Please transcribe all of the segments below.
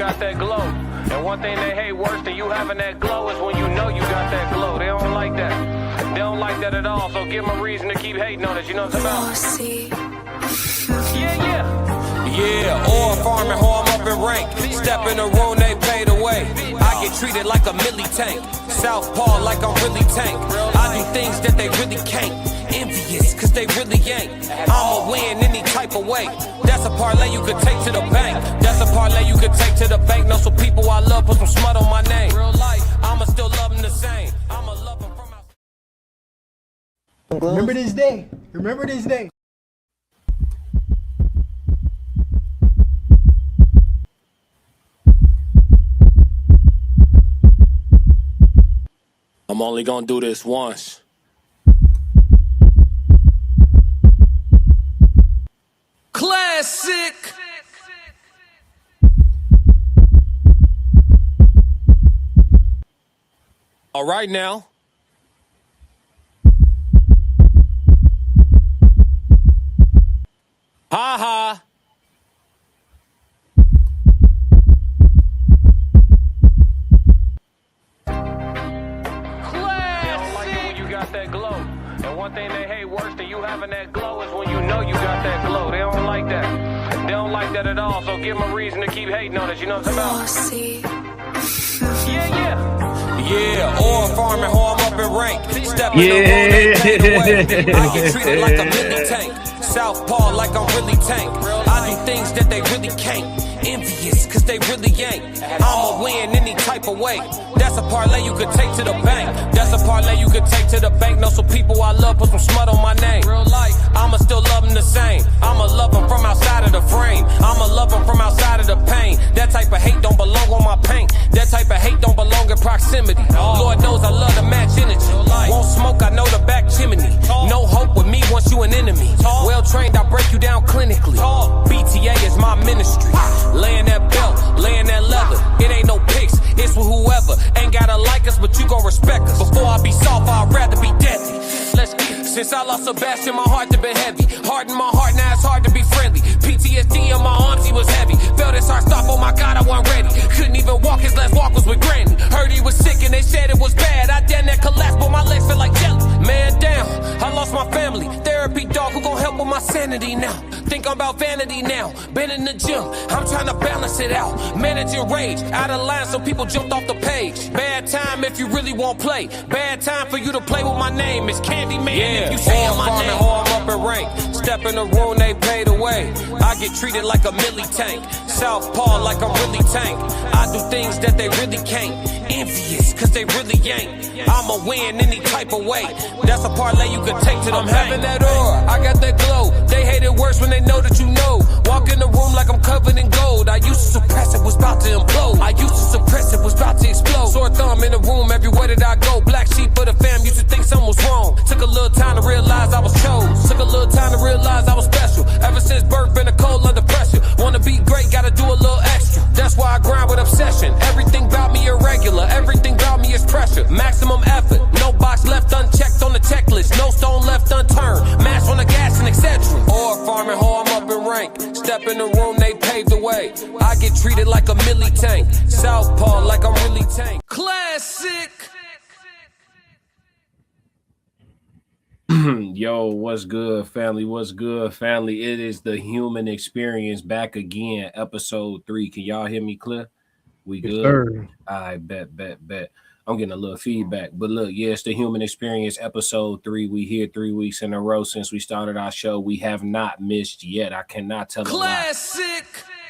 got that glow. And one thing they hate worse than you having that glow is when you know you got that glow. They don't like that. They don't like that at all. So give them a reason to keep hating on us. You know what I'm talking about? Yeah. Yeah, or farming home up in rank. Step in the room, they pay the way. I get treated like a milli tank. Southpaw like I'm really tank. I do things that they really can't. Envious, cause they really ain't. I'ma win any type of way. That's a parlay you could take to the bank. That's a parlay you could take to the bank. Know some people I love, put some smut on my name. Real life, I'ma still love them the same. I'ma love them from outside. Remember this day. Remember this day. I'm only gonna do this once. Classic. All right now. Ha ha. That glow. And one thing they hate worse than you having that glow is when you know you got that glow. They don't like that. They don't like that at all. So give them a reason to keep hating on us. You know what I'm talking about? Yeah, or farming home up in rank. Step in the room, they pay the way. I get treated like a milli tank. Southpaw like I'm really tank. I do things that they really can't. Envious, cause they really ain't. I'ma win any type of way. That's a parlay you could take to the bank. That's a parlay you could take to the bank. Know some people I love, put some smut on my name. Real life, I'ma still love them the same. I'ma love them from outside of the frame. I'ma love them from outside of the pain. That type of hate don't belong on my paint. That type of hate don't belong in proximity. Lord knows I love to match energy. Won't smoke, I know the back chimney. No hope with me once you an enemy. Well trained, I break you down clinically. BTA is my ministry. Laying that belt, laying that leather. It ain't no pics, it's with whoever. Ain't gotta like us, but you gon' respect us. Before I be soft, I'd rather be deadly. Let's get it. Since I lost Sebastian, my heart has been heavy. Hard in my heart, now it's hard to be friendly. PTSD in my arms, he was heavy. Felt his heart stop, oh my God, I wasn't ready. Couldn't even walk, his last walk was with Granny. Heard he was sick and they said it was bad. I damn that collapsed, but my legs felt like jelly. Man down, I lost my family. Therapy dog, who gon' help with my sanity now? Think I'm about vanity now. Been in the gym, I'm trying to balance it out. Managing rage, out of line, so people jumped off the page. Bad time if you really won't play. Bad time for you to play with my name. It's Candyman if you say my name. Home up in rank. Step in the room, they pay the way. I get treated like a milli tank. Southpaw like I'm really tank. I do things that they really can't. Envious, cause they really ain't. I'ma win any type of way. That's a parlay you could take to them. I'm having that aura, I got that glow. They hate it worse when they know that you know. Walk in the room like I'm covered in gold. I used to suppress it, was about to implode. I used to suppress it, was about to explode. Sore thumb in the room, everywhere that I go. Black sheep for the fam, used to think something was wrong. Took a little time to realize I was chose. Took a little time to realize I was special. Ever since birth, been a cold under pressure. Wanna be great, gotta do a little extra. That's why I grind with obsession. Everything about me irregular, everything about me is pressure. Maximum effort, no box left unchecked on the checklist. No stone left unturned, mash on the gas and etc. Or farming home up in rank. Step in the room, they pave the way. I get treated like a milli tank. Southpaw like I'm really tank. Classic. Yo, what's good, family? What's good, family? It is the human experience back again, episode 3. Can y'all hear me clear? We good? Sir. I bet. I'm getting a little feedback, but look, yeah, it's the human experience, episode 3. We here 3 weeks in a row since we started our show. We have not missed yet. I cannot tell a lie. Classic.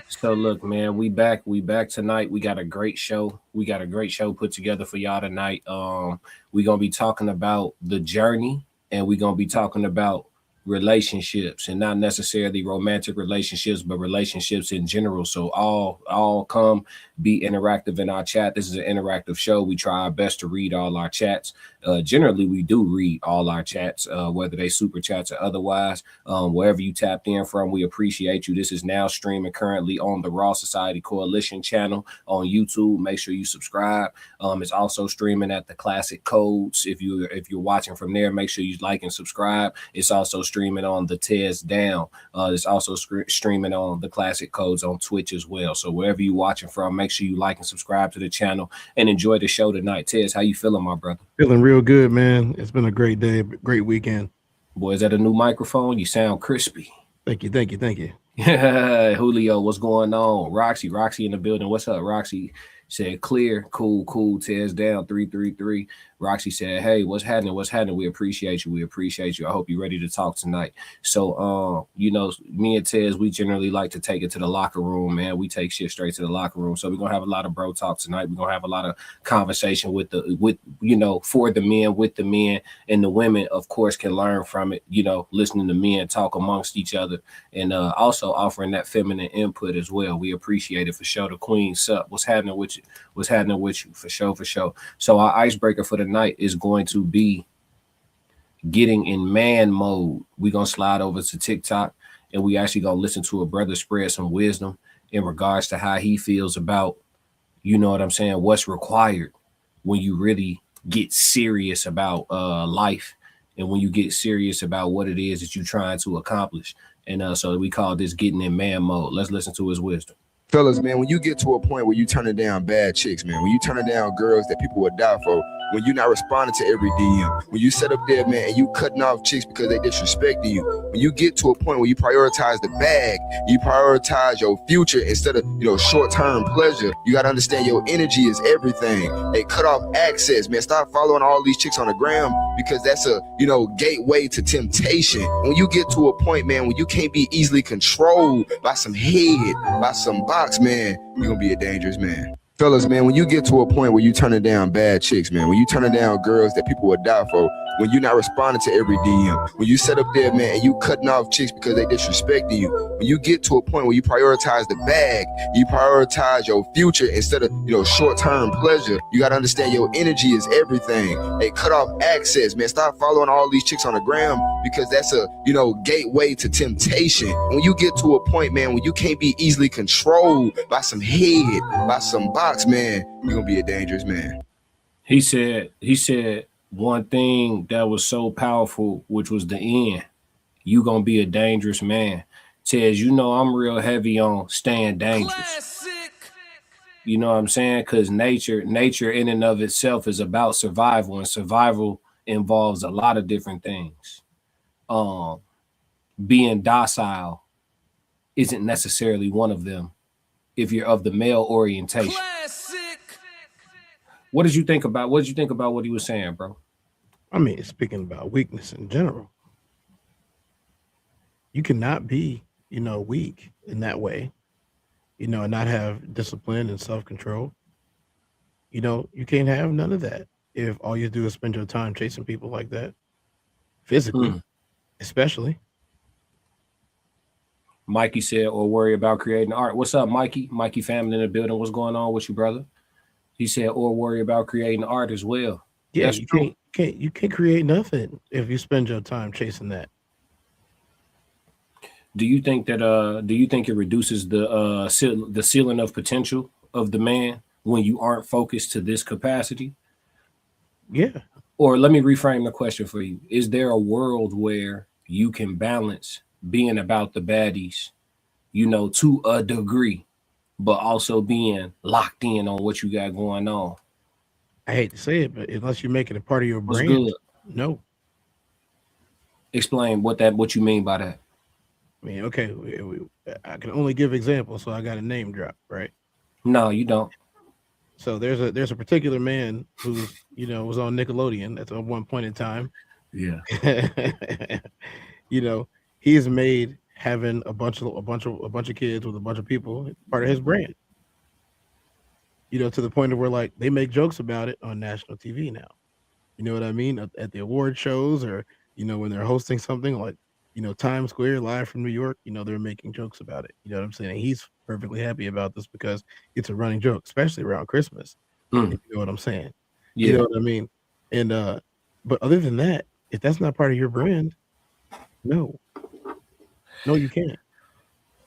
So look, man, we back tonight. We got a great show. We got a great show put together for y'all tonight. We're gonna be talking about the journey, and we're gonna be talking about relationships, and not necessarily romantic relationships, but relationships in general. So all come be interactive in our chat. This is an interactive show. We try our best to read all our chats. Generally, we do read all our chats, whether they super chats or otherwise. Wherever you tapped in from, we appreciate you. This is now streaming currently on the Raw Society Coalition channel on YouTube. Make sure you subscribe. It's also streaming at the Classic Codes. If you're watching from there, make sure you like and subscribe. It's also streaming on the Tez Down. It's also streaming on the Classic Codes on Twitch as well. So wherever you're watching from, make sure you like and subscribe to the channel and enjoy the show tonight. Tez, how you feeling, my brother? Feeling real good, man. It's been a great day, great weekend. Boy, is that a new microphone? You sound crispy. Thank you. Julio, what's going on? Roxy in the building. What's up, Roxy? Said clear, cool, Tez down 333. Roxy said, hey, what's happening? We appreciate you. I hope you're ready to talk tonight. So me and Tez, we generally like to take it to the locker room, man. We take shit straight to the locker room. So we're gonna have a lot of bro talk tonight. We're gonna have a lot of conversation for the men, with the men, and the women, of course, can learn from it, listening to men talk amongst each other, and also offering that feminine input as well. We appreciate it for sure. The Queen sup. What's happening with you? For sure. So our icebreaker for the night is going to be getting in man mode. We're gonna slide over to TikTok, and we actually gonna listen to a brother spread some wisdom in regards to how he feels about, what's required when you really get serious about life, and when you get serious about what it is that you're trying to accomplish. And so we call this getting in man mode. Let's listen to his wisdom. Fellas, man, when you get to a point where you turning down bad chicks, man, when you turning down girls that people would die for, when you're not responding to every DM, when you set up there, man, and you cutting off chicks because they disrespecting you, when you get to a point where you prioritize the bag, you prioritize your future instead of, short-term pleasure, you got to understand your energy is everything. They cut off access, man. Stop following all these chicks on the gram because that's a, gateway to temptation. When you get to a point, man, when you can't be easily controlled by some head, by some box, man, you're going to be a dangerous man. Fellas, man, when you get to a point where you turning down bad chicks, man, when you turning down girls that people would die for, when you're not responding to every DM, when you set up there, man, and you cutting off chicks because they disrespecting you, when you get to a point where you prioritize the bag, you prioritize your future instead of, short-term pleasure, you got to understand your energy is everything. They cut off access, man. Stop following all these chicks on the gram because that's a, gateway to temptation. When you get to a point, man, when you can't be easily controlled by some head, by some box, man, you're going to be a dangerous man. He said one thing that was so powerful, which was the end. You gonna be a dangerous man. Tez, I'm real heavy on staying dangerous. Classic. You know what I'm saying? Because nature in and of itself is about survival, and survival involves a lot of different things. Being docile isn't necessarily one of them if you're of the male orientation. Classic. What did you think about what he was saying, bro? I mean, speaking about weakness in general, you cannot be, weak in that way, and not have discipline and self-control. You can't have none of that if all you do is spend your time chasing people like that, physically, especially. Mikey said, or worry about creating art. What's up, Mikey? Mikey family in the building. What's going on with you, brother? He said, or worry about creating art as well. Yeah, that's true. You can't create nothing if you spend your time chasing that. Do you think it reduces the ceiling of potential of the man when you aren't focused to this capacity? Yeah. Or let me reframe the question for you. Is there a world where you can balance being about the baddies, to a degree, but also being locked in on what you got going on? I hate to say it, but unless you make it a part of your What's brand, good? No. Explain what you mean by that. I mean, okay, I can only give examples, so I got a name drop, right? No, you don't. So there's a particular man who was on Nickelodeon at one point in time. Yeah. He's made having a bunch of kids with a bunch of people part of his brand. To the point of where like they make jokes about it on national TV now. You know what I mean? At the award shows, or when they're hosting something like Times Square live from New York, they're making jokes about it. You know what I'm saying? And he's perfectly happy about this because it's a running joke, especially around Christmas. You know what I'm saying? Yeah. You know what I mean? And But other than that, if that's not part of your brand, no, you can't.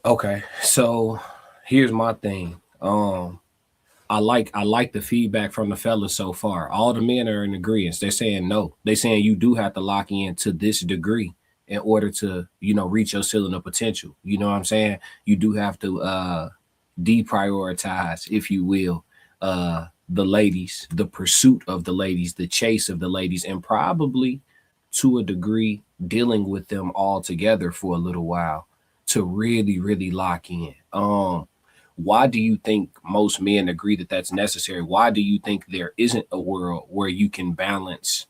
Okay, so here's my thing. I like the feedback from the fellas so far. All the men are in agreement. They're saying no. They're saying you do have to lock in to this degree in order to, reach your ceiling of potential. You know what I'm saying? You do have to deprioritize, if you will, the ladies, the pursuit of the ladies, the chase of the ladies, and probably to a degree dealing with them all together for a little while to really, really lock in. Why do you think most men agree that that's necessary? Why do you think there isn't a world where you can balance,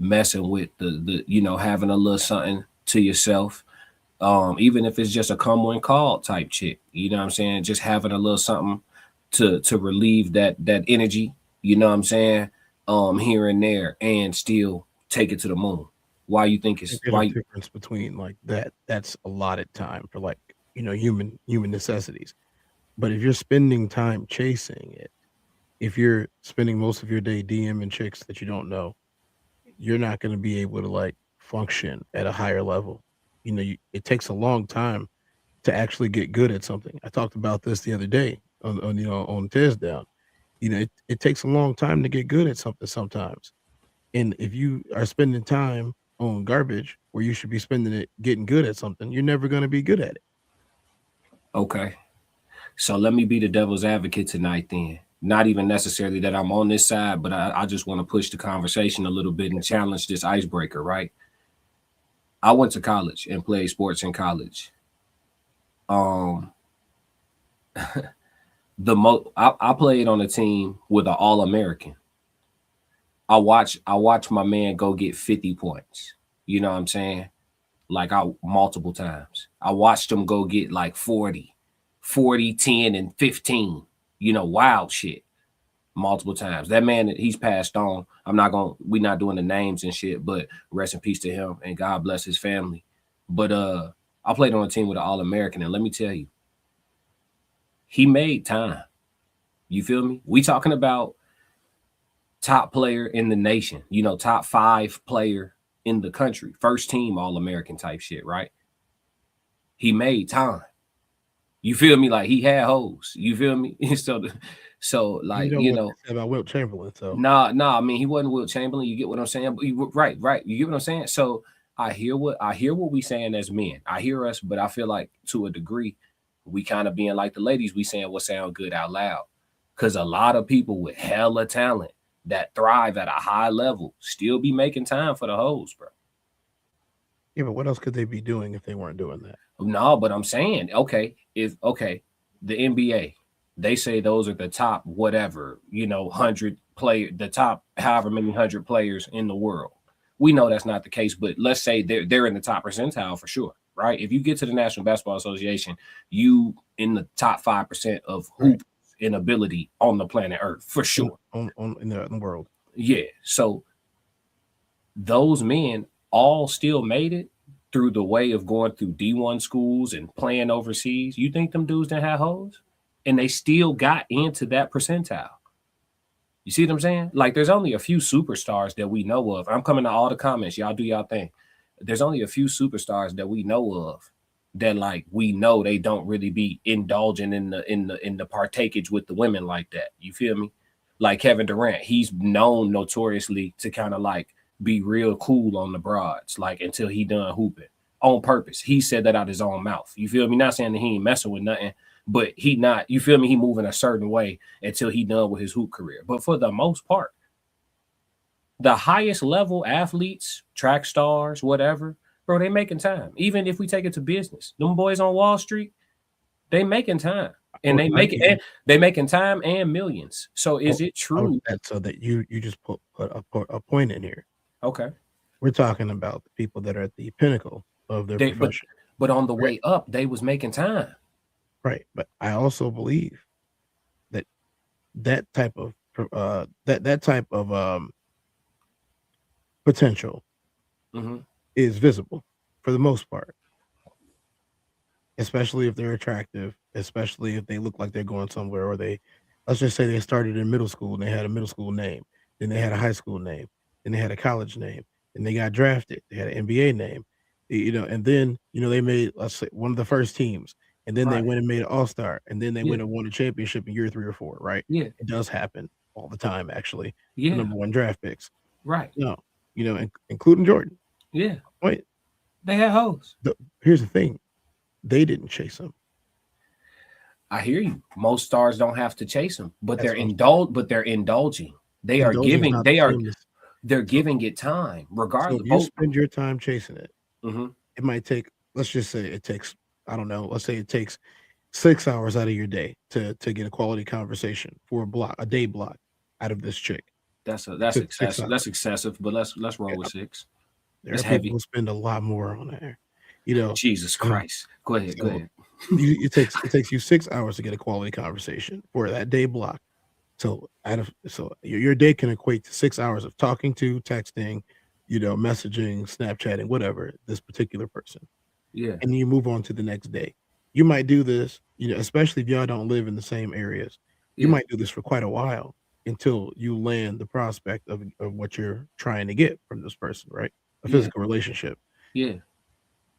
messing with the having a little something to yourself, even if it's just a come when called type chick, you know what I'm saying? Just having a little something to relieve that energy, you know what I'm saying? Here and there, and still take it to the moon. Why you think it's There's why? a difference between like that. That's allotted time for like human necessities. But if you're spending time chasing it, if you're spending most of your day DMing chicks that you don't know, you're not going to be able to like function at a higher level. It takes a long time to actually get good at something. I talked about this the other day on Tez Down. It takes a long time to get good at something sometimes. And if you are spending time on garbage where you should be spending it getting good at something, you're never going to be good at it. Okay. So let me be the devil's advocate tonight then. Not even necessarily that I'm on this side, but I just want to push the conversation a little bit and challenge this icebreaker, right? I went to college and played sports in college. I played on a team with an All-American. I watched my man go get 50 points. You know what I'm saying? Like multiple times. I watched him go get like 40, 10, and 15. Wild shit. Multiple times. That man, he's passed on. We're not doing the names and shit, but rest in peace to him and God bless his family. But I played on a team with an All-American, and let me tell you, he made time. You feel me? We talking about top player in the nation, top 5 player in the country, first team All-American type shit, right? He made time. You feel me? Like he had hoes. You feel me? So like about Wilt Chamberlain. So I mean he wasn't Wilt Chamberlain. You get what I'm saying? But right. You get what I'm saying? So I hear what we saying as men. I hear us, but I feel like to a degree, we kind of being like the ladies, we saying what sound good out loud. Because a lot of people with hella talent that thrive at a high level still be making time for the hoes, bro. Yeah, but what else could they be doing if they weren't doing that? No, but I'm saying, the NBA, they say those are the top whatever, 100 player, the top however many 100 players in the world. We know that's not the case, but let's say they're in the top percentile for sure, right? If you get to the National Basketball Association, you in the top 5% of hoop in ability on the planet Earth for sure. In the world. Yeah. So those men all still made it through the way of going through D1 schools and playing overseas. You think them dudes didn't have hoes? And they still got into that percentile. You see what I'm saying? Like there's only a few superstars that we know of. I'm coming to all the comments. Y'all do y'all thing. There's only a few superstars that we know of that like we know they don't really be indulging in the partakeage with the women like that. You feel me? Like Kevin Durant, he's known notoriously to kind of like be real cool on the broads, like until he done hooping on purpose. He said that out his own mouth. You feel me? Not saying that he ain't messing with nothing, but he not, you feel me? He moving a certain way until he done with his hoop career. But for the most part, the highest level athletes, track stars, whatever, bro, they making time. Even if we take it to business, them boys on Wall Street, they making time. And they making time and millions. So is it true? So that you just put a point in here. Okay. We're talking about the people that are at the pinnacle of their profession. But on the way up, they was making time. Right. But I also believe that type of potential is visible for the most part. Especially if they're attractive, especially if they look like they're going somewhere, or let's just say they started in middle school and they had a middle school name. then they had a high school name, then they had a college name, and they got drafted. They had an NBA name, and then they made, let's say, one of the first teams, and then they Right. went and made an all-star, and then they Yeah. went and won a championship in year 3 or 4, right? Yeah. It does happen all the time, actually. The Yeah. number 1 draft picks. Right. No, including Jordan. Yeah. Wait, They had hoes. here's the thing. They didn't chase them. I hear you. Most stars don't have to chase them, but That's they're what indulging. They are Indulging is giving. not They the are. same as- They're giving it time, So regardless. if you spend your time chasing it, Mhm. it might take, let's just say it takes, I don't know, let's say it takes 6 hours out of your day to get a quality conversation for a day block out of this chick. That's Took 6 excessive. hours. That's excessive, but let's roll Yeah, with 6. there It's are people heavy. who spend a lot more on there. Jesus um, Christ. Go ahead. Go so ahead. it takes you 6 hours to get a quality conversation for that day block. So your day can equate to 6 hours of talking to, texting, messaging, Snapchatting, whatever, this particular person. Yeah. And then you move on to the next day. You might do this, especially if y'all don't live in the same areas. You Yeah. might do this for quite a while until you land the prospect of what you're trying to get from this person, right? A Yeah. physical relationship. Yeah.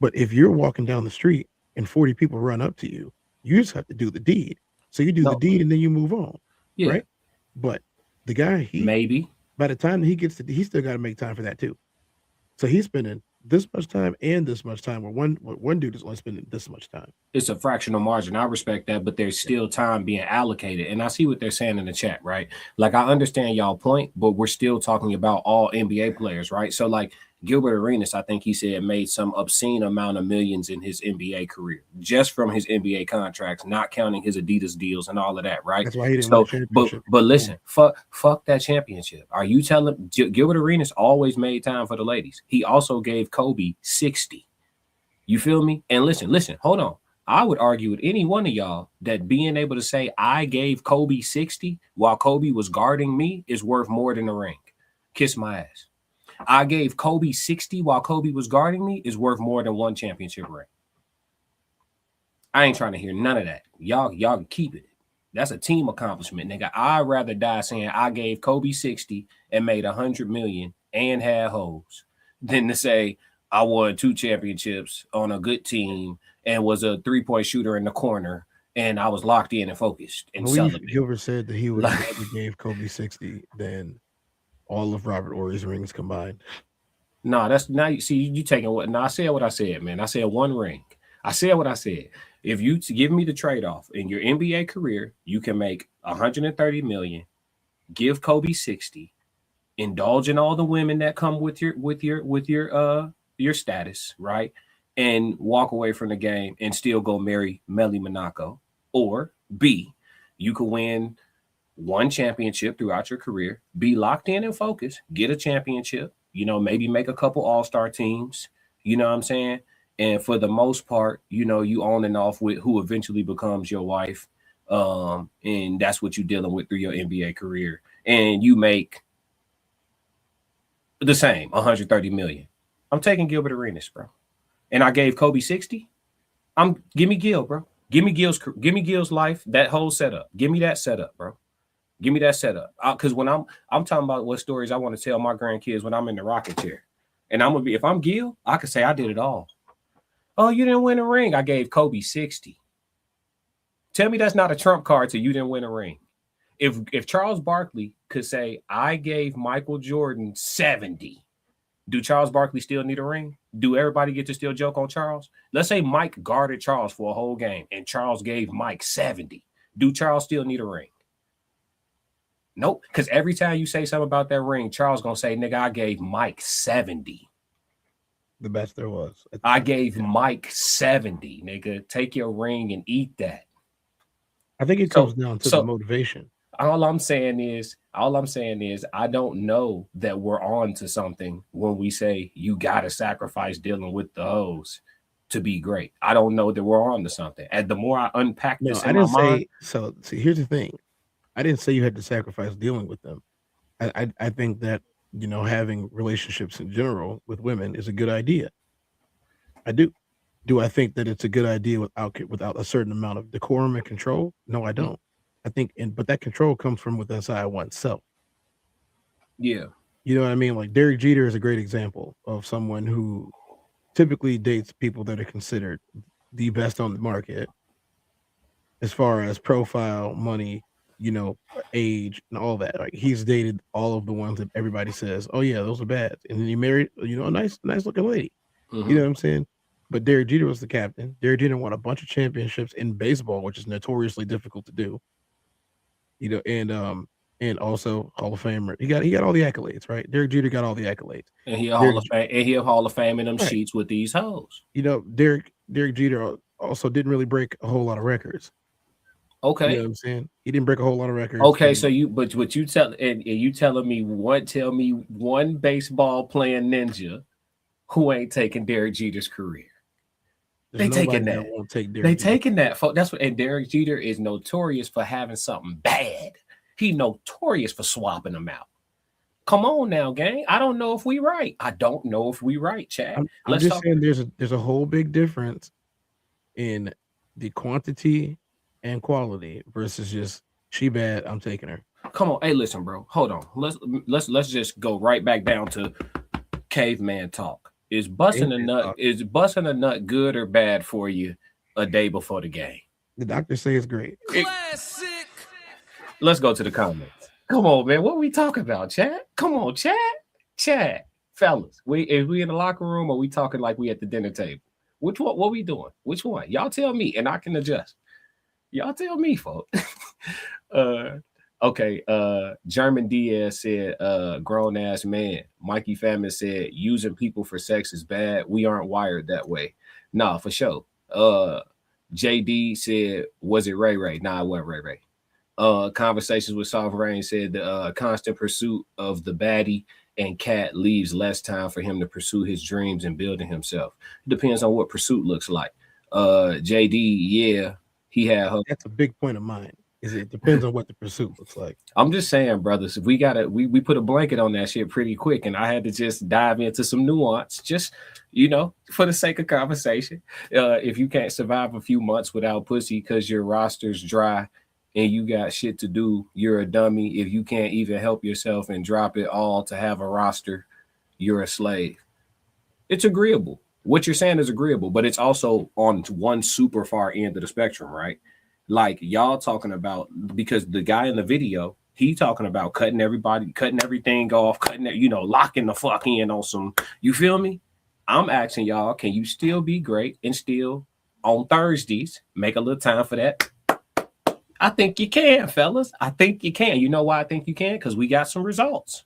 But if you're walking down the street and 40 people run up to you, you just have to do the deed. So you do the No. deed and then you move on, Yeah. right? But the guy, Maybe. by the time that he gets to, he still got to make time for that too. So he's spending this much time and this much time, where one dude is only spending this much time. It's a fractional margin. I respect that, but there's still time being allocated. And I see what they're saying in the chat, right? Like, I understand y'all point, but we're still talking about all NBA players, right? So, like, Gilbert Arenas, I think he said, made some obscene amount of millions in his NBA career, just from his NBA contracts, not counting his Adidas deals and all of that, right? That's why he didn't win So, a championship. but listen, fuck that championship. Are you telling Gilbert Arenas always made time for the ladies? He also gave Kobe 60. You feel me? And listen, hold on. I would argue with any one of y'all that being able to say I gave Kobe 60 while Kobe was guarding me is worth more than a ring. Kiss my ass. I gave Kobe 60 while Kobe was guarding me is worth more than 1 championship ring. I ain't trying to hear none of that. Y'all can keep it. That's a team accomplishment, nigga. I'd rather die saying I gave Kobe 60 and made 100 million and had hoes than to say I won 2 championships on a good team and was a 3-point shooter in the corner and I was locked in and focused and celibate. Gilbert said that he would have rather gave Kobe 60 than all of Robert Horry's rings combined. No, that's now you see you taking what? No, I said what I said, man. I said 1 ring. I said what I said. If you give me the trade-off in your NBA career, you can make 130 million, give Kobe 60, indulge in all the women that come with your status, right? And walk away from the game and still go marry Melly Monaco. Or B, you could win 1 championship throughout your career, be locked in and focused, get a championship, maybe make a couple all-star teams, you know what I'm saying? And for the most part, you on and off with who eventually becomes your wife. And that's what you're dealing with through your NBA career. And you make the same, 130 million. I'm taking Gilbert Arenas, bro. And I gave Kobe 60. Give me Gil, bro. Give me Gil's life, that whole setup. Give me that setup, bro. Give me that setup. Because when I'm talking about what stories I want to tell my grandkids when I'm in the rocket chair. And I'm gonna be, if I'm Gil, I could say I did it all. Oh, you didn't win a ring. I gave Kobe 60. Tell me that's not a trump card till you didn't win a ring. If Charles Barkley could say, I gave Michael Jordan 70, do Charles Barkley still need a ring? Do everybody get to still joke on Charles? Let's say Mike guarded Charles for a whole game and Charles gave Mike 70. Do Charles still need a ring? Nope. Because every time you say something about that ring, Charles going to say, nigga, I gave Mike 70. The best there was. I gave Mike 70, nigga. Take your ring and eat that. I think it comes down to the motivation. All I'm saying is, I don't know that we're on to something when we say you got to sacrifice dealing with the hoes to be great. I don't know that we're on to something. And the more I unpack this in my mind. So see, here's the thing. I didn't say you had to sacrifice dealing with them. I think that, having relationships in general with women is a good idea. I do. Do I think that it's a good idea without a certain amount of decorum and control? No, I don't. I think, but that control comes from within inside oneself. Yeah. You know what I mean? Like Derek Jeter is a great example of someone who typically dates people that are considered the best on the market as far as profile, money, age, and all that. Like he's dated all of the ones that everybody says, "Oh yeah, those are bad," and then he married, a nice looking lady. Mhm. You know what I'm saying? But Derek Jeter was the captain. Derek Jeter won a bunch of championships in baseball, which is notoriously difficult to do. And also Hall of Famer. He got all the accolades, right? Derek Jeter got all the accolades. And he a Derek, Hall of Fame in them Right. sheets with these hoes. Derek Jeter also didn't really break a whole lot of records. Okay. You know what I'm saying? He didn't break a whole lot of records. Okay, so what you telling me tell me one baseball playing ninja who ain't taking Derek Jeter's career. They taking that. Won't take Derek They Jeter. taking that. That's what. And Derek Jeter is notorious for having something bad. He notorious for swapping them out. Come on now, gang. I don't know if we right. I don't know if we right, Chad. I'm just saying there's a whole big difference in the quantity and quality versus just she bad, I'm taking her. Come on. Hey, listen, bro. Hold on. Let's just go right back down to caveman talk. Is busting a nut good or bad for you a day before the game? The doctors say it's great. Classic. Let's go to the comments. Come on, man. What we talking about, Chad? Come on, Chad. Fellas, if we in the locker room or we talking like we at the dinner table? Which one? What we doing? Which one? Y'all tell me and I can adjust. Y'all tell me, folks. Okay. German Diaz said, grown ass man. Mikey Famine said, using people for sex is bad. We aren't wired that way. Nah, for sure. JD said, was it Ray Ray? Nah, it wasn't Ray Ray. Conversations with Soft Rain said the constant pursuit of the baddie and cat leaves less time for him to pursue his dreams and building himself. It depends on what pursuit looks like. JD, yeah, he had her. That's a big point of mine. It depends on what the pursuit looks like. I'm just saying, brothers, we put a blanket on that shit pretty quick, and I had to just dive into some nuance, just for the sake of conversation. If you can't survive a few months without pussy because your roster's dry and you got shit to do, you're a dummy. If you can't even help yourself and drop it all to have a roster, you're a slave. It's agreeable. What you're saying is agreeable, but it's also on one super far end of the spectrum, right? Like y'all talking about, because the guy in the video, he talking about cutting everything off, locking the fuck in on some, you feel me? I'm asking y'all, can you still be great and still on Thursdays make a little time for that? I think you can, fellas. I think you can. You know why I think you can? Because we got some results.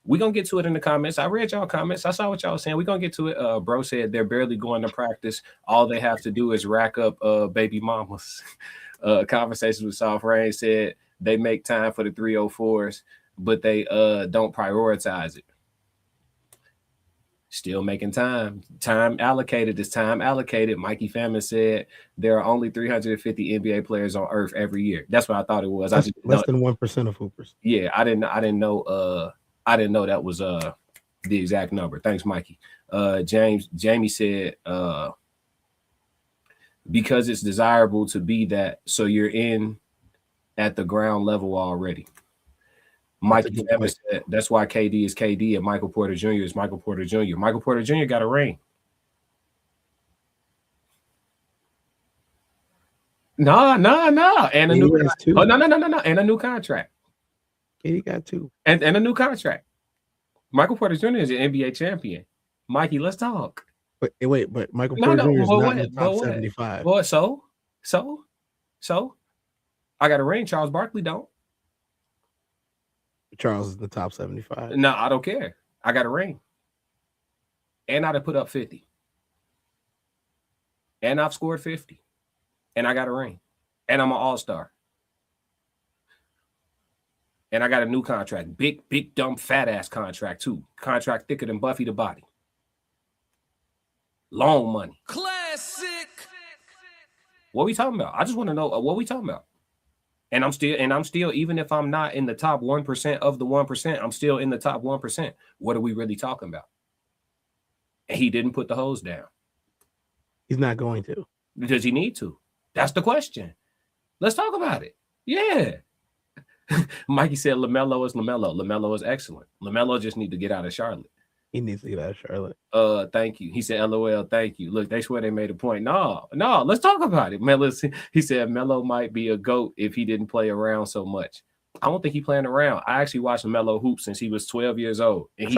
We're going to get to it in the comments. I read y'all comments. I saw what y'all were saying. We're going to get to it. Bro said they're barely going to practice. All they have to do is rack up baby mamas. Conversations with Soft Rain said they make time for the 304s, but they don't prioritize it. Still making time. Time allocated is time allocated. Mikey Famine said there are only 350 NBA players on Earth every year. That's what I thought it was. Less than 1% of hoopers. Yeah, I didn't know that was the exact number. Thanks, Mikey. Jamie said because it's desirable to be that, so you're in at the ground level already. Mikey Evans said that's why KD is KD and Michael Porter Jr. is Michael Porter Jr. Michael Porter Jr. got a ring. No. And a new and a new contract. He got two. And a new contract. Michael Porter Jr. is an NBA champion. Mikey, let's talk. But Michael Porter Jr. is not in the top 75. Boy, so I got a ring. Charles Barkley don't. Charles is the top 75. No, I don't care. I got a ring. And I'd have put up 50. And I've scored 50. And I got a ring. And I'm an all-star. And I got a new contract. Big, dumb, fat-ass contract, too. Contract thicker than Buffy the Body. Long money. Classic. What we talking about? I just want to know what we talking about. And I'm still, even if I'm not in the top 1% of the 1%, I'm still in the top 1%. What are we really talking about? And he didn't put the hose down. He's not going to. Does he need to? That's the question. Let's talk about it. Yeah. Mikey said LaMelo is LaMelo. LaMelo is excellent. LaMelo just need to get out of Charlotte. He needs to get out of Charlotte. Thank you. He said, LOL, thank you. Look, they swear they made a point. No, let's talk about it. He said Melo might be a GOAT if he didn't play around so much. I don't think he playing around. I actually watched Melo hoop since he was 12 years old. And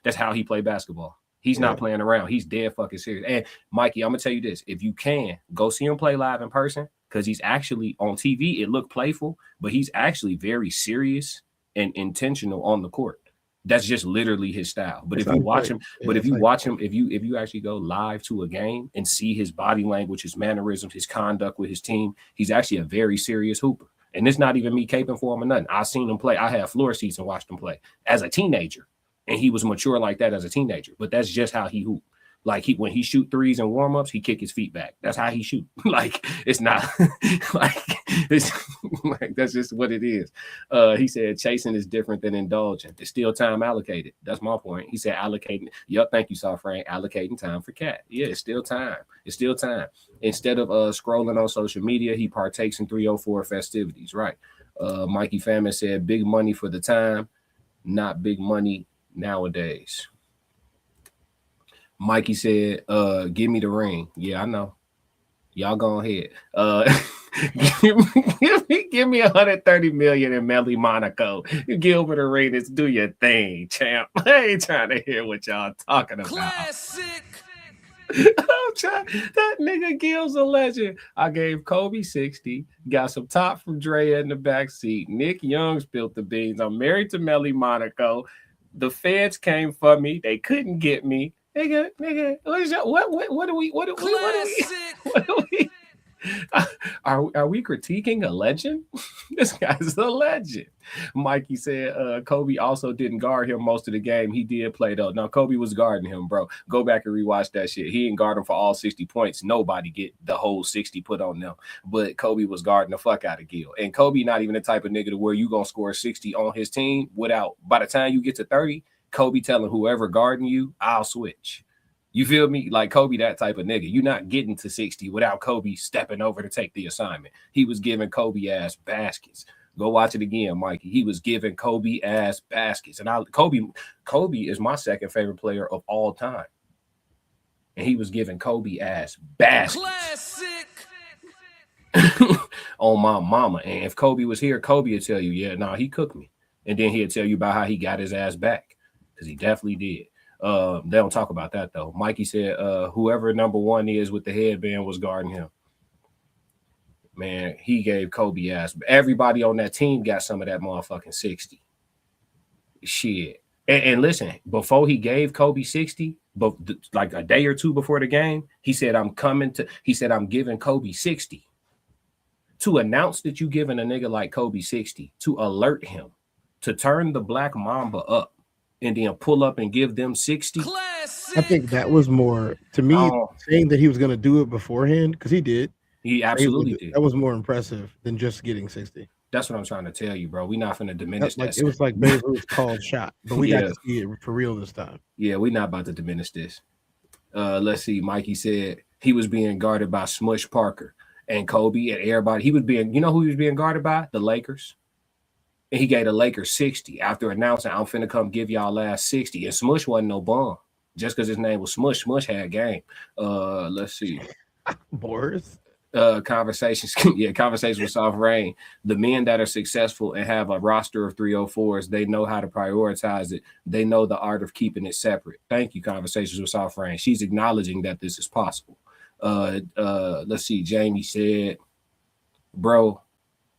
that's how he played basketball. He's not playing around. He's dead fucking serious. And Mikey, I'm gonna tell you this. If you can, go see him play live in person, because he's actually on TV, it looked playful, but he's actually very serious and intentional on the court. That's just literally his style. But if you watch him, if you actually go live to a game and see his body language, his mannerisms, his conduct with his team, he's actually a very serious hooper. And it's not even me caping for him or nothing. I've seen him play. I had floor seats and watched him play as a teenager. And he was mature like that as a teenager. But that's just how he hoop. Like when he shoot threes and warm-ups, he kick his feet back. That's how he shoot. Like it's not like it's like that's just what it is. He said chasing is different than indulging. It's still time allocated. That's my point. He said allocating. Yep, thank you, Soft Frank. Allocating time for Cat. Yeah, it's still time. It's still time. Instead of scrolling on social media, he partakes in 304 festivities. Right. Mikey Famine said big money for the time, not big money nowadays. Mikey said, give me the ring. Yeah, I know. Y'all go ahead. Give me 130 million in Melly Monaco. You Gilbert Arenas, do your thing, champ. I ain't trying to hear what y'all talking about. Classic. That nigga Gil's a legend. I gave Kobe 60, got some top from Drea in the back seat. Nick Young spilled the beans. I'm married to Melly Monaco. The feds came for me. They couldn't get me. Nigga, what do we are we critiquing a legend? This guy's a legend. Mikey said Kobe also didn't guard him most of the game. He did play though. Now Kobe was guarding him, bro. Go back and rewatch that shit. He didn't guard him for all 60 points. Nobody get the whole 60 put on them. But Kobe was guarding the fuck out of Gil. And Kobe not even the type of nigga to where you gonna score 60 on his team without by the time you get to 30. Kobe telling whoever guarding you, I'll switch. You feel me? Like Kobe, that type of nigga. You're not getting to 60 without Kobe stepping over to take the assignment. He was giving Kobe ass baskets. Go watch it again, Mikey. He was giving Kobe ass baskets. And Kobe is my second favorite player of all time. And he was giving Kobe ass baskets. Classic. On my mama. And if Kobe was here, Kobe would tell you, yeah, no, he cooked me. And then he'd tell you about how he got his ass back. Because he definitely did. They don't talk about that though. Mikey said whoever number one is with the headband was guarding him. Man, he gave Kobe ass. Everybody on that team got some of that motherfucking 60. Shit. And listen, before he gave Kobe 60, but like a day or two before the game, he said, I'm giving Kobe 60. To announce that you giving a nigga like Kobe 60, to alert him, to turn the Black Mamba up, and then pull up and give them 60. Classic. I think that was more to me saying that he was going to do it beforehand because he did. He absolutely did. That was more impressive than just getting 60. That's what I'm trying to tell you, bro. We're not finna diminish that. It was like Babe Ruth called shot, but we got to see it for real this time. Yeah, we're not about to diminish this. Let's see. Mikey said he was being guarded by Smush Parker and Kobe and everybody. He was being, you know who he was being guarded by? The Lakers. And he gave the Lakers 60 after announcing, I'm finna come give y'all last 60. And Smush wasn't no bum. Just because his name was Smush, Smush had game. Let's see. Boris. Conversations with Soft Rain. The men that are successful and have a roster of 304s, they know how to prioritize it. They know the art of keeping it separate. Thank you, Conversations with Soft Rain. She's acknowledging that this is possible. Let's see. Jamie said, bro,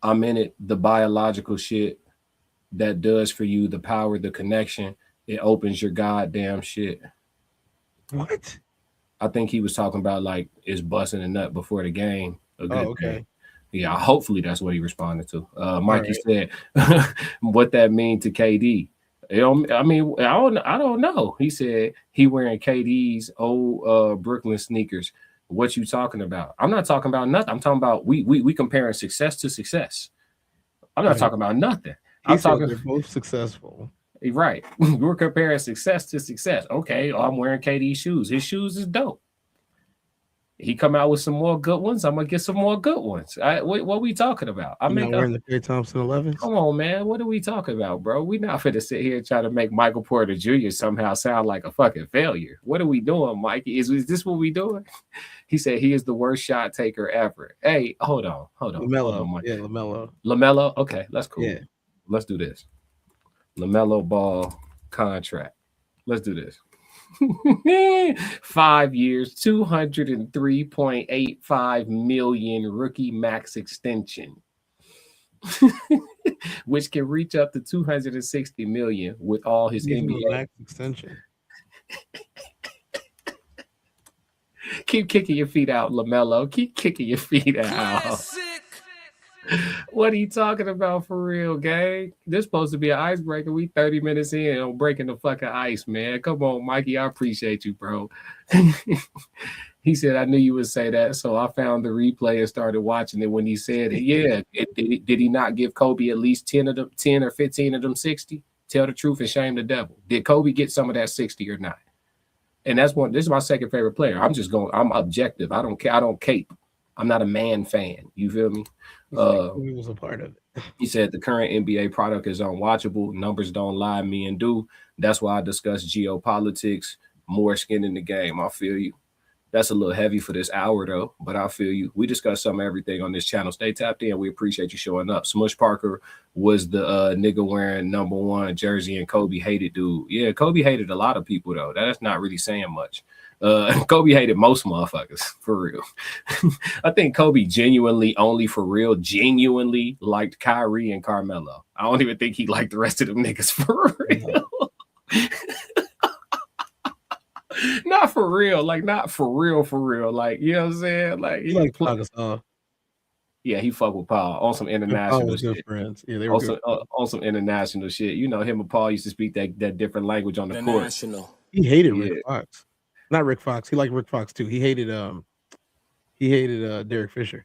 I'm in it. The biological shit that does for you, the power, the connection, it opens your goddamn shit. What? I think he was talking about like is busting a nut before the game. Okay. Thing. Yeah, hopefully that's what he responded to. Mikey said, what that mean to KD? I don't know. He said he wearing KD's old Brooklyn sneakers. What you talking about? I'm not talking about nothing. I'm talking about we comparing success to success. I'm not talking about nothing. I'm talking they're both successful. Right. We're comparing success to success. Okay, I'm wearing KD's shoes. His shoes is dope. He come out with some more good ones. I'm gonna get some more good ones. What we talking about? I'm not wearing the Clay Thompson 11s. Come on, man. What are we talking about, bro? We not finna sit here and try to make Michael Porter Jr. somehow sound like a fucking failure. What are we doing, Mikey? Is this what we doing? He said he is the worst shot taker ever. Hey, hold on. LaMelo. Yeah, LaMelo. LaMelo. Okay, that's cool. Yeah. Let's do this. LaMelo Ball contract. Let's do this. 5 years, $203.85 million rookie max extension, which can reach up to $260 million with all his NBA max extension. Keep kicking your feet out, LaMelo. Keep kicking your feet out. Classic. What are you talking about for real, gang? This supposed to be an icebreaker. We 30 minutes in on breaking the fucking ice, man. Come on, Mikey. I appreciate you, bro. He said, I knew you would say that, so I found the replay and started watching it when he said it. Yeah. Did he not give Kobe at least 10 or 15 of them 60? Tell the truth and shame the devil. Did Kobe get some of that 60 or not? And this is my second favorite player. I'm objective. I don't care. I don't cape. I'm not a man fan. You feel me? He was a part of it. He said the current NBA product is unwatchable. Numbers don't lie, me and do. That's why I discuss geopolitics, more skin in the game. I feel you. That's a little heavy for this hour, though, but I feel you. We discuss some of everything on this channel. Stay tapped in. We appreciate you showing up. Smush Parker was the nigga wearing number 1 jersey, and Kobe hated dude. Yeah, Kobe hated a lot of people, though. That's not really saying much. Kobe hated most motherfuckers, for real. I think Kobe genuinely liked Kyrie and Carmelo. I don't even think he liked the rest of them niggas, for real. Not for real, like not for real. Like, you know what I'm saying? Like, he like Paul. Yeah, he fuck with Paul on some international shit. Friends. Yeah, they were on some international shit. You know, him and Paul used to speak that different language on the court. He hated Rick Fox. Not Rick Fox. He liked Rick Fox too. He hated Derek Fisher.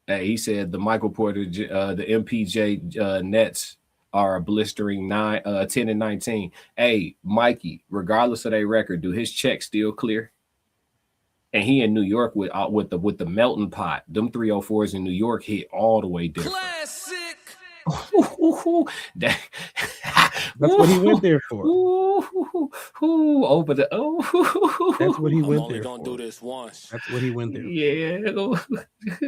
Hey, he said the Michael Porter, the MPJ Nets are a blistering 10-19. Hey, Mikey, regardless of their record, do his check still clear? And he in New York with the melting pot. Them 304s in New York hit all the way different. Classic. That's what he went there for. That's what he went there for. Do this once. That's what he went there for. Yeah,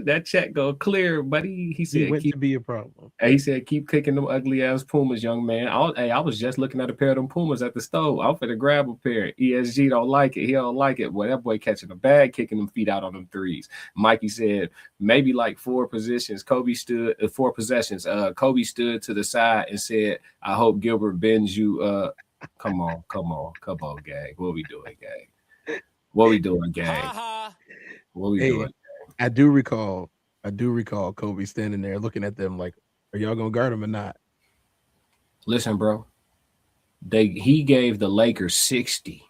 that check go clear, buddy. He said he went to be a problem. He said, keep kicking them ugly ass Pumas, young man. I was just looking at a pair of them Pumas at the stove. I'm finna grab a pair. ESG don't like it. He don't like it. Boy, that boy catching a bag, kicking them feet out on them threes. Mikey said maybe like 4 possessions. Kobe stood Kobe stood to the side and said, I hope Gilbert bends you. Come on, gang. What we doing, gang? What we doing, gang? I do recall Kobe standing there looking at them like, are y'all gonna guard him or not? Listen, bro. He gave the Lakers 60.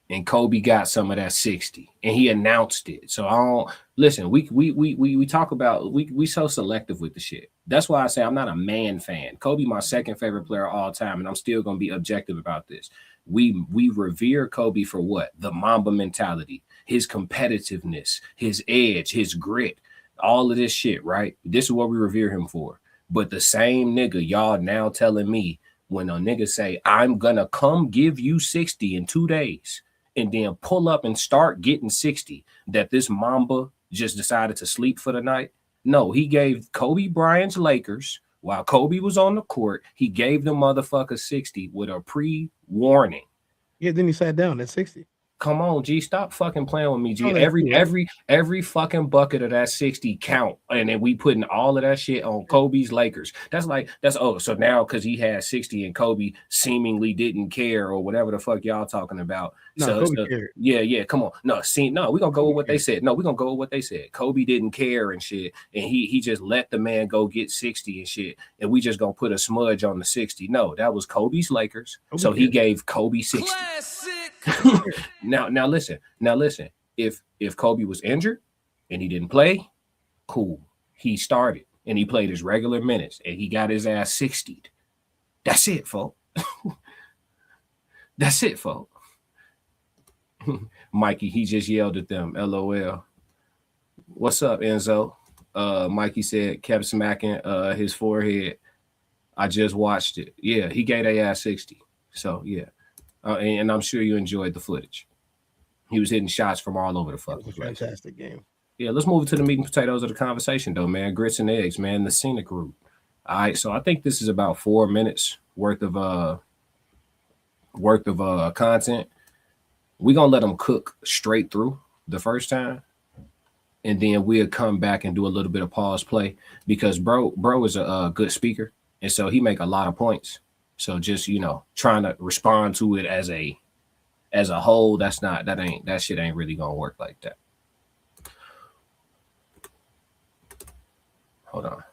And Kobe got some of that 60, and he announced it. So I don't listen. We talk about we so selective with the shit. That's why I say I'm not a man fan. Kobe, my second favorite player of all time, and I'm still gonna be objective about this. We revere Kobe for what? The Mamba mentality, his competitiveness, his edge, his grit, all of this shit. Right? This is what we revere him for. But the same nigga y'all now telling me when a nigga say I'm gonna come give you 60 in 2 days. And then pull up and start getting 60, that this Mamba just decided to sleep for the night. No, he gave Kobe Bryant's Lakers, while Kobe was on the court, he gave the motherfucker 60 with a pre-warning. Yeah, then he sat down at 60. Come on, G, stop fucking playing with me, G. Every fucking bucket of that 60 count, and then we putting all of that shit on Kobe's Lakers. So now because he had 60 and Kobe seemingly didn't care or whatever the fuck y'all talking about. Kobe cared. Yeah, come on. We're gonna go with what they said. We're gonna go with what they said. Kobe didn't care and shit, and he just let the man go get 60 and shit, and we just gonna put a smudge on the 60. No, that was Kobe's Lakers. He gave Kobe 60. Classic. Now listen. If Kobe was injured and he didn't play, cool. He started and he played his regular minutes and he got his ass 60'd. That's it, folks. That's it, folks. Mikey, he just yelled at them. LOL. What's up, Enzo? Mikey said, kept smacking his forehead. I just watched it. Yeah, he gave their ass 60. So, yeah. And I'm sure you enjoyed the footage. He was hitting shots from all over the fucking place. Fantastic game. Yeah, let's move to the meat and potatoes of the conversation, though, man. Grits and eggs, man. The scenic route. All right, so I think this is about 4 minutes worth of content. We're gonna let them cook straight through the first time, and then we'll come back and do a little bit of pause play because bro is a good speaker, and so he make a lot of points. So just trying to respond to it as a whole, that shit ain't really gonna work like that. Hold on.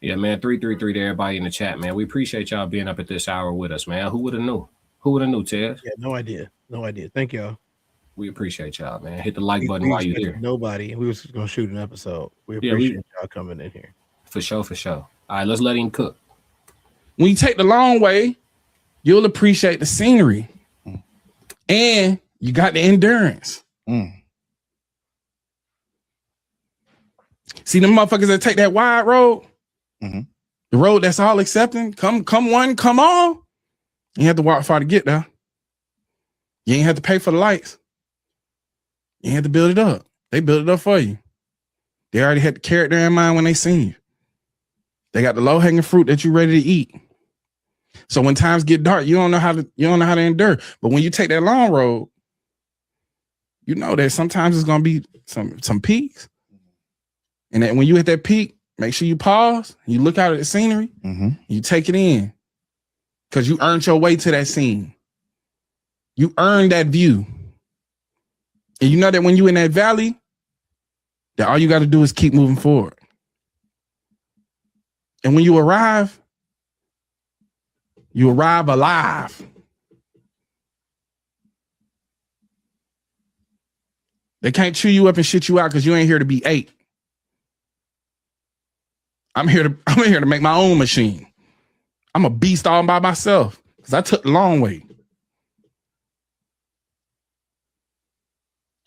Yeah, man, 333 to everybody in the chat, man. We appreciate y'all being up at this hour with us, man. Who would have knew? Ted? Yeah, no idea. Thank y'all. We appreciate y'all, man. Hit the like button while you're here. Nobody. We was gonna shoot an episode. We appreciate y'all coming in here. For sure. All right, let's let him cook. When you take the long way, you'll appreciate the scenery. And you got the endurance. See them motherfuckers that take that wide road? The road that's all accepting. Come one, come all. You have to walk far to get there. You ain't have to pay for the lights. You ain't have to build it up. They built it up for you. They already had the character in mind when they seen you. They got the low-hanging fruit that you're ready to eat. So when times get dark, you don't know how to endure. But when you take that long road, you know that sometimes it's gonna be some peaks. And that when you hit that peak, make sure you pause, you look out at the scenery, you take it in. Because you earned your way to that scene. You earned that view. And you know that when you're in that valley, that all you got to do is keep moving forward. And when you arrive alive. They can't chew you up and shit you out because you ain't here to be ate. I'm here to make my own machine. I'm a beast all by myself because I took the long way.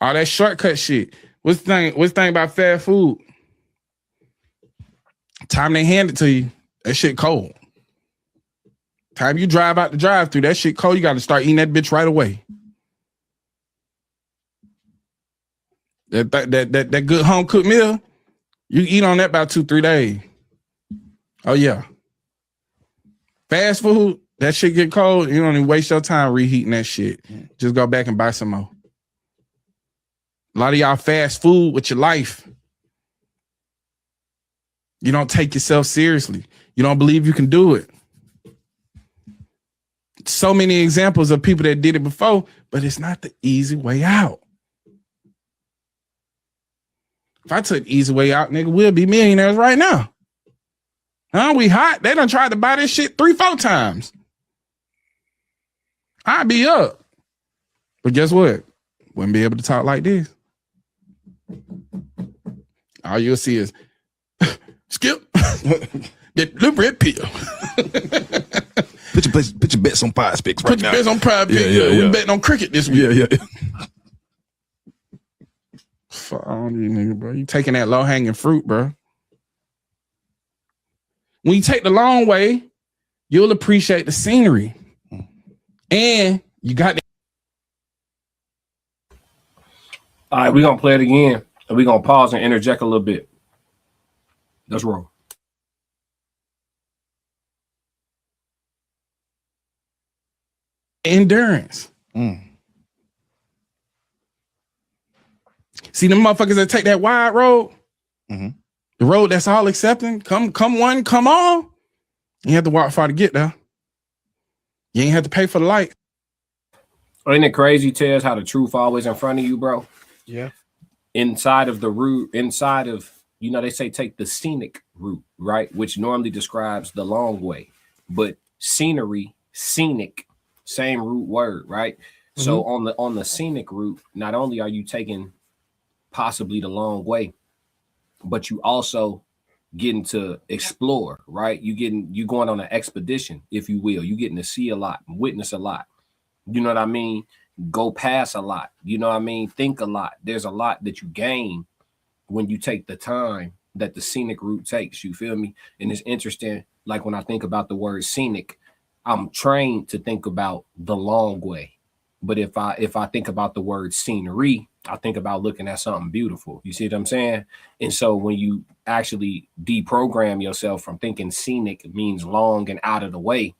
All that shortcut shit. What's the thing about fast food? Time they hand it to you, that shit cold. Time you drive out the drive-thru, that shit cold. You got to start eating that bitch right away. That good home cooked meal, you eat on that about 2-3 days. Oh yeah. Fast food, that shit get cold. You don't even waste your time reheating that shit. Just go back and buy some more. A lot of y'all fast food with your life. You don't take yourself seriously. You don't believe you can do it. So many examples of people that did it before, but it's not the easy way out. If I took the easy way out, nigga, we'll be millionaires right now. Huh? We hot. They done tried to buy this shit 3-4 times. I'd be up. But guess what? Wouldn't be able to talk like this. All you'll see is Skip. Get the red pill. Put your bets on Prize Picks right now. Put your bets on Prize Picks. Yeah. We betting on cricket this week. Yeah. Fuck on you, nigga, bro. You taking that low-hanging fruit, bro. When you take the long way, you'll appreciate the scenery. And you got the... All right, we're going to play it again. And we're going to pause and interject a little bit. Let's roll. Endurance. See them motherfuckers that take that wide road? The road that's all accepting. Come one, come all. You have to walk far to get there. You ain't have to pay for the light. Ain't it crazy, Tez, how the truth always in front of you, bro? Yeah. Inside of the route, inside of, they say take the scenic route, right? Which normally describes the long way. But scenery, scenic, same root word, right? So on the scenic route, not only are you taking possibly the long way, but you also getting to explore, right? You going on an expedition, if you will. You getting to see a lot, witness a lot. You know what I mean? Go past a lot. You know what I mean? Think a lot. There's a lot that you gain when you take the time that the scenic route takes. You feel me? And it's interesting. Like when I think about the word scenic, I'm trained to think about the long way. But if I think about the word scenery, I think about looking at something beautiful. You see what I'm saying? And so when you actually deprogram yourself from thinking scenic means long and out of the way,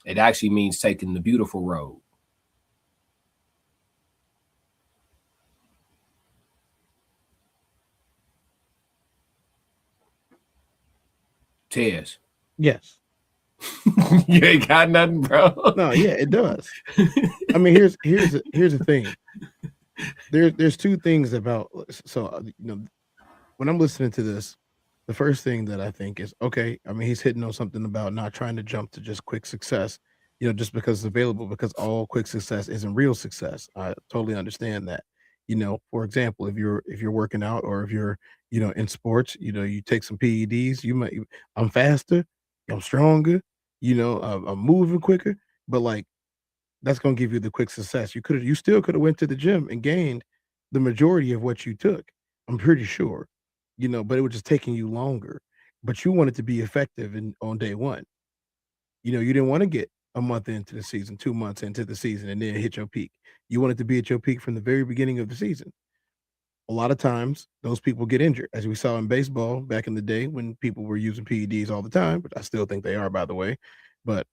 it actually means taking the beautiful road. Tez. Yes. You ain't got nothing, bro. No, yeah, it does. I mean, here's the thing. There's two things about, so when I'm listening to this, the first thing that I think is, okay, I mean, he's hitting on something about not trying to jump to just quick success, just because it's available, because all quick success isn't real success. I totally understand that. For example, if you're working out, or if you're, in sports, you take some PEDs, I'm faster, I'm stronger, I'm moving quicker, but like, that's going to give you the quick success. You still could have went to the gym and gained the majority of what you took. I'm pretty sure, but it was just taking you longer. But you wanted to be effective on day one. You didn't want to get a month into the season, 2 months into the season, and then hit your peak. You wanted to be at your peak from the very beginning of the season. A lot of times, those people get injured, as we saw in baseball back in the day when people were using PEDs all the time. But I still think they are, by the way. But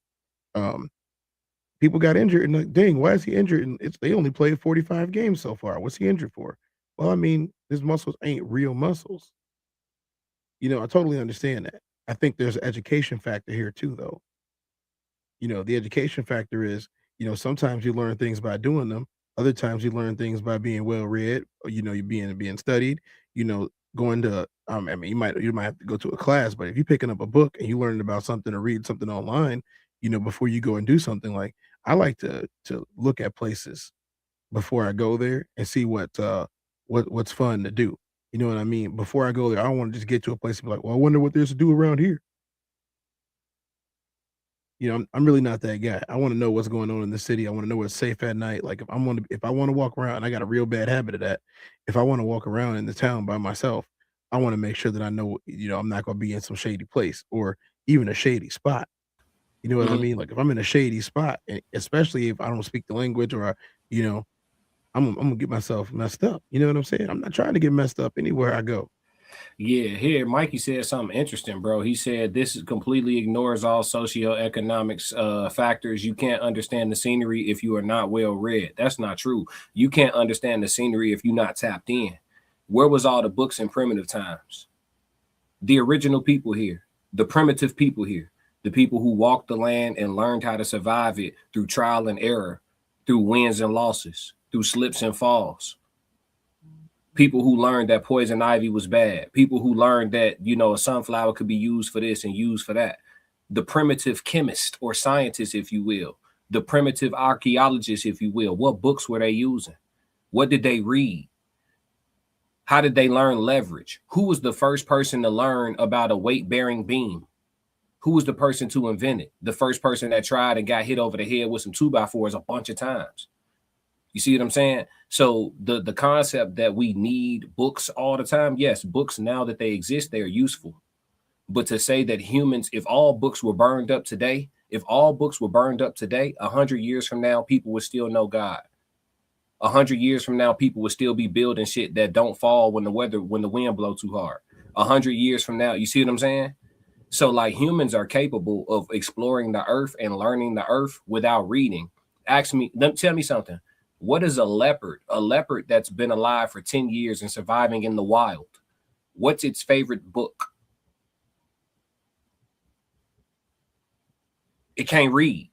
people got injured, and like, dang, why is he injured? And they only played 45 games so far. What's he injured for? Well, I mean, his muscles ain't real muscles. I totally understand that. I think there's an education factor here too, though. The education factor is, sometimes you learn things by doing them. Other times you learn things by being well read, or, you being studied, going to, I mean, you might have to go to a class, but if you're picking up a book and you learning about something or read something online, before you go and do something, like, I like to look at places before I go there and see what's fun to do. You know what I mean? Before I go there, I don't want to just get to a place and be like, well, I wonder what there's to do around here. I'm really not that guy. I want to know what's going on in the city. I want to know what's safe at night. Like, if I want to walk around, and I got a real bad habit of that. If I want to walk around in the town by myself, I want to make sure that I know, I'm not going to be in some shady place or even a shady spot. You know what I mean? Like, if I'm in a shady spot, and especially if I don't speak the language, or I'm gonna get myself messed up. You know what I'm saying? I'm not trying to get messed up anywhere I go. Yeah, here Mikey said something interesting, bro. He said this completely ignores all socioeconomics factors. You can't understand the scenery if you are not well read. That's not true. You can't understand the scenery if you're not tapped in. Where was all the books in primitive times? The original people here, the primitive people here, the people who walked the land and learned how to survive it through trial and error, through wins and losses, through slips and falls. People who learned that poison ivy was bad. People who learned that, a sunflower could be used for this and used for that. The primitive chemist or scientist, if you will. The primitive archaeologist, if you will. What books were they using? What did they read? How did they learn leverage? Who was the first person to learn about a weight-bearing beam? Who was the person to invent it? The first person that tried and got hit over the head with some 2x4s a bunch of times. You see what I'm saying? So the concept that we need books all the time, yes, books, now that they exist, they are useful. But to say that humans, if all books were burned up today, 100 years from now, people would still know God. 100 years from now, people would still be building shit that don't fall when the wind blow too hard. 100 years from now, you see what I'm saying? So like, humans are capable of exploring the earth and learning the earth without reading. Tell me something. What is a leopard? A leopard that's been alive for 10 years and surviving in the wild. What's its favorite book? It can't read.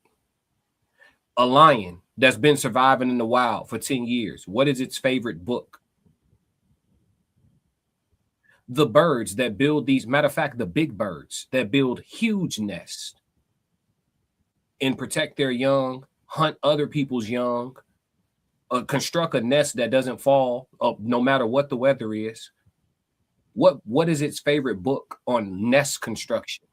A lion that's been surviving in the wild for 10 years. What is its favorite book? The birds that build these, matter of fact, the big birds that build huge nests and protect their young, hunt other people's young, construct a nest that doesn't fall no matter what the weather is. What is its favorite book on nest construction?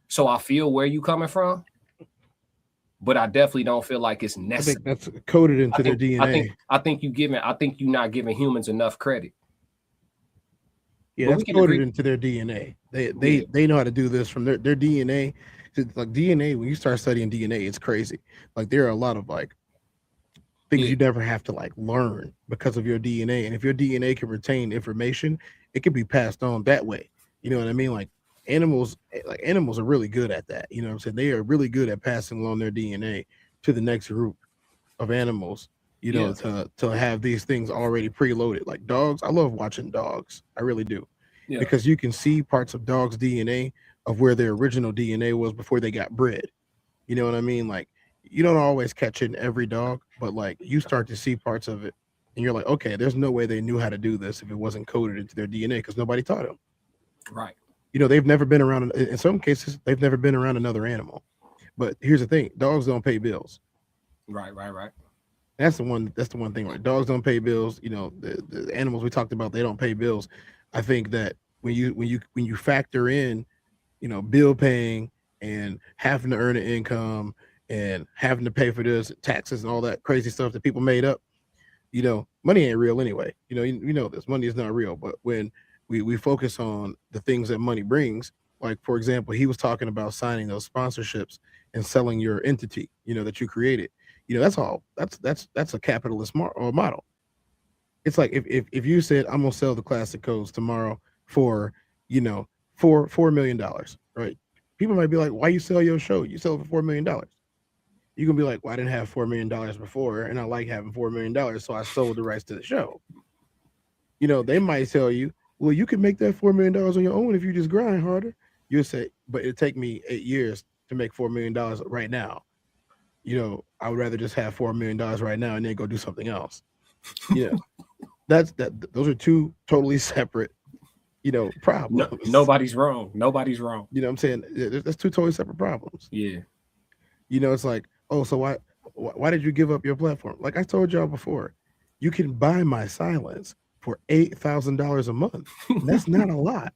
So I feel where you coming from, but I definitely don't feel like it's necessary. I think that's coded into their DNA. I think you're not giving humans enough credit. Yeah, that's coded into their DNA. They know how to do this from their DNA. Like DNA, when you start studying DNA, it's crazy. Like there are a lot of like things you never have to like learn because of your DNA. And if your DNA can retain information, it can be passed on that way. You know what I mean? Like animals are really good at that. You know what I'm saying? They are really good at passing along their DNA to the next group of animals, you know, to have these things already preloaded. Like dogs, I love watching dogs. I really do. Yeah. Because you can see parts of dogs' DNA of where their original DNA was before they got bred. You know what I mean? Like you don't always catch it in every dog, but like you start to see parts of it and you're like, okay, there's no way they knew how to do this if it wasn't coded into their DNA because nobody taught them. Right. You know, they've never been around, in some cases, they've never been around another animal. But here's the thing, dogs don't pay bills. Right. That's the one thing, right? Dogs don't pay bills. You know, the animals we talked about, they don't pay bills. I think that when you factor in, you know, bill paying and having to earn an income and having to pay for this, taxes and all that crazy stuff that people made up, you know, money ain't real anyway. You know, you know this, money is not real. But when we focus on the things that money brings, like for example, he was talking about signing those sponsorships and selling your entity, you know, that you created. You know, that's a capitalist model. It's like if you said I'm gonna sell the classic codes tomorrow for, you know, $4 million, right? People might be like, why you sell your show? You sell it for $4 million. You can be like, well, I didn't have $4 million before, and I like having $4 million, so I sold the rights to the show. You know, they might tell you, well, you can make that $4 million on your own if you just grind harder. You'll say, but it'd take me 8 years to make $4 million right now. You know, I would rather just have $4 million right now and then go do something else. Yeah, those are two totally separate, you know, problems. Nobody's wrong. You know what I'm saying? That's two totally separate problems. Yeah. You know, it's like, oh, so why did you give up your platform? Like I told y'all before, you can buy my silence for $8,000 a month. That's not a lot.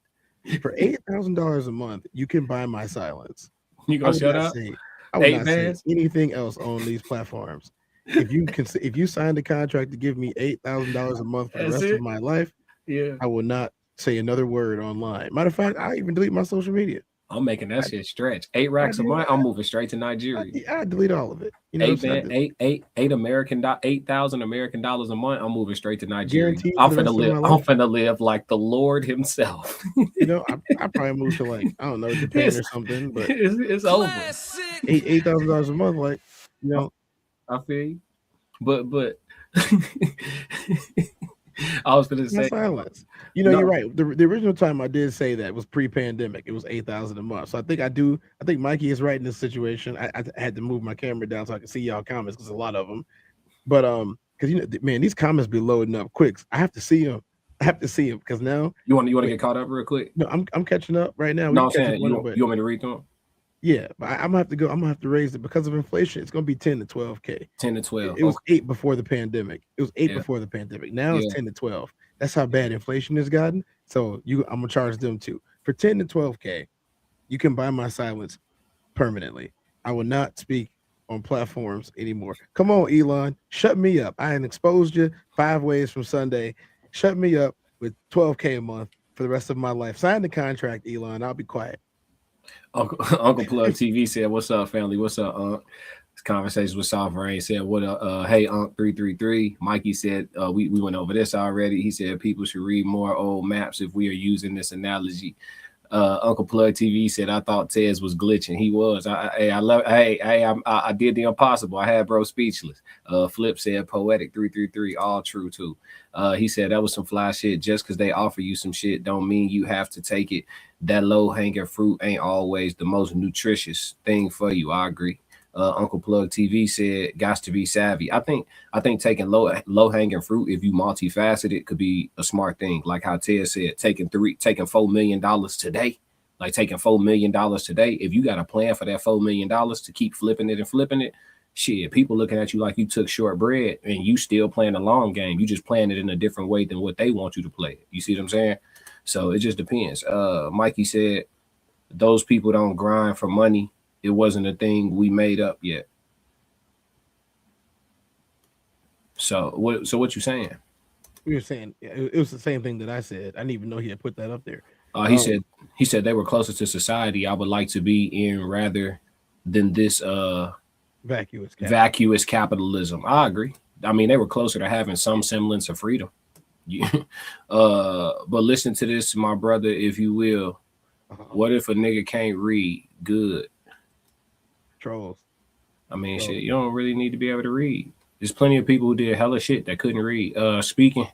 For $8,000 a month, you can buy my silence. You gonna shut up? I would not say anything else on these platforms. If you signed a contract to give me $8,000 a month for the rest of my life, I will not say another word online. Matter of fact, I even delete my social media. I'm making that shit stretch. 8 racks a month. I'm moving straight to Nigeria. I delete all of it. You know, $8,000 American dollars a month. I'm moving straight to Nigeria. I'm finna live like the Lord himself. You know, I probably move to like, I don't know, Japan or something, but it's over. $8,000 a month, like, you know. I feel you. But I was gonna say silence. You know, you're right. The original time I did say that was pre-pandemic. It was $8,000 a month. So I think Mikey is right in this situation. I had to move my camera down so I can see y'all comments because a lot of them. But because you know, man, these comments be loading up quick. I have to see them. Because now you want to get caught up real quick. No, I'm catching up right now. No, I'm saying you want me to read them? Yeah, but I'm gonna have to go. I'm gonna have to raise it because of inflation. It's gonna be 10 to 12K. 10 to 12. It was 8 before the pandemic. Before the pandemic. Now it's 10 to 12. That's how bad inflation has gotten. So I'm gonna charge them too. For 10 to 12K, you can buy my silence permanently. I will not speak on platforms anymore. Come on, Elon, shut me up. I exposed you 5 ways from Sunday. Shut me up with 12K a month for the rest of my life. Sign the contract, Elon. I'll be quiet. Uncle Plug TV said, "What's up, family? What's up, Unc?" This conversation with Sovereign said, "What up? Hey, Unc 333." Mikey said, "We went over this already." He said, "People should read more old maps if we are using this analogy." Uncle Plug TV said, "I thought Tez was glitching. He was. I did the impossible. I had bro speechless." Flip said, "Poetic 333, all true too." He said, "That was some fly shit. Just because they offer you some shit don't mean you have to take it. That low hanging fruit ain't always the most nutritious thing for you." I agree. Uncle Plug TV said, "Got to be savvy." I think taking low hanging fruit, if you multifaceted, could be a smart thing. Like how Ted said, taking $4 million today, like taking $4 million today. If you got a plan for that $4 million to keep flipping it, shit, people looking at you like you took short bread and you still playing the long game. You just playing it in a different way than what they want you to play it. You see what I'm saying? So it just depends. Mikey said those people don't grind for money. It wasn't a thing we made up yet. So what you saying? We were saying it was the same thing that I said. I didn't even know he had put that up there. He said they were closer to society. I would like to be in rather than this vacuous capitalism. I agree. I mean, they were closer to having some semblance of freedom. But listen to this, my brother, if you will. What if a nigga can't read good? Trolls. I mean, shit, you don't really need to be able to read. There's plenty of people who did hella shit that couldn't read. Speaking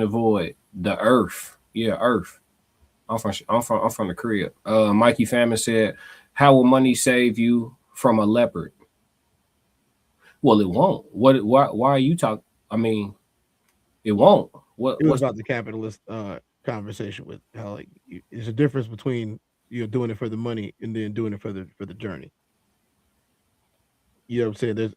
of void, the earth. Yeah, earth. I'm from the crib. Mikey Famine said, how will money save you from a leopard? Well, it won't. Why are you talking? I mean, it won't. It was about the capitalist conversation with how like there's a difference between doing it for the money and then doing it for the journey. You know what I'm saying? There's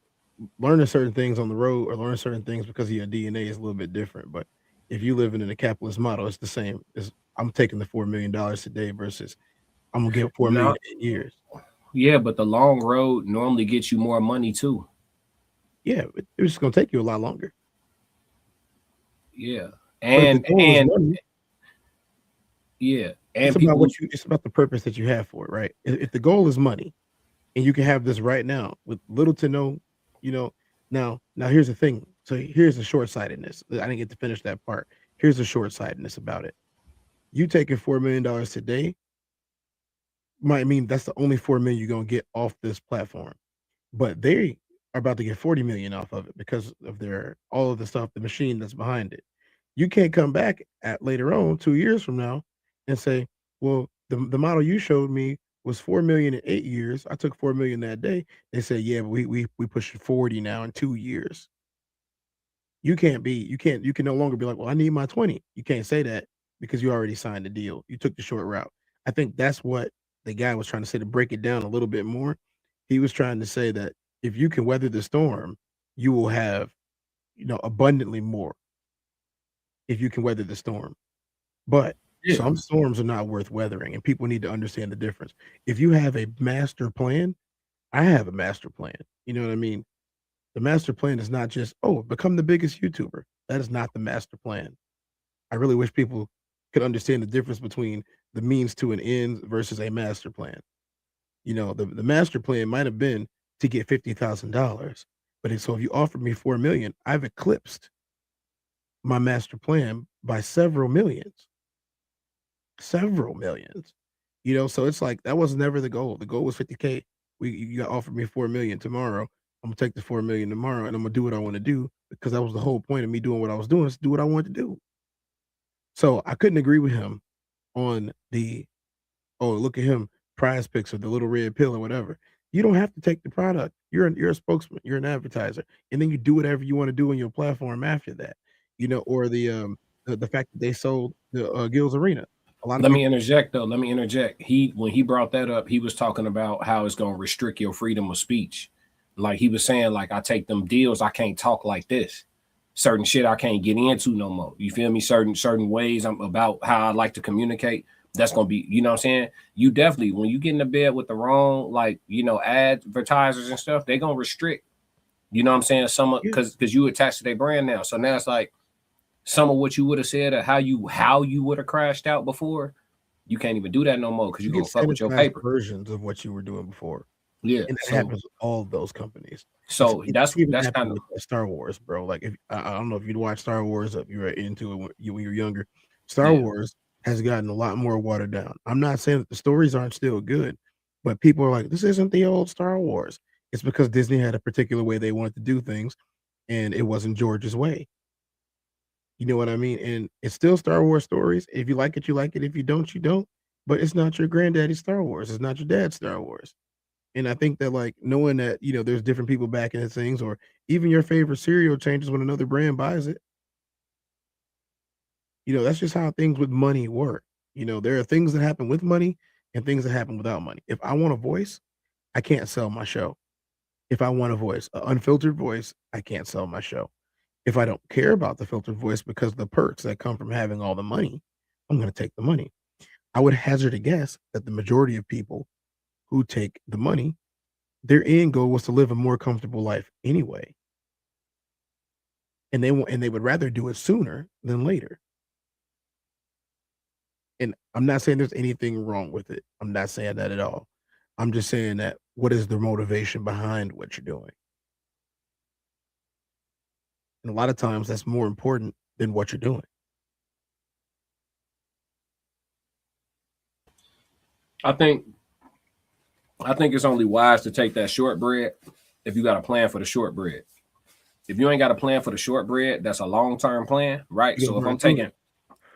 learning certain things on the road or learning certain things because of your DNA is a little bit different. But if you living in a capitalist model, it's the same. I'm taking the $4 million today versus I'm gonna get $4 million in 8 years. Yeah, but the long road normally gets you more money too. Yeah, it's just gonna take you a lot longer. Yeah, and yeah, and it's about the purpose that you have for it, right? If the goal is money, and you can have this right now with little to no, Now here's the thing. So here's the short-sightedness. I didn't get to finish that part. Here's the short-sightedness about it. You taking $4 million today might mean that's the only $4 million you're gonna get off this platform, but they are about to get 40 million off of it because of all of the stuff, the machine that's behind it. You can't come back at later on 2 years from now and say, well, the model you showed me was 4 million in 8 years. I took 4 million that day. They say, yeah, but we push 40 now in 2 years. You can no longer be like, well, I need my 20. You can't say that because you already signed the deal. You took the short route. I think that's what the guy was trying to say, to break it down a little bit more. He was trying to say that if you can weather the storm, you will have, abundantly more if you can weather the storm. But some storms are not worth weathering, and people need to understand the difference. If you have a master plan, I have a master plan. You know what I mean? The master plan is not just, become the biggest YouTuber. That is not the master plan. I really wish people could understand the difference between the means to an end versus a master plan. The master plan might have been to get $50,000, but so if you offered me 4 million, I've eclipsed my master plan by several millions. So it's like that was never the goal. The goal was 50K. You got offered me 4 million tomorrow. I'm gonna take the 4 million tomorrow and I'm gonna do what I want to do, because that was the whole point of me doing what I was doing, is to do what I wanted to do. So I couldn't agree with him on the, look at him, prize picks or the little red pill or whatever. You don't have to take the product. You're a spokesman, you're an advertiser, and then you do whatever you want to do on your platform after that. Or the fact that they sold the Gills Arena. Let me interject. When he brought that up, he was talking about how it's going to restrict your freedom of speech. Like he was saying, like, I take them deals, I can't talk like this. Certain shit I can't get into no more. You feel me? Certain ways I'm about how I like to communicate. That's gonna be, you know what I'm saying? You definitely, when you get in the bed with the wrong, advertisers and stuff, they're gonna restrict. You know what I'm saying? Some because you attached to their brand now. So now it's like some of what you would have said or how you would have crashed out before, you can't even do that no more because you're gonna fuck with your paper. Versions of what you were doing before. Yeah, and that happens with all of those companies. So that's kind of Star Wars, bro. Like, if I don't know if you'd watch Star Wars, if you were into it when you were younger. Star Wars has gotten a lot more watered down. I'm not saying that the stories aren't still good, but people are like, this isn't the old Star Wars. It's because Disney had a particular way they wanted to do things, and it wasn't George's way. You know what I mean? And it's still Star Wars stories. If you like it, you like it. If you don't, you don't. But it's not your granddaddy's Star Wars. It's not your dad's Star Wars. And I think that, like, knowing that, there's different people backing into things, or even your favorite cereal changes when another brand buys it. That's just how things with money work. There are things that happen with money and things that happen without money. If I want a voice, I can't sell my show. If I want a voice, an unfiltered voice, I can't sell my show. If I don't care about the filtered voice because of the perks that come from having all the money, I'm going to take the money. I would hazard a guess that the majority of people who take the money, their end goal was to live a more comfortable life anyway. And they would rather do it sooner than later. And I'm not saying there's anything wrong with it. I'm not saying that at all. I'm just saying that what is the motivation behind what you're doing? And a lot of times that's more important than what you're doing. I think it's only wise to take that shortbread if you got a plan for the shortbread. If you ain't got a plan for the shortbread, that's a long-term plan, right? So if I'm taking,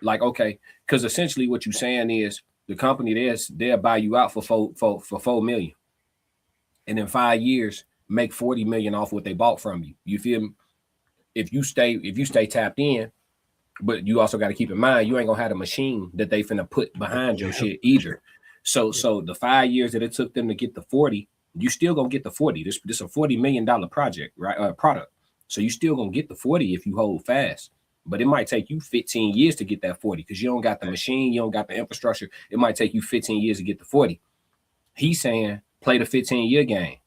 like, okay, because essentially what you're saying is the company they'll buy you out for $4 million, and in 5 years make $40 million off what they bought from you. You feel me? If you stay tapped in, but you also got to keep in mind you ain't gonna have the machine that they finna put behind your shit either. So the 5 years that it took them to get the 40, you still gonna get the 40. This is a $40 million project, right? Product. So you still gonna get the 40 if you hold fast. But it might take you 15 years to get that 40 because you don't got the machine, you don't got the infrastructure. It might take you 15 years to get the 40. He's saying play the 15-year game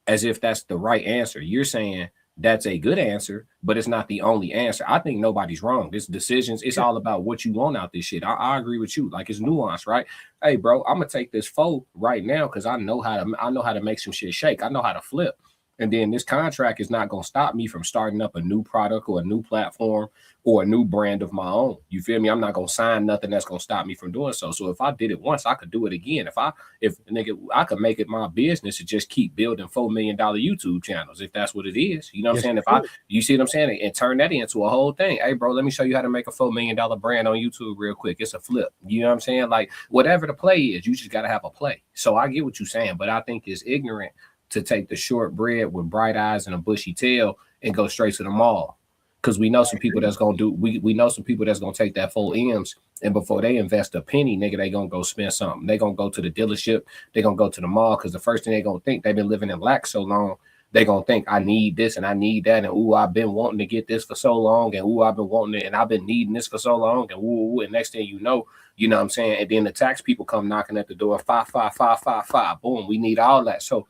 as if that's the right answer. You're saying that's a good answer, but it's not the only answer. I think nobody's wrong. This decisions, it's all about what you want out this shit. I agree with you. Like, it's nuanced, right? Hey, bro, I'm gonna take this 4 right now because I know how to make some shit shake. I know how to flip. And then this contract is not going to stop me from starting up a new product or a new platform or a new brand of my own. You feel me? I'm not going to sign nothing that's going to stop me from doing so. So if I did it once, I could do it again. I could make it my business to just keep building $4 million YouTube channels, if that's what it is. You know what I'm saying? You see what I'm saying? And turn that into a whole thing. Hey, bro, let me show you how to make a $4 million brand on YouTube real quick. It's a flip. You know what I'm saying? Like, whatever the play is, you just got to have a play. So I get what you're saying, but I think it's ignorant to take the short bread with bright eyes and a bushy tail and go straight to the mall. Because we know some people that's going to do, we know some people that's going to take that 4 M's, and before they invest a penny, nigga, they going to go spend something. They going to go to the dealership. They going to go to the mall because the first thing they going to think, they've been living in lack so long, they going to think, I need this and I need that. And, ooh, I've been wanting to get this for so long. And, ooh, I've been wanting it. And I've been needing this for so long. And, ooh, and next thing you know what I'm saying? And then the tax people come knocking at the door, 5, 5, 5, 5, 5. Boom, we need all that. So,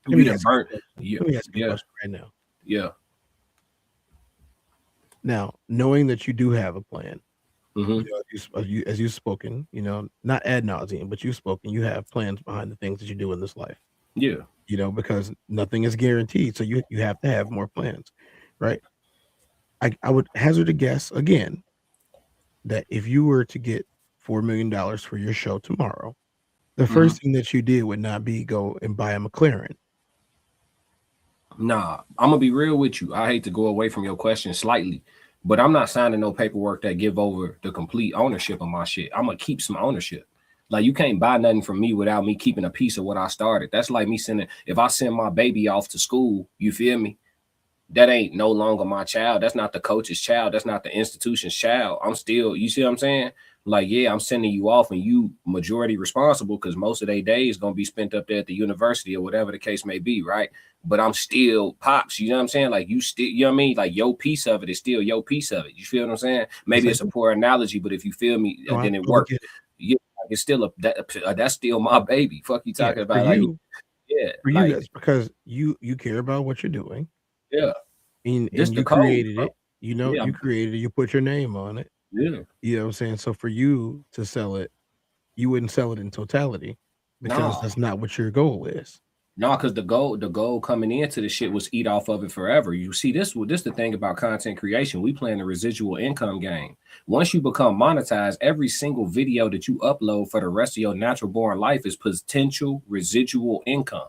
we done burnt. Right now. Yeah. Now, knowing that you do have a plan, Mm-hmm. as you've spoken, not ad nauseum, but you've spoken, you have plans behind the things that you do in this life. Yeah. Because nothing is guaranteed. So you have to have more plans, right? I would hazard a guess again that if you were to get $4 million for your show tomorrow, the first thing that you did would not be go and buy a McLaren. Nah, I'm gonna be real with you. I hate to go away from your question slightly, but I'm not signing no paperwork that give over the complete ownership of my shit. I'm gonna keep some ownership. Like, you can't buy nothing from me without me keeping a piece of what I started. That's like me if I send my baby off to school, you feel me? That ain't no longer my child. That's not the coach's child. That's not the institution's child. I'm still, you see what I'm saying? Like, yeah, I'm sending you off and you majority responsible because most of their days going to be spent up there at the university or whatever the case may be, right? But I'm still pops, you know what I'm saying? Like, you still, you know what I mean? Like, your piece of it is still your piece of it. You feel what I'm saying? Maybe it's a poor analogy, but if you feel me, then it works. Yeah, it's still that's still my baby. Fuck you talking about? For like, you, that's because you care about what you're doing. Yeah. And you created it. You created it, you put your name on it. Yeah. You know what I'm saying? So for you to sell it, you wouldn't sell it in totality because that's not what your goal is. No, because the goal coming into the shit was eat off of it forever. You see, this the thing about content creation. We playing the residual income game. Once you become monetized, every single video that you upload for the rest of your natural born life is potential residual income.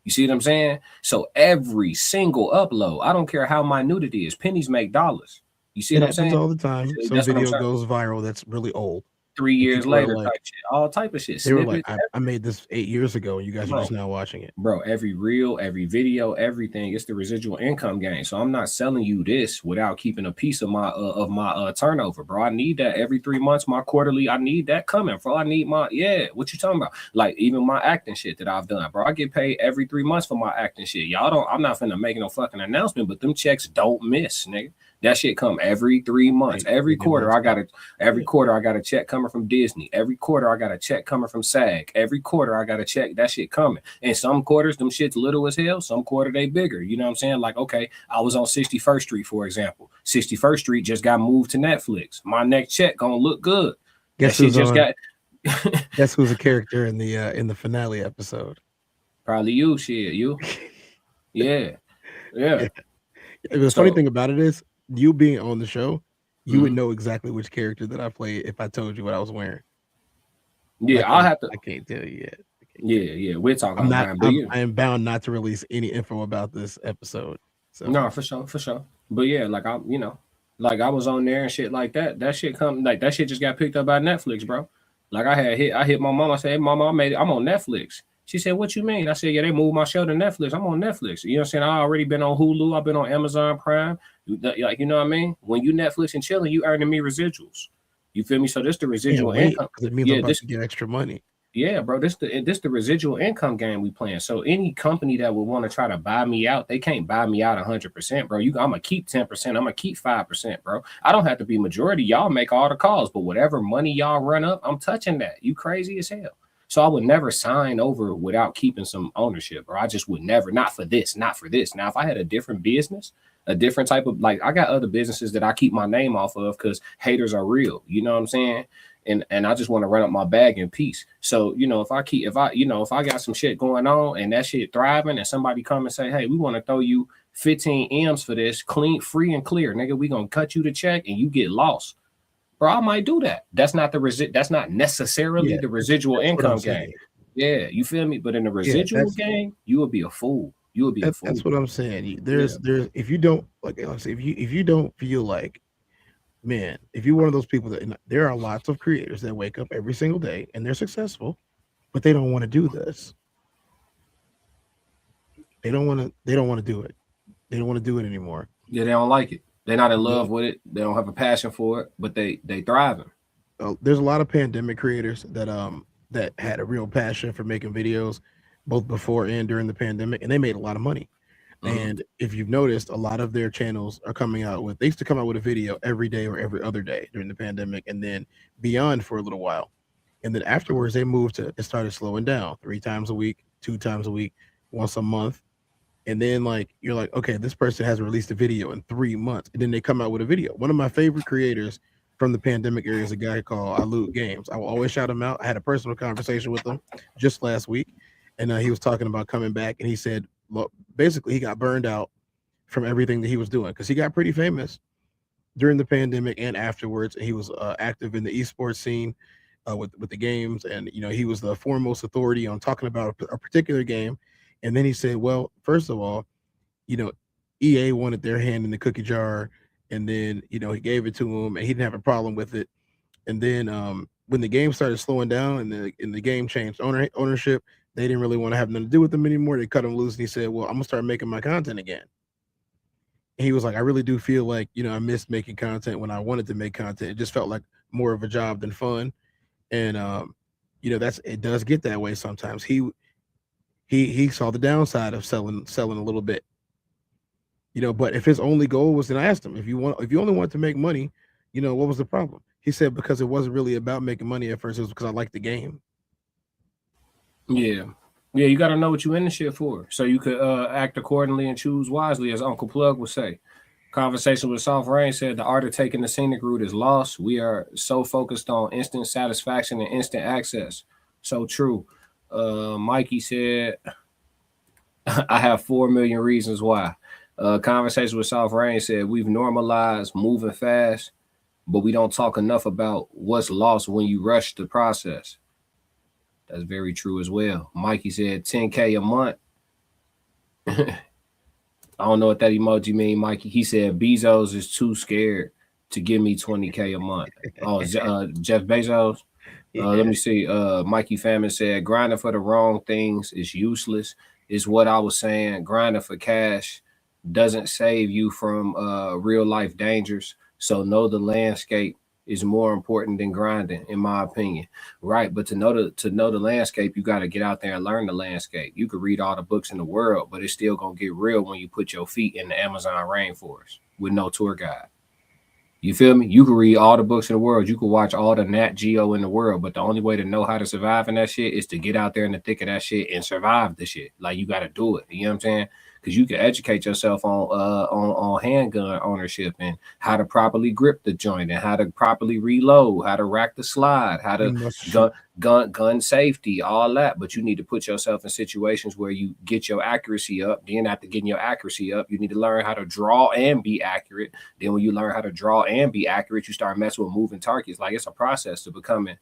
You see what I'm saying? So every single upload, I don't care how minute it is, pennies make dollars. You see what I'm saying? All the time. Some video goes viral that's really old. 3 years people are later, like, type shit, all type of shit. they were like, Snippets, I made this 8 years ago, and you guys are Bro. just now watching it. bro, every reel, every video, everything. It's the residual income game. So I'm not selling you this without keeping a piece of my turnover, bro. I need that every 3 months. My quarterly, I need that coming, bro. I need my What you talking about? Like even my acting shit that I've done, bro. I get paid every 3 months for my acting shit. Y'all don't. I'm not finna make no fucking announcement, but them checks don't miss, nigga. That shit come every 3 months. Every quarter, I got a check coming from Disney. Every quarter, I got a check coming from SAG. Every quarter, I got a check. That shit coming. And some quarters, them shit's little as hell. Some quarter, they bigger. You know what I'm saying? Like, okay, I was on 61st Street, for example. 61st Street just got moved to Netflix. My next check gonna look good. Guess who's Guess who's a character in the finale episode? Probably you, shit. You. Yeah. The funny thing about it is, you being on the show, you would know exactly which character that I played if I told you what I was wearing. Yeah, I can't tell you yet. Yeah. We're talking. I am bound not to release any info about this episode. So no, for sure. But yeah, like I was on there and shit like that. That shit that shit just got picked up by Netflix, bro. Like I hit my mom. I said, hey, mama, I'm on Netflix. She said, what you mean? I said, yeah, they moved my show to Netflix. I'm on Netflix. You know what I'm saying? I already been on Hulu. I've been on Amazon Prime. Like, you know what I mean? When you Netflix and chilling, you earning me residuals. You feel me? So this the residual income. Because it means I'm about to get extra money. Yeah, bro. This the residual income game we playing. So any company that would want to try to buy me out, they can't buy me out 100%, bro. I'm gonna keep 10%. I'm gonna keep 5%, bro. I don't have to be majority. Y'all make all the calls, but whatever money y'all run up, I'm touching that. You crazy as hell. So I would never sign over without keeping some ownership, or I just would never. Not for this. Now, if I had a different business, a different type of, like, I got other businesses that I keep my name off of because haters are real. You know what I'm saying? And I just want to run up my bag in peace. So, you know, if I got some shit going on and that shit thriving and somebody come and say, hey, we want to throw you 15 M's for this, clean, free and clear, nigga, we gonna cut you the check and you get lost. Bro, I might do that. That's not necessarily the residual income game. Yeah, you feel me? But in the residual game, you would be a fool. That's what I'm saying. There's if you don't, like I say, if you don't feel like, man, if you're one of those people that, there are lots of creators that wake up every single day and they're successful, but they don't want to do this. They don't want to do it. They don't want to do it anymore. Yeah, they don't like it. They're not in love with it. They don't have a passion for it, but they thriving. There's a lot of pandemic creators that had a real passion for making videos, both before and during the pandemic, and they made a lot of money. And if you've noticed, a lot of their channels are coming out with, they used to come out with a video every day or every other day during the pandemic, and then beyond for a little while. And then afterwards, they moved to, it started slowing down, 3 times a week, 2 times a week, once a month. And then, like, you're like, okay, this person hasn't released a video in 3 months. And then they come out with a video. One of my favorite creators from the pandemic era is a guy called I Loot Games. I will always shout him out. I had a personal conversation with him just last week. And he was talking about coming back. And he said, well, basically, he got burned out from everything that he was doing because he got pretty famous during the pandemic and afterwards. And he was active in the esports scene with the games. And, you know, he was the foremost authority on talking about a particular game. And then he said, well, first of all, you know, EA wanted their hand in the cookie jar. And then, you know, he gave it to him and he didn't have a problem with it. And then when the game started slowing down and the game changed ownership, they didn't really want to have nothing to do with them anymore. They cut him loose and he said, well, I'm going to start making my content again. And he was like, I really do feel like, you know, I missed making content when I wanted to make content. It just felt like more of a job than fun. And, you know, it does get that way sometimes. He saw the downside of selling a little bit, you know, but if his only goal was, and I asked him, if you only want to make money, you know, what was the problem? He said, because it wasn't really about making money at first. It was because I liked the game. Yeah. You got to know what you in the shit for, so you could act accordingly and choose wisely, as Uncle Plug would say. Conversation with Soft Rain said the art of taking the scenic route is lost. We are so focused on instant satisfaction and instant access. So true. Mikey said, I have 4 million reasons why. Conversation with Soft Rain said, we've normalized moving fast, but we don't talk enough about what's lost when you rush the process. That's very true as well. Mikey said 10K a month. I don't know what that emoji mean, Mikey. He said Bezos is too scared to give me 20K a month. Oh, Jeff Bezos. Let me see. Mikey Famine said, grinding for the wrong things is useless. Is what I was saying. Grinding for cash doesn't save you from real life dangers. So know the landscape is more important than grinding, in my opinion. Right. But to know the landscape, you got to get out there and learn the landscape. You could read all the books in the world, but it's still gonna get real when you put your feet in the Amazon rainforest with no tour guide. You feel me? You can read all the books in the world. You can watch all the Nat Geo in the world. But the only way to know how to survive in that shit is to get out there in the thick of that shit and survive the shit. Like, you got to do it. You know what I'm saying? Because you can educate yourself on handgun ownership and how to properly grip the joint and how to properly reload, how to rack the slide, how to gun safety, all that. But you need to put yourself in situations where you get your accuracy up. Then after getting your accuracy up, you need to learn how to draw and be accurate. Then when you learn how to draw and be accurate, you start messing with moving targets. Like, it's a process to becoming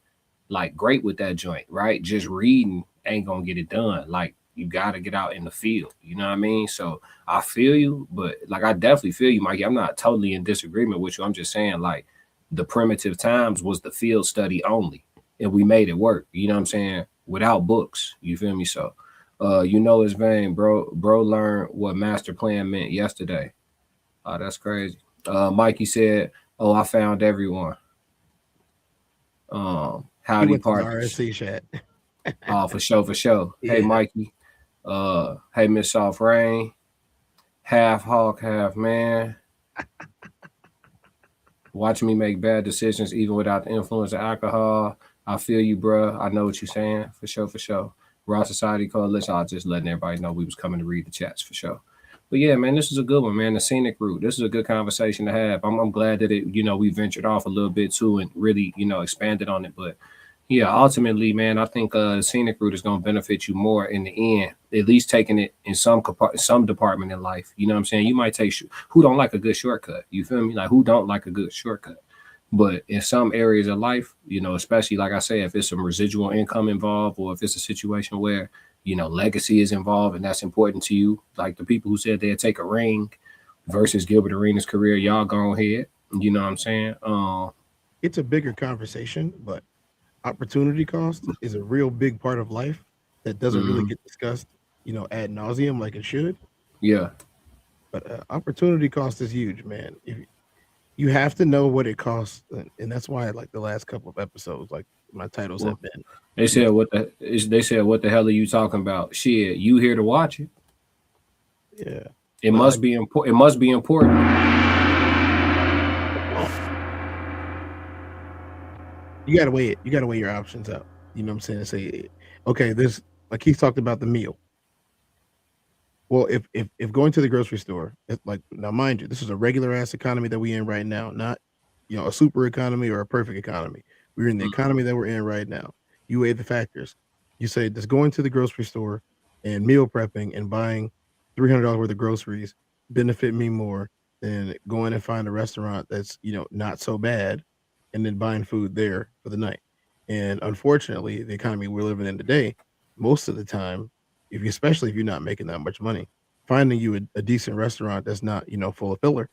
like great with that joint, right? Just reading ain't gonna get it done. Like, you got to get out in the field. You know what I mean? So I feel you, but like, I definitely feel you, Mikey. I'm not totally in disagreement with you. I'm just saying, like, the primitive times was the field study only, and we made it work. You know what I'm saying? Without books. You feel me? So, you know, it's vain, bro. Bro learned what master plan meant yesterday. Oh, that's crazy. Mikey said, "Oh, I found everyone." Howdy, partners. RSC chat. Oh, for sure. Yeah. Hey, Mikey. Hey, Miss Soft Rain, half hawk, half man. Watch me make bad decisions even without the influence of alcohol. I feel you, bro. I know what you're saying. For sure. Raw Society Coalition. I was just letting everybody know we was coming to read the chats, for sure. But yeah, man, this is a good one, man. The scenic route. This is a good conversation to have. I'm glad that it, you know, we ventured off a little bit too and really, you know, expanded on it. But yeah, ultimately, man, I think the scenic route is going to benefit you more in the end, at least taking it in some department in life. You know what I'm saying? You might take, who don't like a good shortcut? You feel me? Like, who don't like a good shortcut? But in some areas of life, you know, especially like I say, if it's some residual income involved, or if it's a situation where, you know, legacy is involved and that's important to you, like the people who said they'd take a ring versus Gilbert Arenas' career, y'all go ahead. You know what I'm saying? It's a bigger conversation, but opportunity cost is a real big part of life that doesn't really get discussed, you know, ad nauseum like it should. Yeah. But opportunity cost is huge, man. If you have to know what it costs, and that's why, like, the last couple of episodes, like my titles have been. They said, "What the hell are you talking about?" Shit, you here to watch it? Yeah. It must be important. It must be important. You gotta weigh it. You gotta weigh your options out. You know what I'm saying? Say, okay, this, like he talked about the meal. Well, if going to the grocery store, like, now mind you, this is a regular ass economy that we in right now, not, you know, a super economy or a perfect economy. We're in the economy that we're in right now. You weigh the factors. You say, does going to the grocery store and meal prepping and buying $300 worth of groceries benefit me more than going and find a restaurant that's, you know, not so bad and then buying food there for the night? And unfortunately, the economy we're living in today, most of the time, especially if you're not making that much money, finding you a decent restaurant that's not, you know, full of filler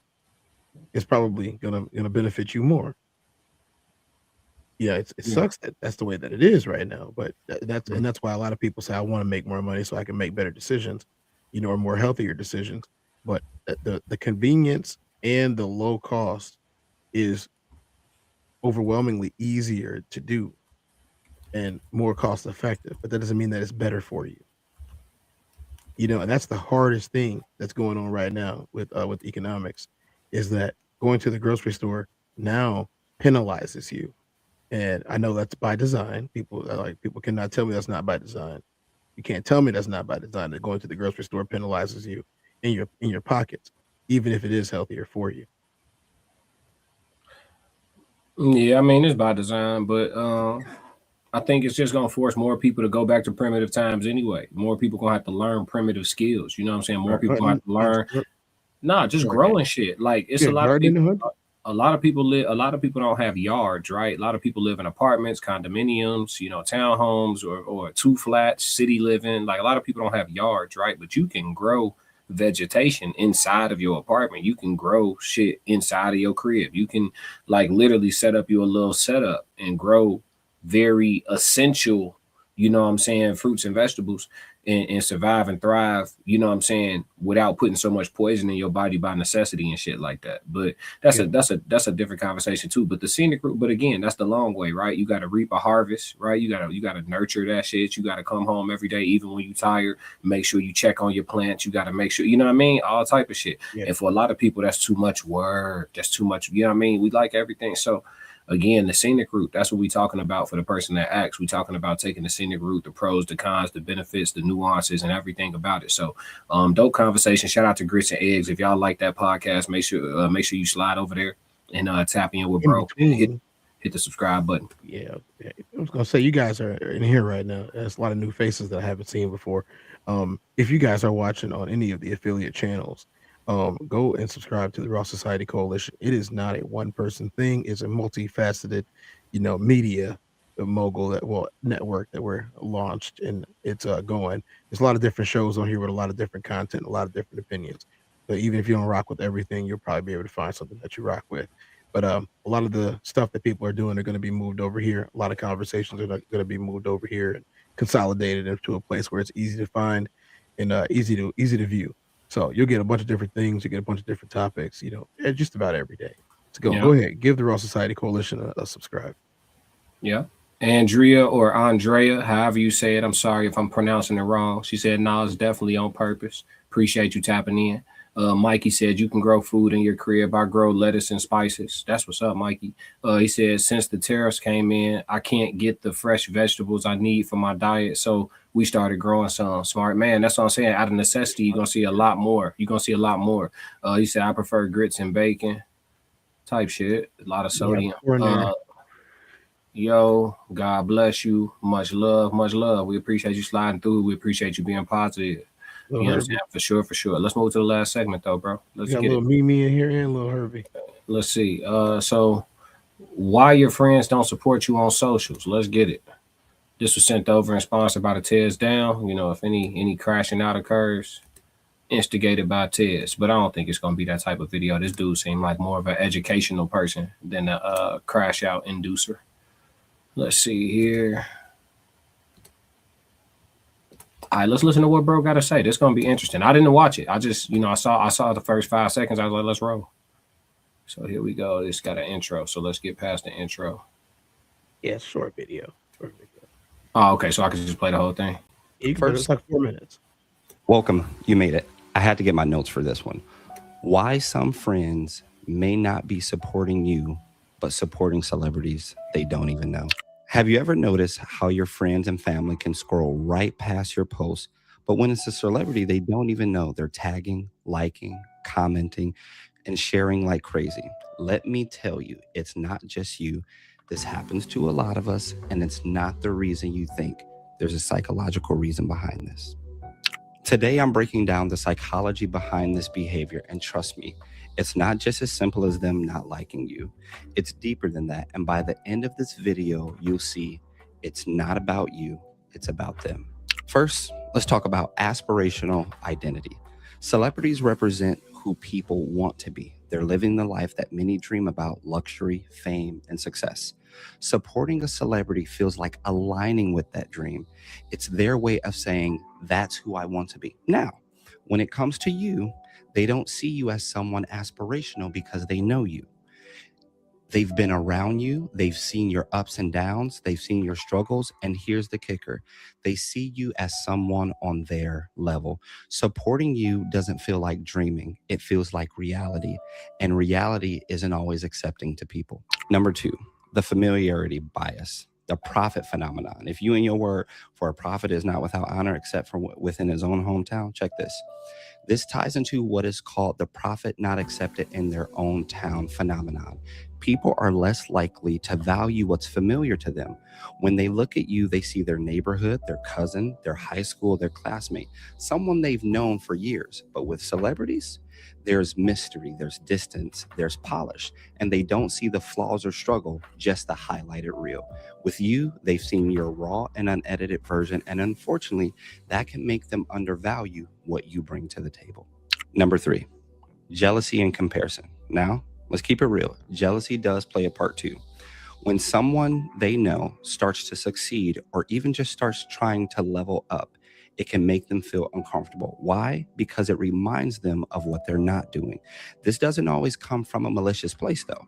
is probably gonna benefit you more. Yeah, it sucks that that's the way that it is right now, but that's why a lot of people say, I want to make more money so I can make better decisions, you know, or more healthier decisions. But the convenience and the low cost is overwhelmingly easier to do and more cost effective, but that doesn't mean that it's better for you. You know, and that's the hardest thing that's going on right now with economics, is that going to the grocery store now penalizes you. And I know that's by design. People cannot tell me that's not by design. You can't tell me that's not by design, that going to the grocery store penalizes you in your pockets, even if it is healthier for you. Yeah, I mean, it's by design, but I think it's just gonna force more people to go back to primitive times anyway. More people gonna have to learn primitive skills. You know what I'm saying? More people gonna have to learn. Just growing shit. Like, it's a lot of people. A lot of people don't have yards, right? A lot of people live in apartments, condominiums, you know, townhomes, or two flats, city living. Like, a lot of people don't have yards, right? But you can grow vegetation inside of your apartment. You can grow shit inside of your crib. You can, like, literally set up you a little setup and grow very essential, you know what I'm saying, fruits and vegetables and survive and thrive, you know what I'm saying, without putting so much poison in your body by necessity and shit like that. But that's a different conversation too. But the scenic route, but again, that's the long way, right? You got to reap a harvest, right? You got to nurture that shit. You got to come home every day, even when you tired, make sure you check on your plants. You got to make sure, you know what I mean? All type of shit. Yeah. And for a lot of people, that's too much work. That's too much, you know what I mean? We like everything. So again, the scenic route, that's what we're talking about for the person that asks. We're talking about taking the scenic route, the pros, the cons, the benefits, the nuances, and everything about it. So dope conversation. Shout out to Grits and Eggs. If y'all like that podcast, make sure you slide over there and tap in with bro and hit the subscribe button. Yeah. I was going to say, you guys are in here right now. There's a lot of new faces that I haven't seen before. If you guys are watching on any of the affiliate channels, go and subscribe to the Raw Society Coalition. It is not a one-person thing. It's a multifaceted, media network that we're launched, and it's going. There's a lot of different shows on here with a lot of different content, a lot of different opinions. But even if you don't rock with everything, you'll probably be able to find something that you rock with. But a lot of the stuff that people are doing are going to be moved over here. A lot of conversations are going to be moved over here and consolidated into a place where it's easy to find and easy to view. So you'll get a bunch of different things. You get a bunch of different topics, just about every day. So go ahead, give the Raw Society Coalition a subscribe. Yeah. Andrea or Andrea, however you say it. I'm sorry if I'm pronouncing it wrong. She said, no, it's definitely on purpose. Appreciate you tapping in. Mikey said, you can grow food in your crib. I grow lettuce and spices. That's what's up, Mikey. He said, since the tariffs came in, I can't get the fresh vegetables I need for my diet. So we started growing some. Smart man. That's what I'm saying. Out of necessity, you're going to see a lot more. He said, I prefer grits and bacon type shit. A lot of sodium. Yo, God bless you. Much love, much love. We appreciate you sliding through. We appreciate you being positive. You know what I'm saying? For sure. Let's move to the last segment, though, bro. Let's get a little Mimi in here and a little Herbie. Let's see. So why your friends don't support you on socials? Let's get it. This was sent over and sponsored by the Tez Down. If any crashing out occurs, instigated by Tez. But I don't think it's gonna be that type of video. This dude seemed like more of an educational person than a crash out inducer. Let's see here. All right, let's listen to what bro got to say. This is gonna be interesting. I didn't watch it. I just, I saw the first 5 seconds. I was like, let's roll. So here we go. It's got an intro. So let's get past the intro. Yeah, short video. Oh, okay. So I can just play the whole thing. First, like 4 minutes. Welcome. You made it. I had to get my notes for this one. Why some friends may not be supporting you, but supporting celebrities they don't even know. Have you ever noticed how your friends and family can scroll right past your posts, but when it's a celebrity they don't even know, they're tagging, liking, commenting, and sharing like crazy? Let me tell you, it's not just you. This happens to a lot of us, and it's not the reason you think. There's a psychological reason behind this. Today, I'm breaking down the psychology behind this behavior, and trust me, it's not just as simple as them not liking you. It's deeper than that, and by the end of this video, you'll see it's not about you, it's about them. First, let's talk about aspirational identity. Celebrities represent who people want to be. They're living the life that many dream about: luxury, fame, and success. Supporting a celebrity feels like aligning with that dream. It's their way of saying, that's who I want to be. Now, when it comes to you, they don't see you as someone aspirational because they know you. They've been around you. They've seen your ups and downs. They've seen your struggles. And here's the kicker. They see you as someone on their level. Supporting you doesn't feel like dreaming. It feels like reality. And reality isn't always accepting to people. Number 2, the familiarity bias, the prophet phenomenon. If you and your word for a prophet is not without honor except for within his own hometown, check this. This ties into what is called the prophet not accepted in their own town phenomenon. People are less likely to value what's familiar to them. When they look at you, they see their neighborhood, their cousin, their high school, their classmate, someone they've known for years. But with celebrities, there's mystery, there's distance, there's polish, and they don't see the flaws or struggle, just the highlighted reel. With you, they've seen your raw and unedited version, and unfortunately, that can make them undervalue what you bring to the table. Number 3, jealousy and comparison. Now, let's keep it real. Jealousy does play a part too. When someone they know starts to succeed or even just starts trying to level up, it can make them feel uncomfortable. Why? Because it reminds them of what they're not doing. This doesn't always come from a malicious place, though.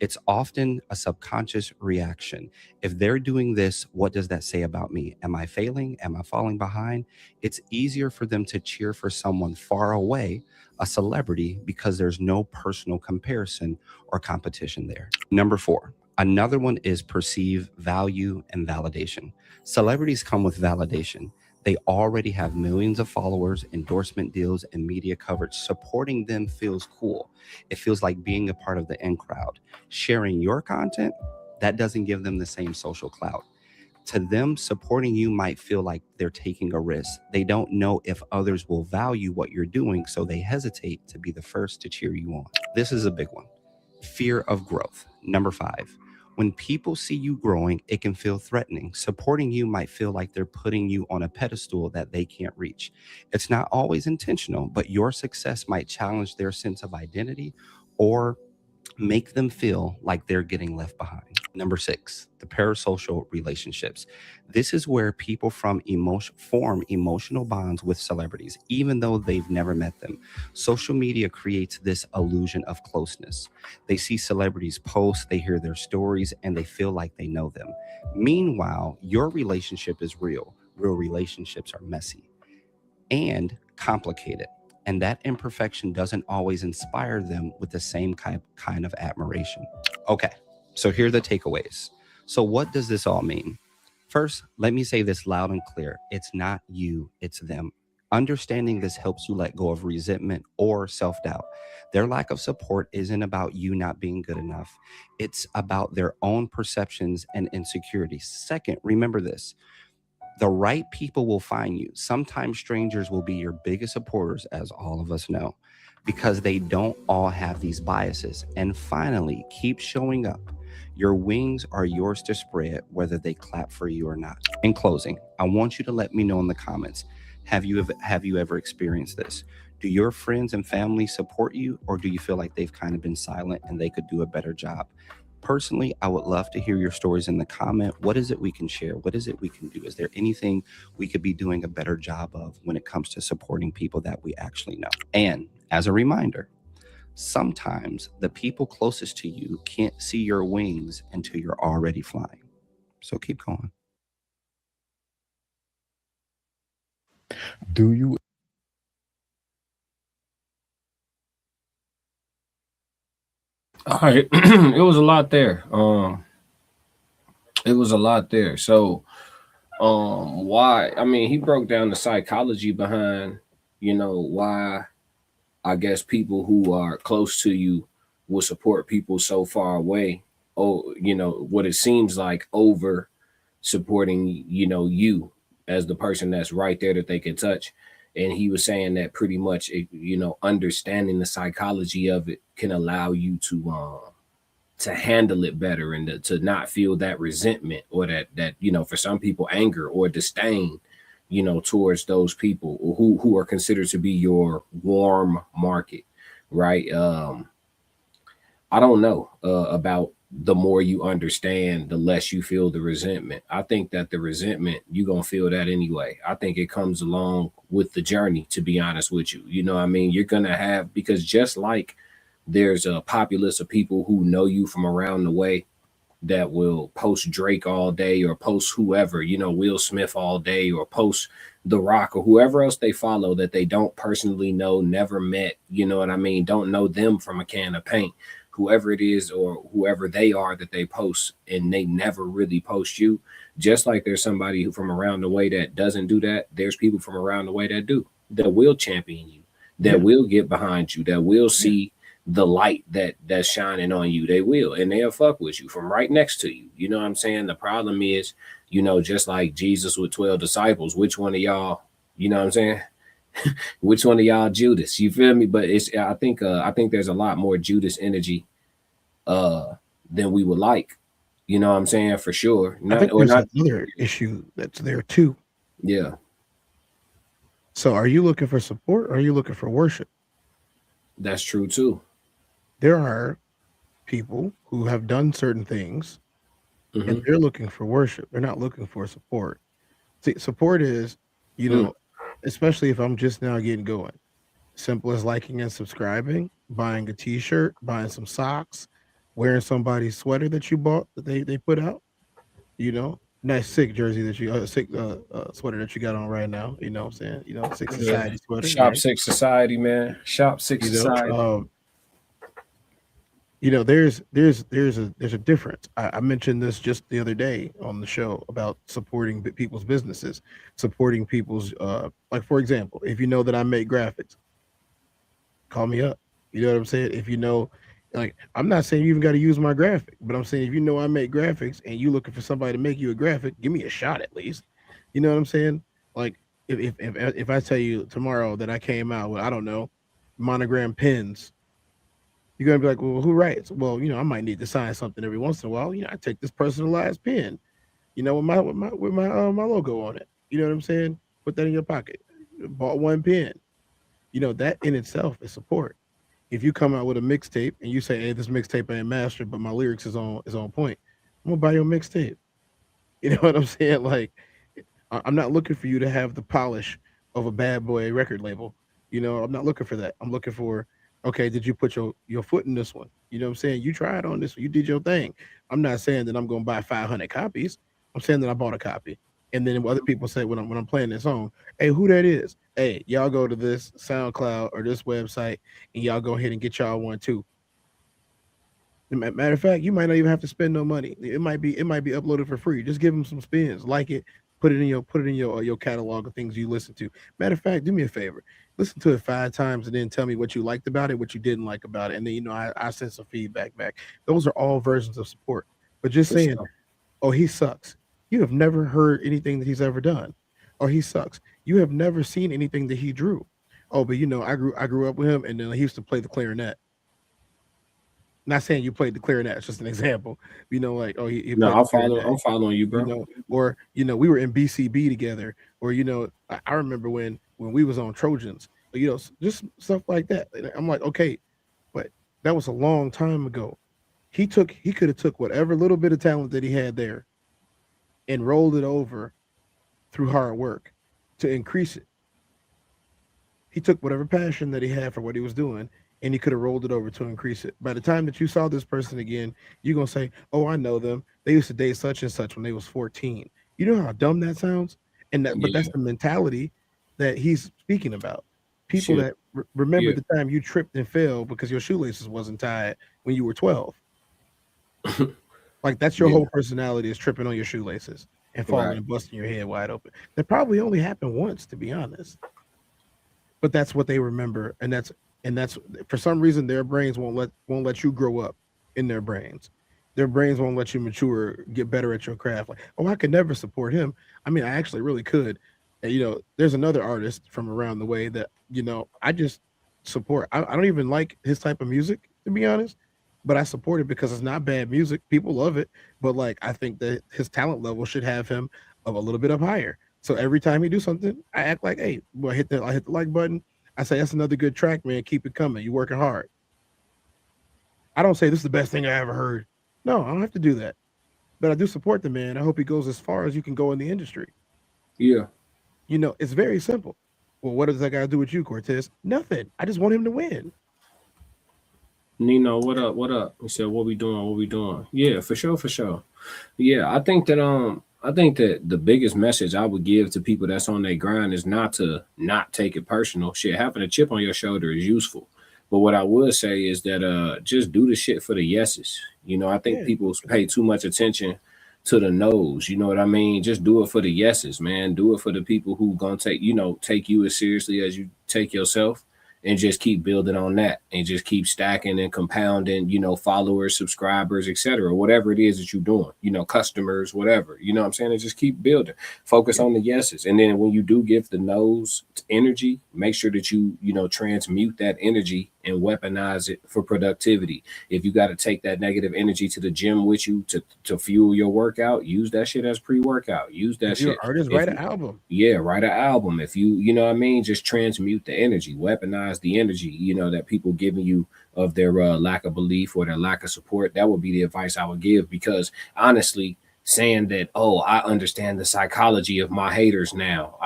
It's often a subconscious reaction. If they're doing this, what does that say about me? Am I failing? Am I falling behind? It's easier for them to cheer for someone far away, a celebrity, because there's no personal comparison or competition there. Number 4, another one is perceive value and validation. Celebrities come with validation. They already have millions of followers, endorsement deals, and media coverage. Supporting them feels cool. It feels like being a part of the in crowd. Sharing your content, that doesn't give them the same social clout. To them, supporting you might feel like they're taking a risk. They don't know if others will value what you're doing, so they hesitate to be the first to cheer you on. This is a big one. Fear of growth. Number 5. When people see you growing, it can feel threatening. Supporting you might feel like they're putting you on a pedestal that they can't reach. It's not always intentional, but your success might challenge their sense of identity or make them feel like they're getting left behind. Number 6, the parasocial relationships. This is where people form emotional bonds with celebrities, even though they've never met them. Social media creates this illusion of closeness. They see celebrities post, they hear their stories, and they feel like they know them. Meanwhile, your relationship is real. Real relationships are messy and complicated. And that imperfection doesn't always inspire them with the same kind of admiration. Okay, so here are the takeaways. So what does this all mean? First, let me say this loud and clear. It's not you, it's them. Understanding this helps you let go of resentment or self-doubt. Their lack of support isn't about you not being good enough. It's about their own perceptions and insecurities. Second, remember this. The right people will find you. Sometimes strangers will be your biggest supporters, as all of us know, because they don't all have these biases. And finally, keep showing up. Your wings are yours to spread, whether they clap for you or not. In closing, I want you to let me know in the comments, have you ever experienced this? Do your friends and family support you, or do you feel like they've kind of been silent and they could do a better job? Personally, I would love to hear your stories in the comment. What is it we can share? What is it we can do? Is there anything we could be doing a better job of when it comes to supporting people that we actually know? And as a reminder, sometimes the people closest to you can't see your wings until you're already flying. So keep going. Do you? All right. It was a lot there. It was a lot there. So why? I mean, he broke down the psychology behind, why I guess people who are close to you will support people so far away. Oh, what it seems like over supporting, you as the person that's right there that they can touch. And he was saying that pretty much, understanding the psychology of it can allow you to handle it better and to not feel that resentment or that for some people, anger or disdain, towards those people who are considered to be your warm market, right? I don't know about the more you understand, the less you feel the resentment. I think that the resentment, you're going to feel that anyway. I think it comes along with the journey, to be honest with you. You know what I mean? You're going to have, because just like there's a populace of people who know you from around the way that will post Drake all day or post whoever, Will Smith all day or post The Rock or whoever else they follow that they don't personally know, never met, you know what I mean? Don't know them from a can of paint. Whoever it is or whoever they are that they post, and they never really post you. Just like there's somebody who from around the way that doesn't do that, there's people from around the way that do, that will champion you, that will get behind you, that will see the light that's shining on you. They will, and they'll fuck with you from right next to you. You know what I'm saying? The problem is, just like Jesus with 12 disciples, which one of y'all, you know what I'm saying? Which one of y'all Judas? You feel me? But I think there's a lot more Judas energy than we would like. You know what I'm saying? For sure. I think there's another issue that's there too. Yeah. So are you looking for support or are you looking for worship? That's true too. There are people who have done certain things and they're looking for worship. They're not looking for support. See, support is, you know, especially if I'm just now getting going. Simple as liking and subscribing, buying a t-shirt, buying some socks, wearing somebody's sweater that you bought that they put out, you know, nice sick jersey that you sick sweater that you got on right now, you know what I'm saying? You know, Sick Society sweater. Shop right? Six Society, man. Shop Six You know, Society. you know, there's a difference. I mentioned this just the other day on the show about supporting people's businesses, supporting people's like, for example, if you know that I make graphics, call me up. You know what I'm saying? If you know, like, I'm not saying you even got to use my graphic, but I'm saying if you know I make graphics and you looking for somebody to make you a graphic, give me a shot at least. You know what I'm saying? Like, if I tell you tomorrow that I came out with, I don't know, monogram pens, you're gonna be like, well, who writes? Well, you know, I might need to sign something every once in a while. You know, I take this personalized pen, you know, with my logo on it. You know what I'm saying? Put that in your pocket. Bought one pen. You know, that in itself is support. If you come out with a mixtape and you say, hey, this mixtape ain't mastered, but my lyrics is on point, I'm gonna buy your mixtape. You know what I'm saying? Like, I'm not looking for you to have the polish of a bad boy record label. You know, I'm not looking for that. I'm looking for, okay, did you put your foot in this one? You know what I'm saying? You tried on this one. You did your thing. I'm not saying that I'm going to buy 500 copies. I'm saying that I bought a copy. And then other people say when I'm playing this song, hey, who that is? Hey, y'all go to this SoundCloud or this website and y'all go ahead and get y'all one too. Matter of fact, you might not even have to spend no money. It might be uploaded for free. Just give them some spins, like it, put it in your catalog of things you listen to. Matter of fact, do me a favor, listen to it 5 times and then tell me what you liked about it, what you didn't like about it, and then, you know, I send some feedback back. Those are all versions of support. But just saying, oh, he sucks. You have never heard anything that he's ever done, or he sucks. You have never seen anything that he drew. Oh, but you know, I grew up with him, and then he used to play the clarinet. Not saying you played the clarinet, it's just an example. You know, like, oh, he No, I'm following you, bro. You know, or, you know, we were in BCB together, or, you know, I remember when we was on Trojans, you know, just stuff like that. And I'm like, okay, but that was a long time ago. He could have took whatever little bit of talent that he had there and rolled it over through hard work to increase it. He took whatever passion that he had for what he was doing, and he could have rolled it over to increase it. By the time that you saw this person again, you're going to say, oh, I know them. They used to date such and such when they was 14. You know how dumb that sounds? And that, but that's the mentality that he's speaking about. People that remember the time you tripped and fell because your shoelaces wasn't tied when you were 12. Like, that's your whole personality, is tripping on your shoelaces and falling and busting your head wide open. That probably only happened once, to be honest. But that's what they remember, and that's for some reason their brains won't let you grow up in their brains. Their brains won't let you mature, get better at your craft. Like, oh, I could never support him. I mean, I actually really could. And, you know, there's another artist from around the way that, you know, I just support. I don't even like his type of music, to be honest, but I support it because it's not bad music. People love it, but, like, I think that his talent level should have him a little bit up higher. So every time he do something, I act like, hey, well, I hit the like button. I say, that's another good track, man. Keep it coming. You're working hard. I don't say this is the best thing I ever heard. No, I don't have to do that. But I do support the man. I hope he goes as far as you can go in the industry. Yeah. You know, it's very simple. Well, what does that got to do with you, Cortez? Nothing. I just want him to win. Nino, what up? What up? He said, what we doing? What we doing? Yeah, for sure, for sure. Yeah, I think that the biggest message I would give to people that's on their grind is not to not take it personal. Shit, having a chip on your shoulder is useful. But what I would say is that just do the shit for the yeses. You know, I think people pay too much attention to the no's. You know what I mean? Just do it for the yeses, man. Do it for the people who gonna take you as seriously as you take yourself. And just keep building on that, and just keep stacking and compounding, you know, followers, subscribers, etc. Whatever it is that you're doing, you know, customers, whatever, you know what I'm saying? And just keep building, focus on the yeses. And then when you do give the no's energy, make sure that you transmute that energy and weaponize it for productivity. If you got to take that negative energy to the gym with you to fuel your workout, use that shit as pre-workout. Use that shit. Artist, write an album. Yeah, write an album. If you know what I mean, just transmute the energy, weaponize the energy, you know, that people giving you of their lack of belief or their lack of support. That would be the advice I would give, because honestly, saying that, oh, I understand the psychology of my haters now.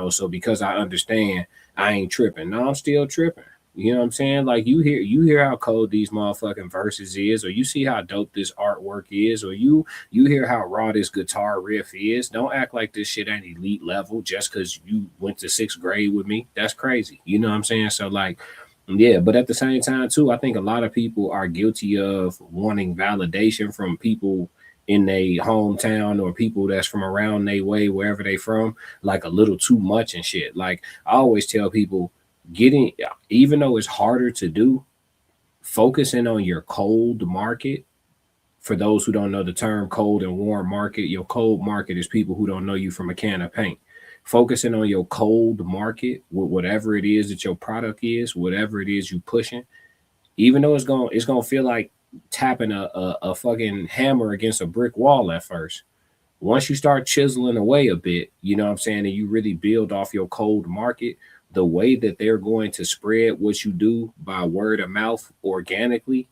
So because I understand, I ain't tripping. No, I'm still tripping. You know what I'm saying? Like you hear how cold these motherfucking verses is, or you see how dope this artwork is, or you hear how raw this guitar riff is. Don't act like this shit ain't elite level just because you went to 6th grade with me. That's crazy. You know what I'm saying? So like, yeah, but at the same time too, I think a lot of people are guilty of wanting validation from people in their hometown or people that's from around their way, wherever they from, like a little too much and shit. Like I always tell people, even though it's harder to do, focusing on your cold market. For those who don't know the term cold and warm market, your cold market is people who don't know you from a can of paint. Focusing on your cold market with whatever it is that your product is, whatever it is you pushing, even though it's gonna feel like tapping a fucking hammer against a brick wall at first. Once you start chiseling away a bit, you know what I'm saying, and you really build off your cold market, the way that they're going to spread what you do by word of mouth organically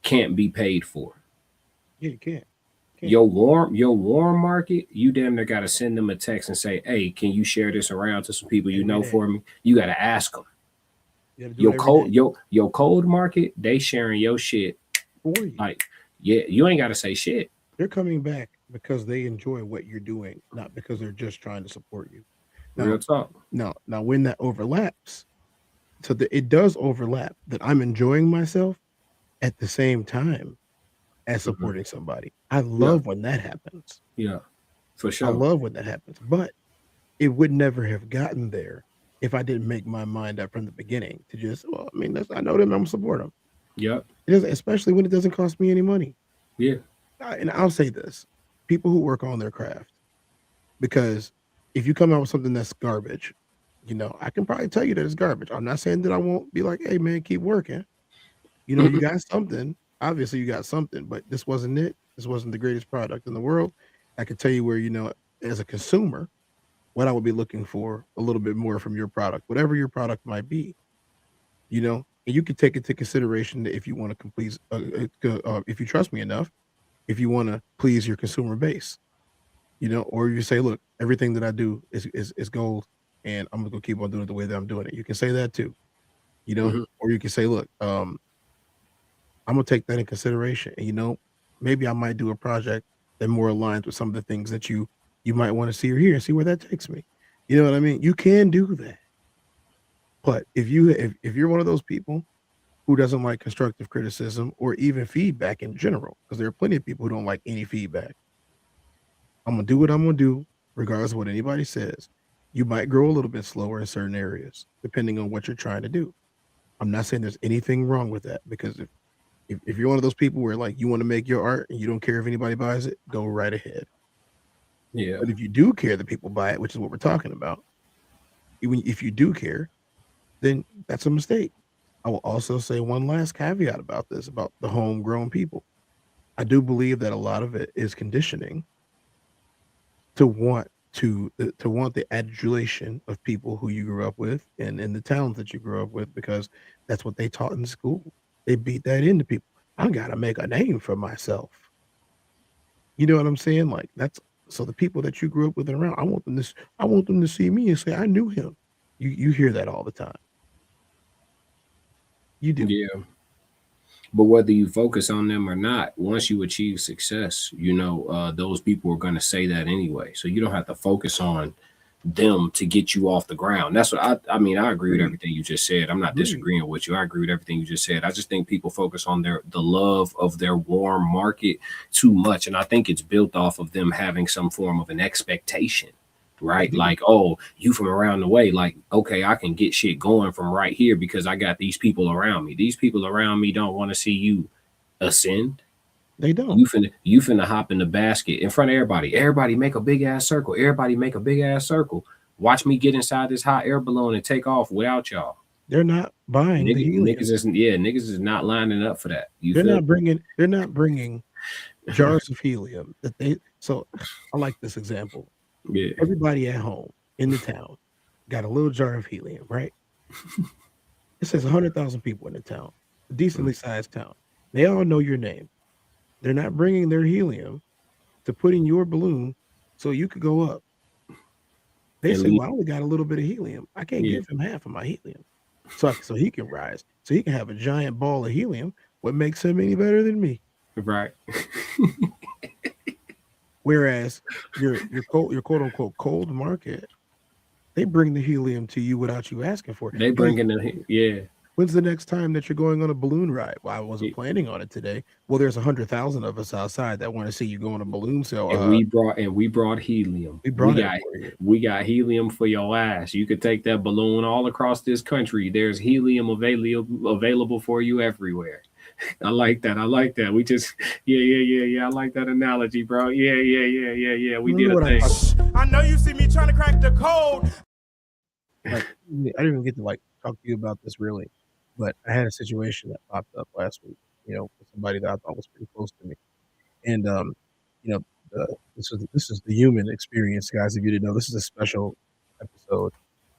can't be paid for. Yeah, you can't. Your warm market, you damn near got to send them a text and say, hey, can you share this around to some people you know for me? You got to ask them. Your cold market, they sharing your shit for you. Like, yeah, you ain't got to say shit. They're coming back because they enjoy what you're doing, not because they're just trying to support you. Now, real talk. Now, when that overlaps, so that it does overlap, that I'm enjoying myself at the same time as supporting somebody. I love when that happens. Yeah, for sure. I love when that happens, but it would never have gotten there if I didn't make my mind up from the beginning to just, well, I mean, I know them, I'm gonna support them. Yep. Especially when it doesn't cost me any money. Yeah. And I'll say this, people who work on their craft, because if you come out with something that's garbage, I can probably tell you that it's garbage. I'm not saying that I won't be like, hey man, keep working. You got something. Obviously you got something, but this wasn't it. This wasn't the greatest product in the world. I can tell you where, as a consumer, what I would be looking for a little bit more from your product, whatever your product might be, and you can take into consideration that if you want to complete, if you trust me enough, if you want to please your consumer base, or you say, look, everything that I do is gold and I'm going to keep on doing it the way that I'm doing it. You can say that too, or you can say, look, I'm going to take that in consideration. And, maybe I might do a project that more aligns with some of the things that you might want to see or hear and see where that takes me. You know what I mean? You can do that. But if you're one of those people who doesn't like constructive criticism or even feedback in general, because there are plenty of people who don't like any feedback, I'm going to do what I'm going to do, regardless of what anybody says. You might grow a little bit slower in certain areas, depending on what you're trying to do. I'm not saying there's anything wrong with that, because if you're one of those people where like you want to make your art and you don't care if anybody buys it, go right ahead. Yeah. But if you do care that people buy it, which is what we're talking about, even if you do care, then that's a mistake. I will also say one last caveat about this, about the homegrown people. I do believe that a lot of it is conditioning to want the adulation of people who you grew up with and in the towns that you grew up with, because that's what they taught in school. They beat that into people. I gotta make a name for myself. You know what I'm saying? Like so the people that you grew up with and around, I want them to see me and say, I knew him. You hear that all the time. You do. Yeah. But whether you focus on them or not, once you achieve success, those people are going to say that anyway. So you don't have to focus on them to get you off the ground. That's what I mean. I agree with everything you just said. I'm not disagreeing with you. I agree with everything you just said. I just think people focus on the love of their warm market too much. And I think it's built off of them having some form of an expectation, right? Mm-hmm. Like, oh, you from around the way, like, okay, I can get shit going from right here because I got these people around me. These people around me don't want to see you ascend. They don't. You finna hop in the basket in front of everybody. Everybody make a big ass circle. Everybody make a big ass circle. Watch me get inside this hot air balloon and take off without y'all. They're not buying. Niggas is not lining up for that. They're not bringing jars of helium that they. So I like this example. Yeah. Everybody at home in the town got a little jar of helium, right? It says 100,000 people in the town, a decently sized town. They all know your name. They're not bringing their helium to put in your balloon so you could go up. They And said, leave- well, I only got a little bit of helium. I can't Yeah. give him half of my helium. So he can rise. So he can have a giant ball of helium. What makes him any better than me? Right. Whereas your quote unquote cold market, they bring the helium to you without you asking for it. They bring in the yeah. When's the next time that you're going on a balloon ride? Well, I wasn't Yeah. planning on it today. Well, there's 100,000 of us outside that want to see you go on a balloon sale. And we brought helium. We got helium for your ass. You could take that balloon all across this country. There's helium available for you everywhere. I like that. We just yeah. I like that analogy, bro. Yeah. We did a thing. I know you see me trying to crack the code. Like, I didn't even get to like talk to you about this really, but I had a situation that popped up last week, with somebody that I thought was pretty close to me. And this is the human experience, guys. If you didn't know, this is a special episode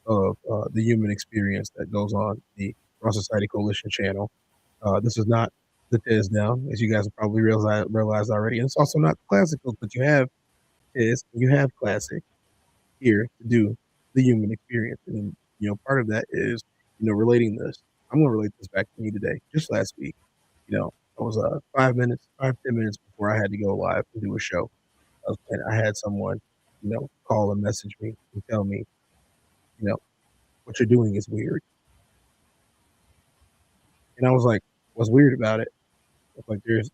of the human experience that goes on the Raw Society Coalition channel. This is not the Tiz Down, as you guys have probably realized already. And it's also not classical, but you have Tiz, you have classic here to do the human experience. And, part of that is, relating this. I'm going to relate this back to me today. Just last week, I was 10 minutes before I had to go live and do a show. And I had someone, call and message me and tell me, what you're doing is weird. And I was like, what's weird about it? Like there's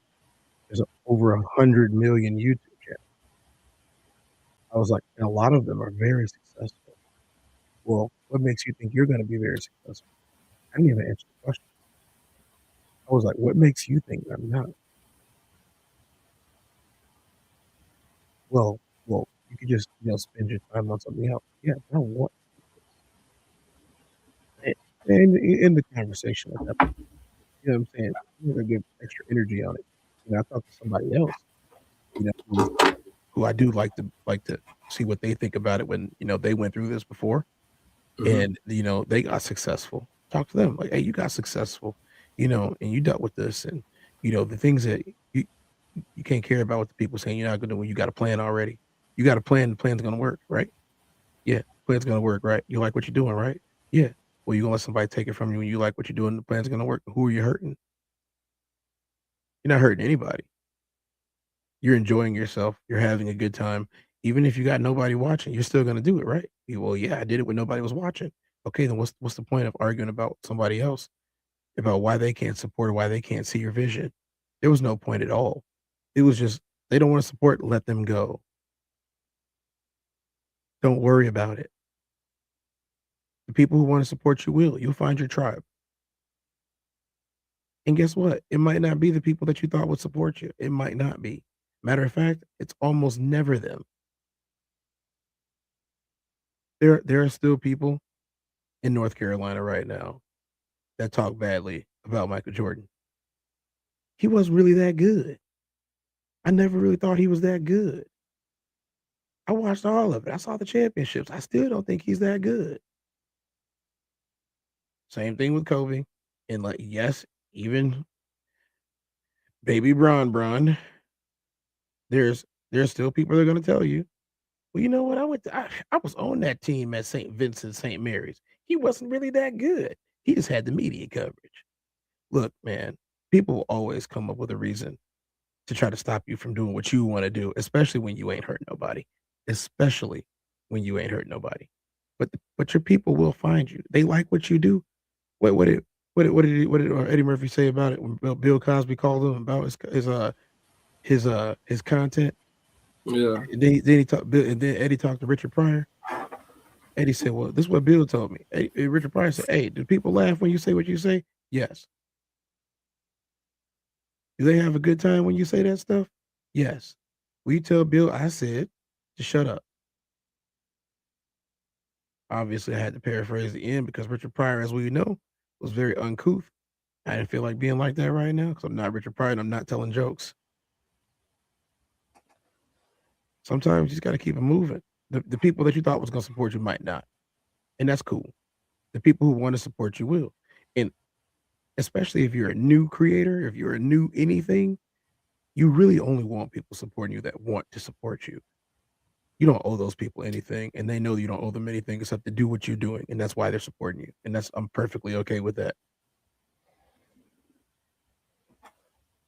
over 100 million YouTube channels. I was like, and a lot of them are very successful. Well, what makes you think you're going to be very successful? I didn't even answer the question. I was like, what makes you think I'm not? Well, you could just, spend your time on something else. Yeah, I don't want to. And in the conversation at that point, you know what I'm saying? I'm going to give extra energy on it. I talked to somebody else, who I do like to see what they think about it when, they went through this before. And, they got successful. Talk to them like, hey, you got successful, and you dealt with this. And, the things that you can't care about what the people saying you're not going to do when you got a plan already. You got a plan. The plan's going to work, right? Yeah. Plan's going to work, right? You like what you're doing, right? Yeah. Well, you're going to let somebody take it from you when you like what you're doing. The plan's going to work. Who are you hurting? You're not hurting anybody. You're enjoying yourself. You're having a good time. Even if you got nobody watching, you're still going to do it, right? Well, yeah, I did it when nobody was watching. Okay, then what's the point of arguing about somebody else, about why they can't support or why they can't see your vision? There was no point at all. It was just, they don't want to support, let them go. Don't worry about it. The people who want to support you will. You'll find your tribe. And guess what? It might not be the people that you thought would support you. It might not be. Matter of fact, it's almost never them. There are still people in North Carolina right now that talk badly about Michael Jordan. He wasn't really that good. I never really thought he was that good. I watched all of it. I saw the championships. I still don't think he's that good. Same thing with Kobe. And like, yes, even baby Bron, there's still people that are going to tell you, well, you know what? I was on that team at St. Vincent, St. Mary's. He wasn't really that good. He just had the media coverage. Look, man, people will always come up with a reason to try to stop you from doing what you want to do, especially when you ain't hurt nobody. Especially when you ain't hurt nobody. But your people will find you. They like what you do. What did Eddie Murphy say about it when Bill Cosby called him about his content? Yeah. And then Eddie talked to Richard Pryor. Eddie said, well, this is what Bill told me. Richard Pryor said, hey, do people laugh when you say what you say? Yes. Do they have a good time when you say that stuff? Yes. Will you tell Bill I said to shut up? Obviously, I had to paraphrase the end because Richard Pryor, as we know, was very uncouth. I didn't feel like being like that right now because I'm not Richard Pryor and I'm not telling jokes. Sometimes you just got to keep it moving. The people that you thought was going to support you might not. And that's cool. The people who want to support you will. And especially if you're a new creator, if you're a new anything, you really only want people supporting you that want to support you. You don't owe those people anything, and they know you don't owe them anything except to do what you're doing, and that's why they're supporting you. And I'm perfectly okay with that.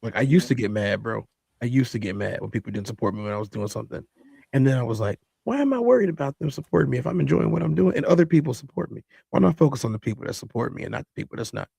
Like I used to get mad, bro. I used to get mad when people didn't support me when I was doing something. And then I was like, why am I worried about them supporting me if I'm enjoying what I'm doing and other people support me? Why not focus on the people that support me and not the people that's not?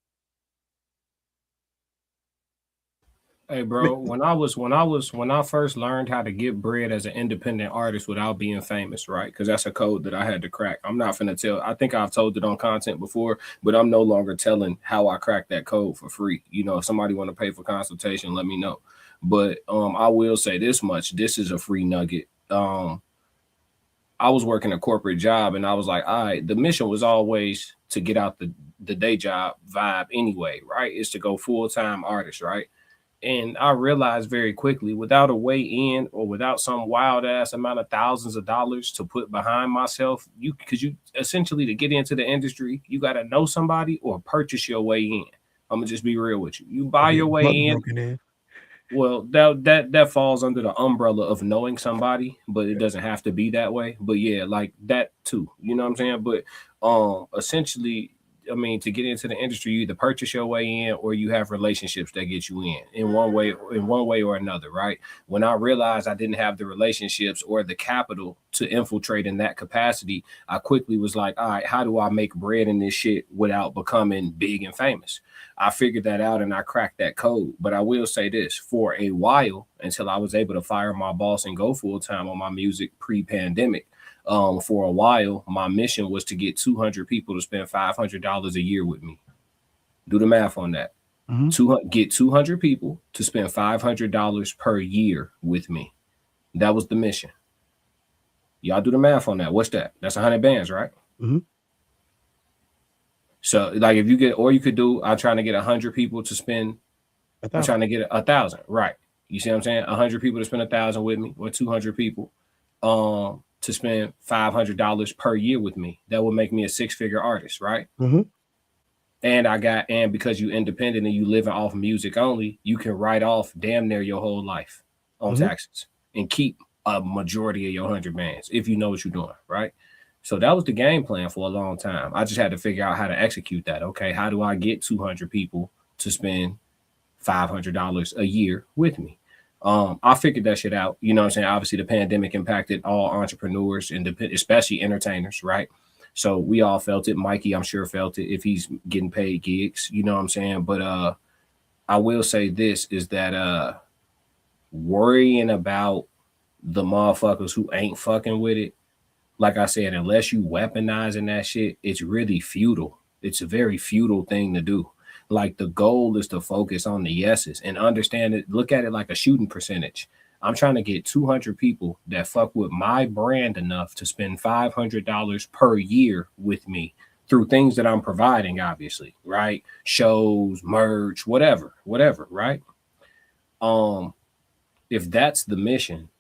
Hey, bro, when I first learned how to get bread as an independent artist without being famous, right? Because that's a code that I had to crack. I'm not finna tell. I think I've told it on content before, but I'm no longer telling how I cracked that code for free. You know, if somebody want to pay for consultation, let me know. But I will say this much: this is a free nugget. I was working a corporate job, and I was like, all right, the mission was always to get out the day job vibe anyway, right? It's to go full-time artist, right? And I realized very quickly, without a way in or without some wild ass amount of thousands of dollars to put behind myself, because you essentially, to get into the industry, you got to know somebody or purchase your way in. I'm gonna just be real with you. You buy your way in. Well, that falls under the umbrella of knowing somebody, but it doesn't have to be that way. But yeah, like that too. You know what I'm saying? But essentially, I mean, to get into the industry, you either purchase your way in or you have relationships that get you in one way or another, right? When I realized I didn't have the relationships or the capital to infiltrate in that capacity, I quickly was like, all right, how do I make bread in this shit without becoming big and famous? I figured that out and I cracked that code. But I will say this, for a while, until I was able to fire my boss and go full time on my music pre-pandemic, for a while, my mission was to get 200 people to spend $500 a year with me. Do the math on that. Get 200 people to spend $500 per year with me. That was the mission. Y'all do the math on that. What's that? That's 100 bands, right? So, like, if you get, or you could do, I'm trying to get 100 people to spend, I'm trying to get 1,000, right? You see what I'm saying? 100 people to spend 1,000 with me, or 200 people to spend $500 per year with me. That would make me a 6-figure artist, right? And because you independent and you living off music only, you can write off damn near your whole life on taxes and keep a majority of your 100 bands if you know what you're doing, right? So that was the game plan for a long time. I just had to figure out how to execute that. Okay, how do I get 200 people to spend $500 a year with me? I figured that shit out. You know what I'm saying? Obviously, the pandemic impacted all entrepreneurs, and especially entertainers, right? So we all felt it. Mikey, I'm sure, felt it if he's getting paid gigs. You know what I'm saying? But I will say this is that worrying about the motherfuckers who ain't fucking with it, like I said, unless you weaponizing that shit, it's really futile. It's a very futile thing to do. Like, the goal is to focus on the yeses and understand it. Look at it like a shooting percentage. I'm trying to get 200 people that fuck with my brand enough to spend $500 per year with me through things that I'm providing, obviously, right? Shows, merch, whatever, right? If that's the mission,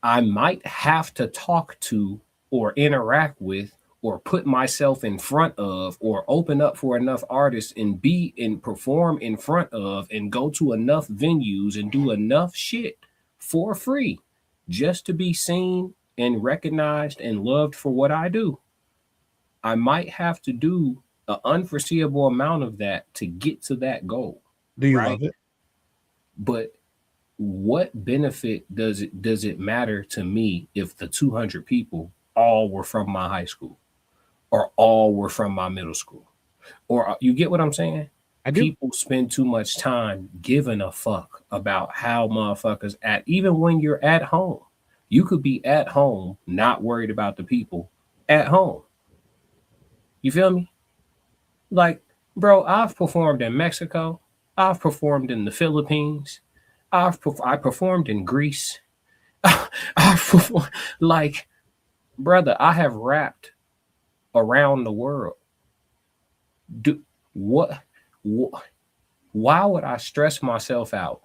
I might have to talk to or interact with or put myself in front of or open up for enough artists and be and perform in front of and go to enough venues and do enough shit for free just to be seen and recognized and loved for what I do. I might have to do an unforeseeable amount of that to get to that goal. Do you love it? But what benefit does it matter to me if the 200 people all were from my high school or all were from my middle school? Or you get what I'm saying? I do. People spend too much time giving a fuck about how motherfuckers act. Even when you're at home, you could be at home, not worried about the people at home. You feel me? Like, bro, I've performed in Mexico. I've performed in the Philippines. I performed in Greece. I performed, like, brother, I have rapped around the world. Why would I stress myself out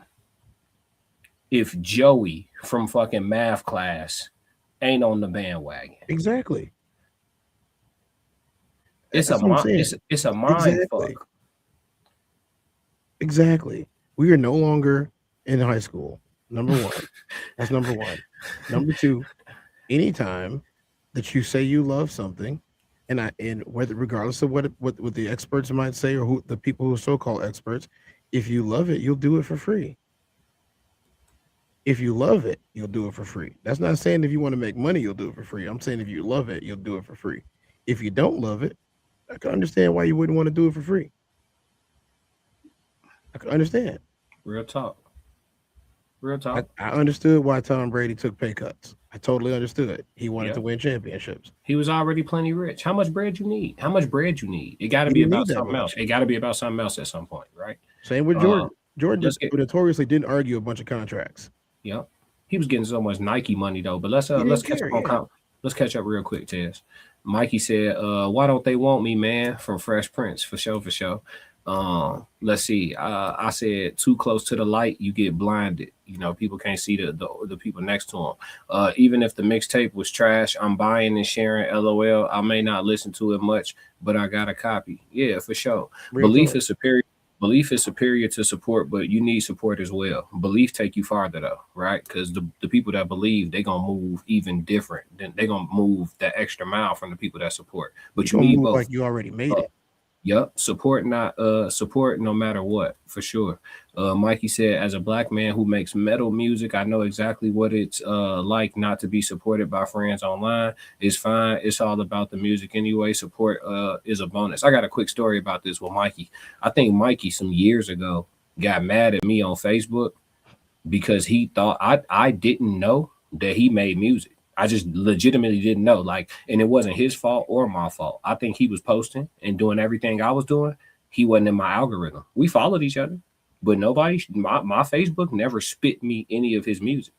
if Joey from fucking math class ain't on the bandwagon? Exactly. It's a mind fuck. Exactly. We are no longer in high school. Number one. That's number one. Number two, anytime that you say you love something, and whether regardless of what the experts might say or who the people who are so-called experts, if you love it, you'll do it for free. If you love it, you'll do it for free. That's not saying if you want to make money, you'll do it for free. I'm saying if you love it, you'll do it for free. If you don't love it, I can understand why you wouldn't want to do it for free. I can understand. Real talk. Real talk. I understood why Tom Brady took pay cuts. I totally understood. He wanted to win championships. He was already plenty rich. How much bread you need? How much bread you need? It got to be about something else. It got to be about something else at some point, right? Same with Jordan. Jordan notoriously didn't argue a bunch of contracts. Yep. He was getting so much Nike money though. But let's catch up real quick, Tez. Mikey said, why don't they want me, man? From Fresh Prince, for sure. Let's see. I said too close to the light, you get blinded. You know, people can't see the people next to them. Even if the mixtape was trash, I'm buying and sharing. LOL. I may not listen to it much, but I got a copy. Yeah, for sure. Belief is superior. Belief is superior to support, but you need support as well. Belief take you farther though, right? Because the people that believe, they gonna move even different. Then they gonna move that extra mile from the people that support. But you need both. Like you already made it. Yep, support no matter what, for sure. Mikey said, as a black man who makes metal music, I know exactly what it's like not to be supported by friends online. It's fine. It's all about the music anyway. Support is a bonus. I got a quick story about this with Mikey. I think Mikey some years ago got mad at me on Facebook because he thought I didn't know that he made music. I just legitimately didn't know, and it wasn't his fault or my fault. I think he was posting and doing everything I was doing. He wasn't in my algorithm. We followed each other, but my Facebook never spit me any of his music.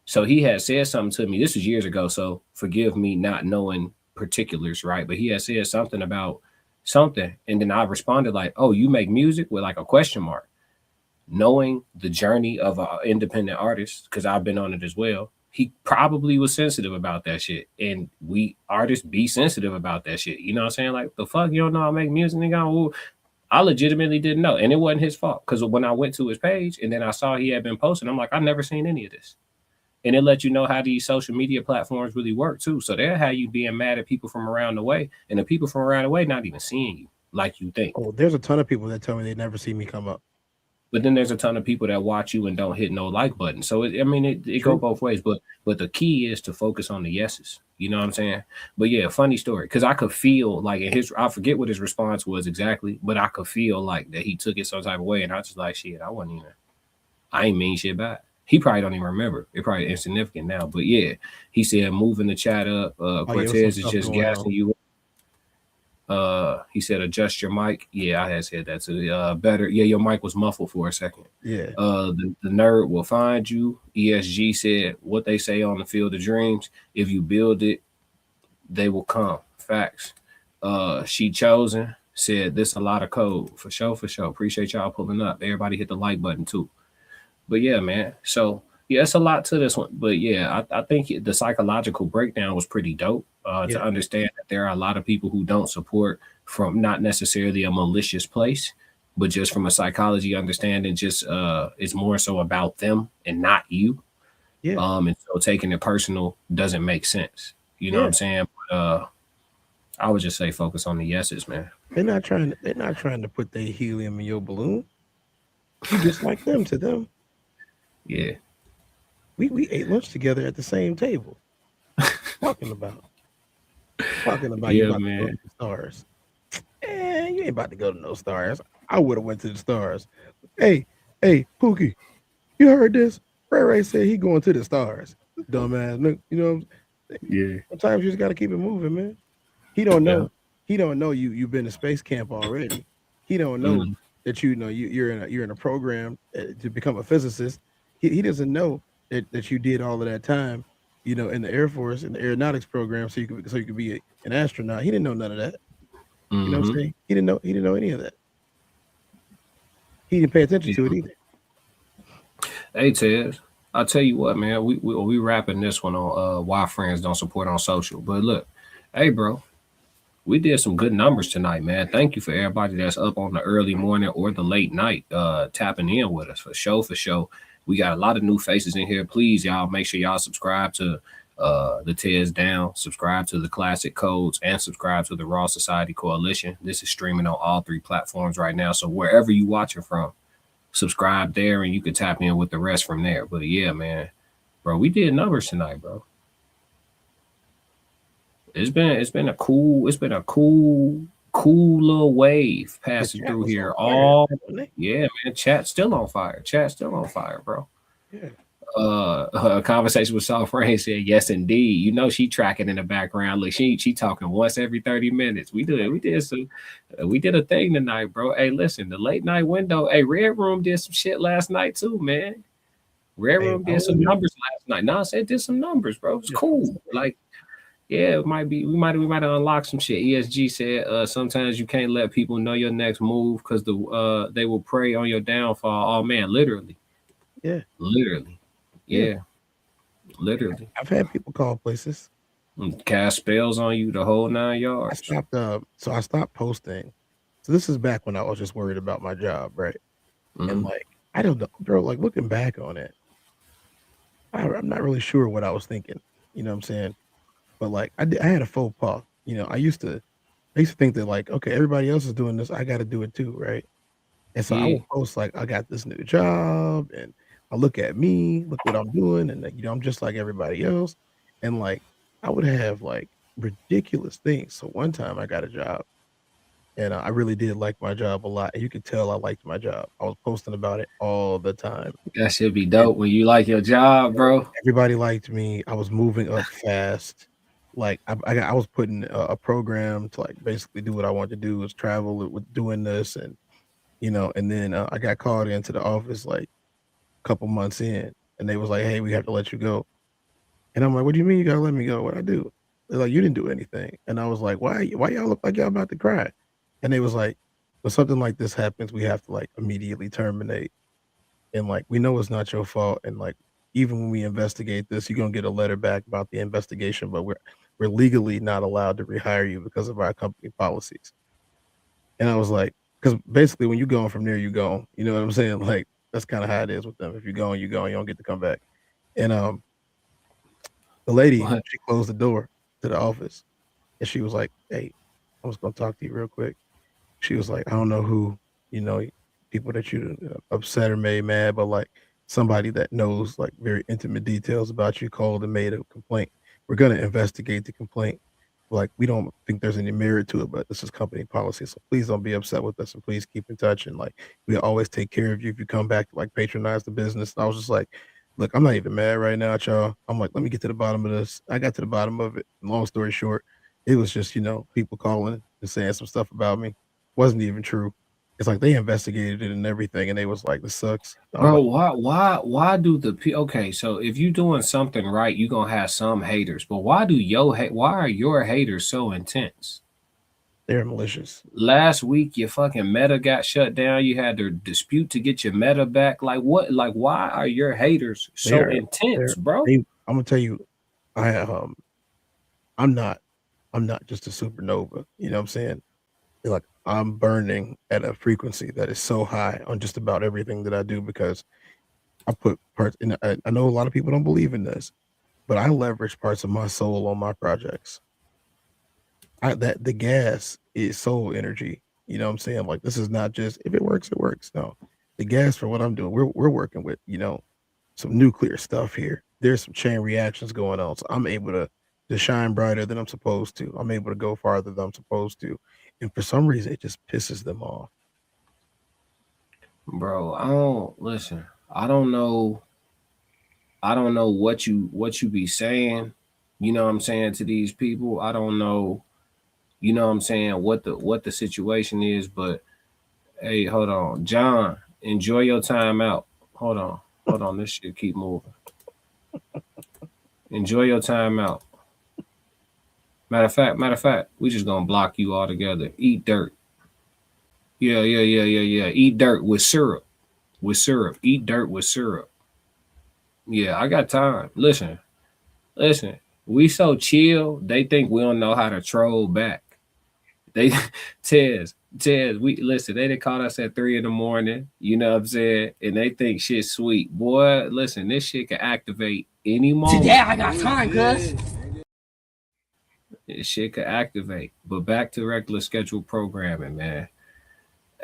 So he had said something to me. This is years ago, so forgive me not knowing particulars, right? But he had said something about something, and then I responded like, "Oh, you make music?" with like a question mark. Knowing the journey of an independent artist, because I've been on it as well. He probably was sensitive about that shit. And we artists be sensitive about that shit. You know what I'm saying? Like, the fuck, you don't know I make music, nigga? I legitimately didn't know. And it wasn't his fault. Because when I went to his page and then I saw he had been posting, I'm like, I've never seen any of this. And it let you know how these social media platforms really work too. So they'll have you being mad at people from around the way. And the people from around the way not even seeing you like you think. Oh, there's a ton of people that tell me they never see me come up. But then there's a ton of people that watch you and don't hit no like button. So it go both ways. But the key is to focus on the yeses. You know what I'm saying? But yeah, funny story. Because I could feel like I forget what his response was exactly, but I could feel like that he took it some type of way. And I was just like, shit, I ain't mean shit back. He probably don't even remember. It probably insignificant now. But yeah, he said moving the chat up. Cortez is just gassing you. He said adjust your mic. Yeah, I had said that too. Better. Yeah, your mic was muffled for a second. Yeah. The nerd will find you. ESG said what they say on the field of dreams. If you build it, they will come. Facts. She chosen said this a lot of code for sure. Appreciate y'all pulling up. Everybody hit the like button too. But yeah, man. So yeah, it's a lot to this one. But yeah, I think the psychological breakdown was pretty dope. To understand that there are a lot of people who don't support from not necessarily a malicious place, but just from a psychology understanding, just it's more so about them and not you. Yeah. And so taking it personal doesn't make sense. You know what I'm saying? But, I would just say focus on the yeses, man. They're not trying to put their helium in your balloon. You just like them to them. Yeah. We ate lunch together at the same table. Talking about you about to go to the stars. You ain't about to go to no stars. I would have went to the stars. Hey, Pookie, you heard this? Ray said he going to the stars. Dumbass, look, you know. Yeah. Sometimes you just got to keep it moving, man. He don't know. Yeah. He don't know you've been to space camp already. He don't know that you're in a program to become a physicist. He doesn't know that you did all of that time, in the Air Force, in the aeronautics program, so you could be an astronaut. He didn't know none of that. You know what I'm saying? He didn't know any of that. He didn't pay attention to it either. Hey, Ted, I'll tell you what, man. We wrapping this one on why friends don't support on social. But look, hey, bro, we did some good numbers tonight, man. Thank you for everybody that's up on the early morning or the late night tapping in with us for sure. We got a lot of new faces in here. Please, y'all, make sure y'all subscribe to the Tears Down, subscribe to the Classic Codes, and subscribe to the Raw Society Coalition. This is streaming on all 3 platforms right now. So wherever you watching from, subscribe there and you can tap in with the rest from there. But yeah, man, bro, we did numbers tonight, bro. It's been a cool little wave passing through here. Yeah, man, chat's still on fire. Bro. Yeah. A conversation with Soft Rain said, yes, indeed. You know, she tracking in the background. Look, she talking once every 30 minutes. We did a thing tonight, bro. Hey, listen, the late night window. Hey, Red Room did some shit last night too, man. Red Room did some numbers last night. No, I said did some numbers, bro. It's cool. Like, yeah, it might be. We might have unlocked some shit. ESG said sometimes you can't let people know your next move because they will prey on your downfall. Oh man, literally. Yeah. Literally. Yeah. Literally. I've had people call places. Cast spells on you the whole 9 yards. I stopped posting. So this is back when I was just worried about my job, right? Mm-hmm. And like, I don't know, bro, like looking back on it, I'm not really sure what I was thinking. You know what I'm saying? But like I had a faux pas. You know, I used to think that like, okay, everybody else is doing this, I got to do it too, right? And so I will post like, I got this new job, and I look at me, look what I'm doing, and you know, I'm just like everybody else. And like, I would have like ridiculous things. So one time I got a job, and I really did like my job a lot, and you could tell I liked my job. I was posting about it all the time. That should be dope when you like your job, bro. Everybody liked me. I was moving up fast. Like I was putting a program to like basically do what I wanted to do, was travel with doing this, and you know, and then I got called into the office like a couple months in, and they was like, "Hey, we have to let you go." And I'm like, "What do you mean you gotta let me go? What I do?" They're like, "You didn't do anything." And I was like, "Why y'all look like y'all about to cry?" And they was like, "When something like this happens, we have to like immediately terminate. And like, we know it's not your fault. And like, even when we investigate this, you're gonna get a letter back about the investigation, but we're legally not allowed to rehire you because of our company policies." And I was like, because basically when you going from there, you go. You know what I'm saying? Like, that's kind of how it is with them. If you're going, you go. You don't get to come back. And the lady, she closed the door to the office, and she was like, "Hey, I was gonna talk to you real quick." She was like, "I don't know who, you know, people that you upset or made mad, but like somebody that knows like very intimate details about you called and made a complaint. We're gonna investigate the complaint. Like, we don't think there's any merit to it, but this is company policy. So please don't be upset with us, and please keep in touch. And like, we always take care of you if you come back to like patronize the business." And I was just like, "Look, I'm not even mad right now at y'all." I'm like, "Let me get to the bottom of this." I got to the bottom of it. Long story short, it was just, you know, people calling and saying some stuff about me. Wasn't even true. It's like they investigated it and everything, and they was like, "This sucks." Bro, why do okay, so if you doing something right, you gonna have some haters, but why are your haters so intense? They're malicious. Last week your fucking meta got shut down. You had to dispute to get your meta back. Like what? Like, why are your haters so intense, bro? I'm gonna tell you, I'm not just a supernova. You know what I'm saying? Like, I'm burning at a frequency that is so high on just about everything that I do, because I put parts in. I know a lot of people don't believe in this, but I leverage parts of my soul on my projects. The gas is soul energy. You know what I'm saying? Like, this is not just, if it works, it works. No, the gas for what I'm doing, we're working with, you know, some nuclear stuff here. There's some chain reactions going on. So I'm able to shine brighter than I'm supposed to. I'm able to go farther than I'm supposed to. And for some reason, it just pisses them off. Bro, I don't know what you be saying, you know what I'm saying, to these people. I don't know, you know what I'm saying, what the situation is, but hey, hold on. John, enjoy your time out. Hold on, this shit keep moving. Enjoy your time out. Matter of fact, we just gonna block you all together. Eat dirt. Yeah. Eat dirt with syrup. Eat dirt with syrup. Yeah, I got time. Listen. We so chill, they think we don't know how to troll back. They Tez, Ted, we listen, they done called us at 3 a.m. You know what I'm saying? And they think shit's sweet. Boy, listen, this shit can activate any moment. Today I got time, cuz. This shit could activate. But back to regular scheduled programming, man.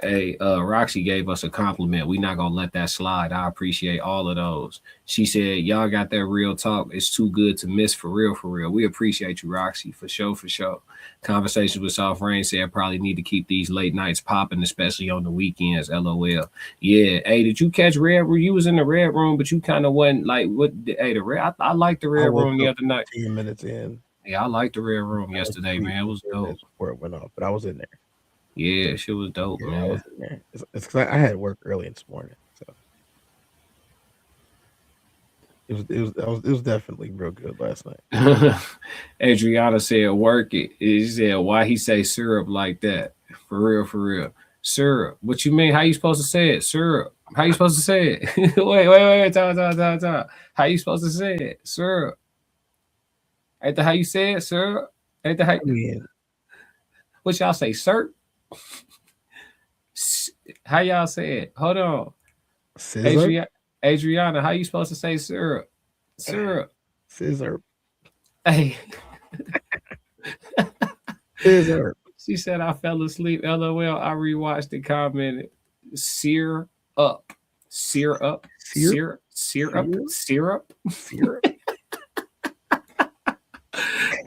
Hey, Roxy gave us a compliment. We not gonna let that slide. I appreciate all of those. She said, y'all got that real talk. It's too good to miss, for real, for real. We appreciate you, Roxy, for sure, for sure. Conversations with Soft Rain said I probably need to keep these late nights popping, especially on the weekends. LOL. Yeah. Hey, did you catch Red Room? You was in the Red Room, but you kind of wasn't like what hey, the Red. I liked the Red Room the other night. 10 minutes in. Yeah, I liked the Red Room yesterday, man. It was dope. Before it went off, but I was in there. Yeah, shit was dope, Yeah, man. I was in there. It's because I had work early this morning, so it was definitely real good last night. Adriana said, "Work it." She said, "Why he say syrup like that? For real, for real. Syrup. What you mean? How you supposed to say it? Syrup. How you supposed to say it? wait. Time. How you supposed to say it? Syrup. Ain't that how you say it? Syrup. Ain't that how? What y'all say? Syrup. How y'all say it? Hold on. Adriana, how you supposed to say syrup? Syrup. Scissor. Hey. Scissor. She said I fell asleep. LOL. I rewatched and commented. Sear up. Sear up. Sear up. Syrup. Syrup.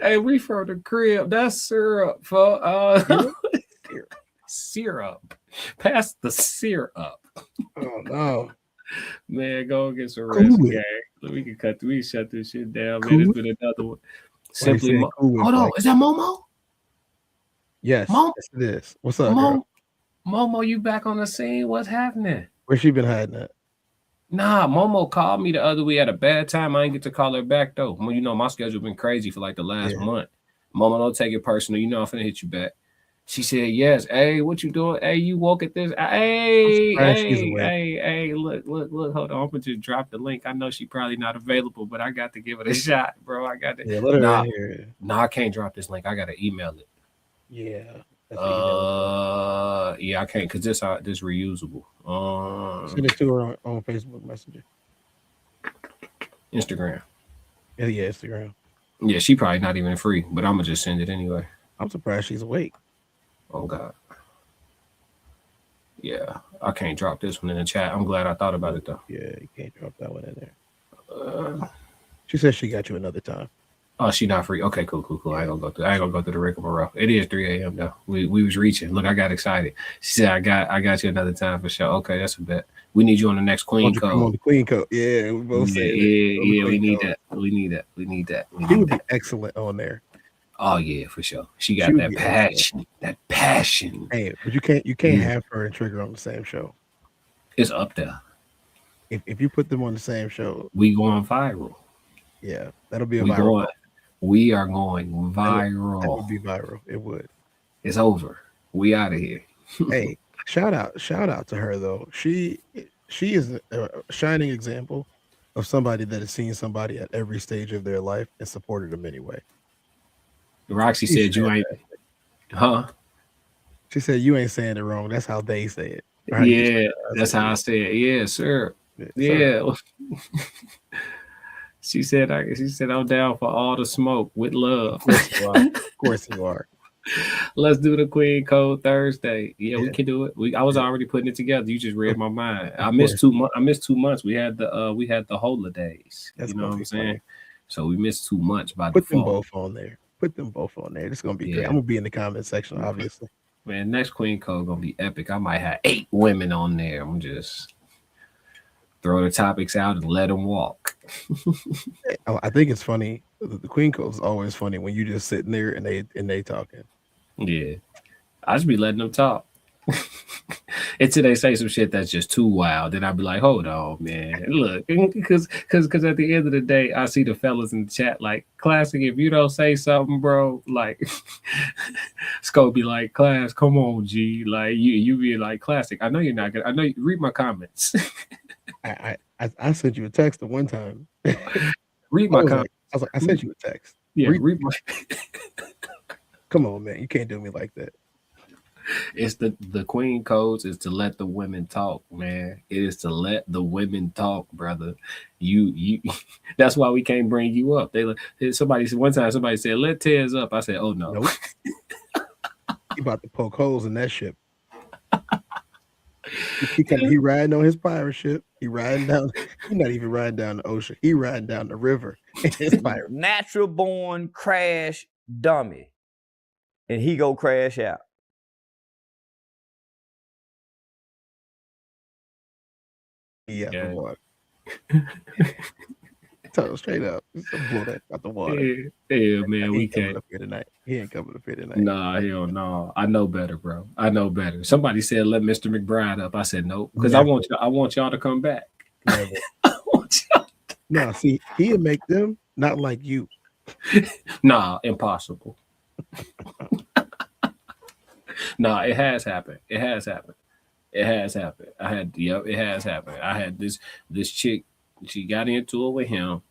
Hey, we from the crib. That's syrup, folks. Syrup. Pass the syrup. Oh no. Man, go get some rest, gang. We can shut this shit down, man. It's been another one. Simply hold on, is that Momo? Yes, yes, it is. What's up, girl? Momo, you back on the scene? What's happening? Where's she been hiding at? Nah, Momo called me the other week at a bad time. I didn't get to call her back though. Well, you know, my schedule been crazy for like the last month. Momo, don't take it personal. You know I'm finna hit you back. She said, yes. Hey, what you doing? Hey, you woke at this. Hey, look, hold on. I'm gonna just drop the link. I know she probably not available, but I got to give it a shot, bro. I got to. Yeah, let her in here. Nah, I can't drop this link. I gotta email it. Yeah. Yeah, I can't because this reusable. Send it to her on Facebook Messenger. Instagram. Yeah, Instagram. Yeah, she probably not even free, but I'm gonna just send it anyway. I'm surprised she's awake. Oh God. Yeah, I can't drop this one in the chat. I'm glad I thought about it though. Yeah, you can't drop that one in there. She says she got you another time. Oh, she not free. Okay, cool. I ain't gonna go through the rigmarole. It is 3 a.m. though. We was reaching. Look, I got excited. She said, I got you another time for sure. Okay, that's a bet. We need you on the next Queen Code. Come on the Queen Code. Yeah, we both said yeah, we need that. We need that. He would be excellent on there. Oh yeah, for sure. She got that passion. That passion. Hey, but you can't have her and Trigger on the same show. It's up there. If you put them on the same show, we going viral. Yeah, that'll be viral. We are going viral. That would be viral. It would. It's over. We out of here. Hey, shout out to her though. She is a shining example of somebody that has seen somebody at every stage of their life and supported them anyway. Roxy said you ain't, huh? She said you ain't saying it wrong. That's how they say it. Right? Yeah, that's how I say it. Yeah, sir. Yeah. She said I'm down for all the smoke with love. Of course you are. Let's do the Queen Code Thursday. Yeah, we can do it. I was already putting it together. You just read my mind. I missed 2 months. I missed 2 months. We had the holidays. That's you know what I'm saying? Funny. So we missed 2 months by Put default. Them both on there. Put them both on there. It's gonna be great. I'm gonna be in the comment section, obviously. Man, next Queen Code gonna be epic. I might have 8 women on there. I'm just throw the topics out and let them walk. I think it's funny. The Queen Code is always funny when you just sitting there and they talking. Yeah, I just be letting them talk until they say some shit that's just too wild. Then I'd be like, hold on, man. Look, because at the end of the day, I see the fellas in the chat like, Classic, if you don't say something, bro, like it's gonna be like, Class, come on, G. Like you be like, Classic, I know you're not gonna. I know you read my comments. I sent you a text at one time. Read my comments. I was like, I sent you a text. Yeah, read my. Come on, man. You can't do me like that. It's the queen codes is to let the women talk, man. It is to let the women talk, brother. You that's why we can't bring you up. Somebody one time somebody said, let Tez up. I said, oh no. Nope. He about to poke holes in that ship. He riding on his pirate ship. He riding down. He's not even riding down the ocean. He riding down the river. His pirate. Natural born crash dummy, and he go crash out. Yeah, the water. Tell him straight up. Blow that out the water. Yeah, man, we can't. Up here tonight. He ain't coming up here tonight. Nah, hell no. I know better, bro. I know better. Somebody said let Mr. McBride up. I said nope, because I want y'all to come back. I want y'all. No, see, he'll make them not like you. Nah, impossible. Nah, it has happened. It has happened. It has happened. It has happened. I had this chick, she got into it with him,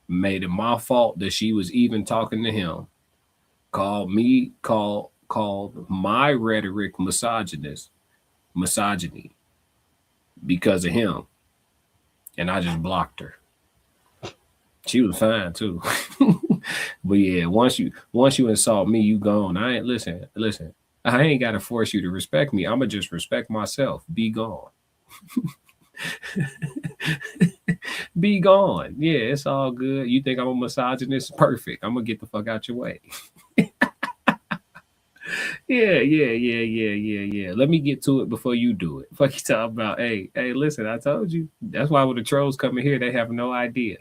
made it my fault that she was even talking to him, called my rhetoric misogyny because of him. And I just blocked her. She was fine too. But yeah, once you insult me, you gone. I ain't listen. I ain't gotta force you to respect me. I'ma just respect myself. Be gone. Be gone. Yeah, it's all good. You think I'm a misogynist? Perfect. I'm gonna get the fuck out your way. Yeah. Let me get to it before you do it. Fuck you talking about? Hey, listen, I told you. That's why when the trolls come in here, they have no idea.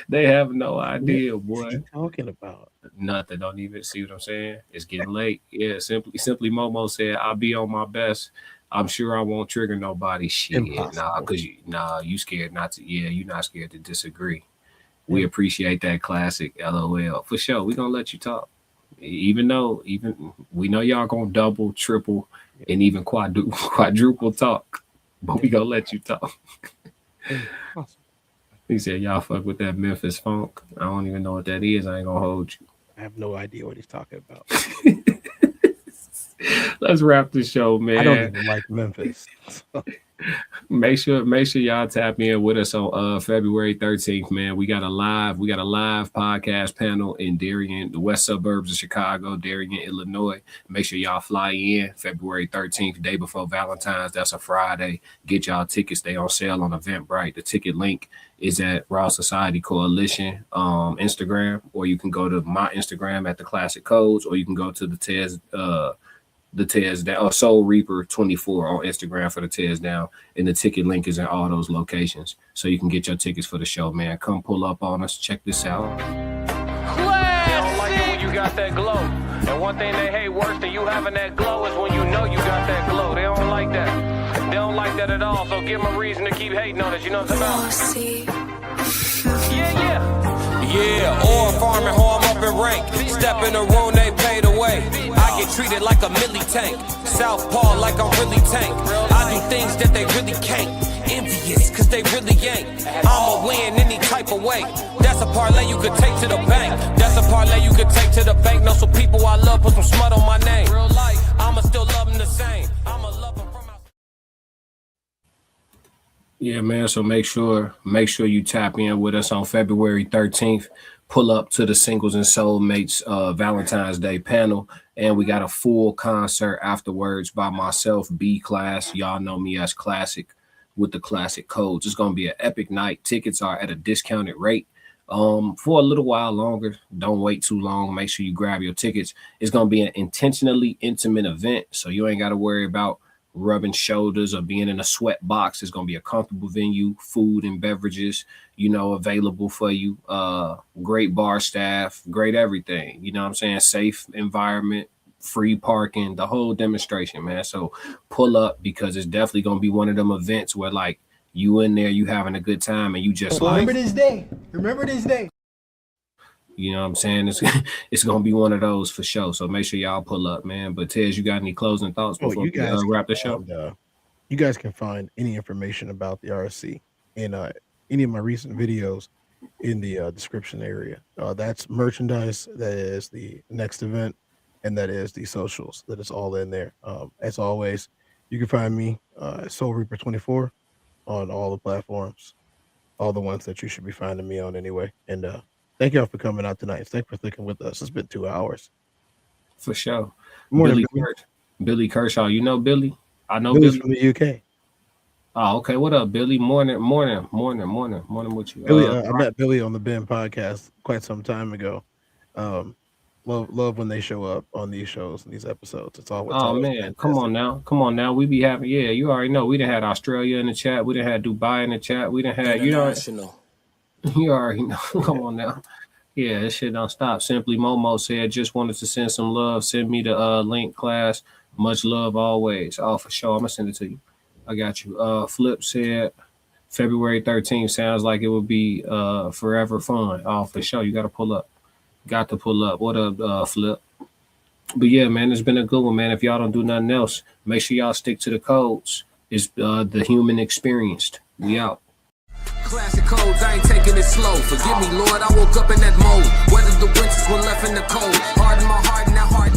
They have no idea, boy. What are you talking about? Nothing. Don't even see what I'm saying. It's getting late. Yeah, simply Momo said, I'll be on my best. I'm sure I won't trigger nobody. Shit. Impossible. You scared not to. Yeah, you're not scared to disagree. We appreciate that classic LOL. For sure. We're gonna let you talk. Even we know y'all gonna double, triple, and even quadruple talk. But we gonna let you talk. Impossible. He said, y'all fuck with that Memphis funk. I don't even know what that is. I ain't gonna hold you. I have no idea what he's talking about. Let's wrap the show, man. I don't even like Memphis. Make sure y'all tap in with us on February 13th, man. We got a live podcast panel in Darien, the west suburbs of Chicago, Darien, Illinois. Make sure y'all fly in February 13th, day before Valentine's. That's a Friday. Get y'all tickets. They on sale on Eventbrite. The ticket link is at Raw Society Coalition Instagram, or you can go to my Instagram at the Classic Codes, or you can go to the Tez Down, or Soul Reaper 24 on Instagram for the Tez Down, and the ticket link is in all those locations, so you can get your tickets for the show, man. Come pull up on us. Check this out. They don't like it when you got that glow. And one thing they hate worse than you having that glow is when you know you got that glow. They don't like that. They don't like that at all. So give them a reason to keep hating on it. You know what I'm talking about? Yeah, oil farming, home up in rank. Step in the room, they paid away. I get treated like a milli tank. Southpaw like I'm really tank. I do things that they really can't. Envious, cause they really ain't. I'ma win any type of way. That's a parlay you could take to the bank. That's a parlay you could take to the bank. Know some people I love, put some smut on my name. I'ma still love them the same. I'ma love them from my... Yeah, man. So make sure you tap in with us on February 13th. Pull up to the Singles and Soulmates Valentine's Day panel, and we got a full concert afterwards by myself, B Class. Y'all know me as Classic with the Classic Codes. It's gonna be an epic night. Tickets are at a discounted rate for a little while longer. Don't wait too long. Make sure you grab your tickets. It's gonna be an intentionally intimate event, so you ain't got to worry about rubbing shoulders or being in a sweat box. It's going to be a comfortable venue, food and beverages, available for you. Great bar staff, great everything. You know what I'm saying? Safe environment, free parking, the whole demonstration, man. So pull up, because it's definitely going to be one of them events where like you in there, you having a good time, and you just remember this day. Remember this day. You know what I'm saying? It's gonna be one of those for sure. So make sure y'all pull up, man. But Tez, you got any closing thoughts before we wrap the show? You guys can find any information about the RSC in any of my recent videos in the description area. That's merchandise. That is the next event. and that is the socials. That is all in there. As always, you can find me Soul Reaper 24 on all the platforms, all the ones that you should be finding me on anyway. And thank y'all for coming out tonight. Thanks for sticking with us. It's been 2 hours. For sure. Morning, Billy Kershaw. You know Billy? I know Billy's Billy from the UK. Oh, okay. What up, Billy? Morning with you. Billy, I met Billy on the Ben podcast quite some time ago. Love when they show up on these shows and these episodes. It's always man, fantastic. come on now. We be having you already know. We done had Australia in the chat. We done had Dubai in the chat. We done had you already know. Come on now. Yeah, this shit don't stop. Simply Momo said, just wanted to send some love. Send me the link, class. Much love always. Oh, for sure. I'm gonna send it to you. I got you. Flip said February 13th sounds like it would be forever fun. Oh, for sure. You got to pull up. Got to pull up. What up, Flip? But yeah, man, it's been a good one, man. If y'all don't do nothing else, make sure y'all stick to the codes. It's the human experienced. We out. Classic codes, I ain't taking it slow. Forgive me, Lord, I woke up in that mode. Weathered the winters when left in the cold. Hardened my heart and that heart.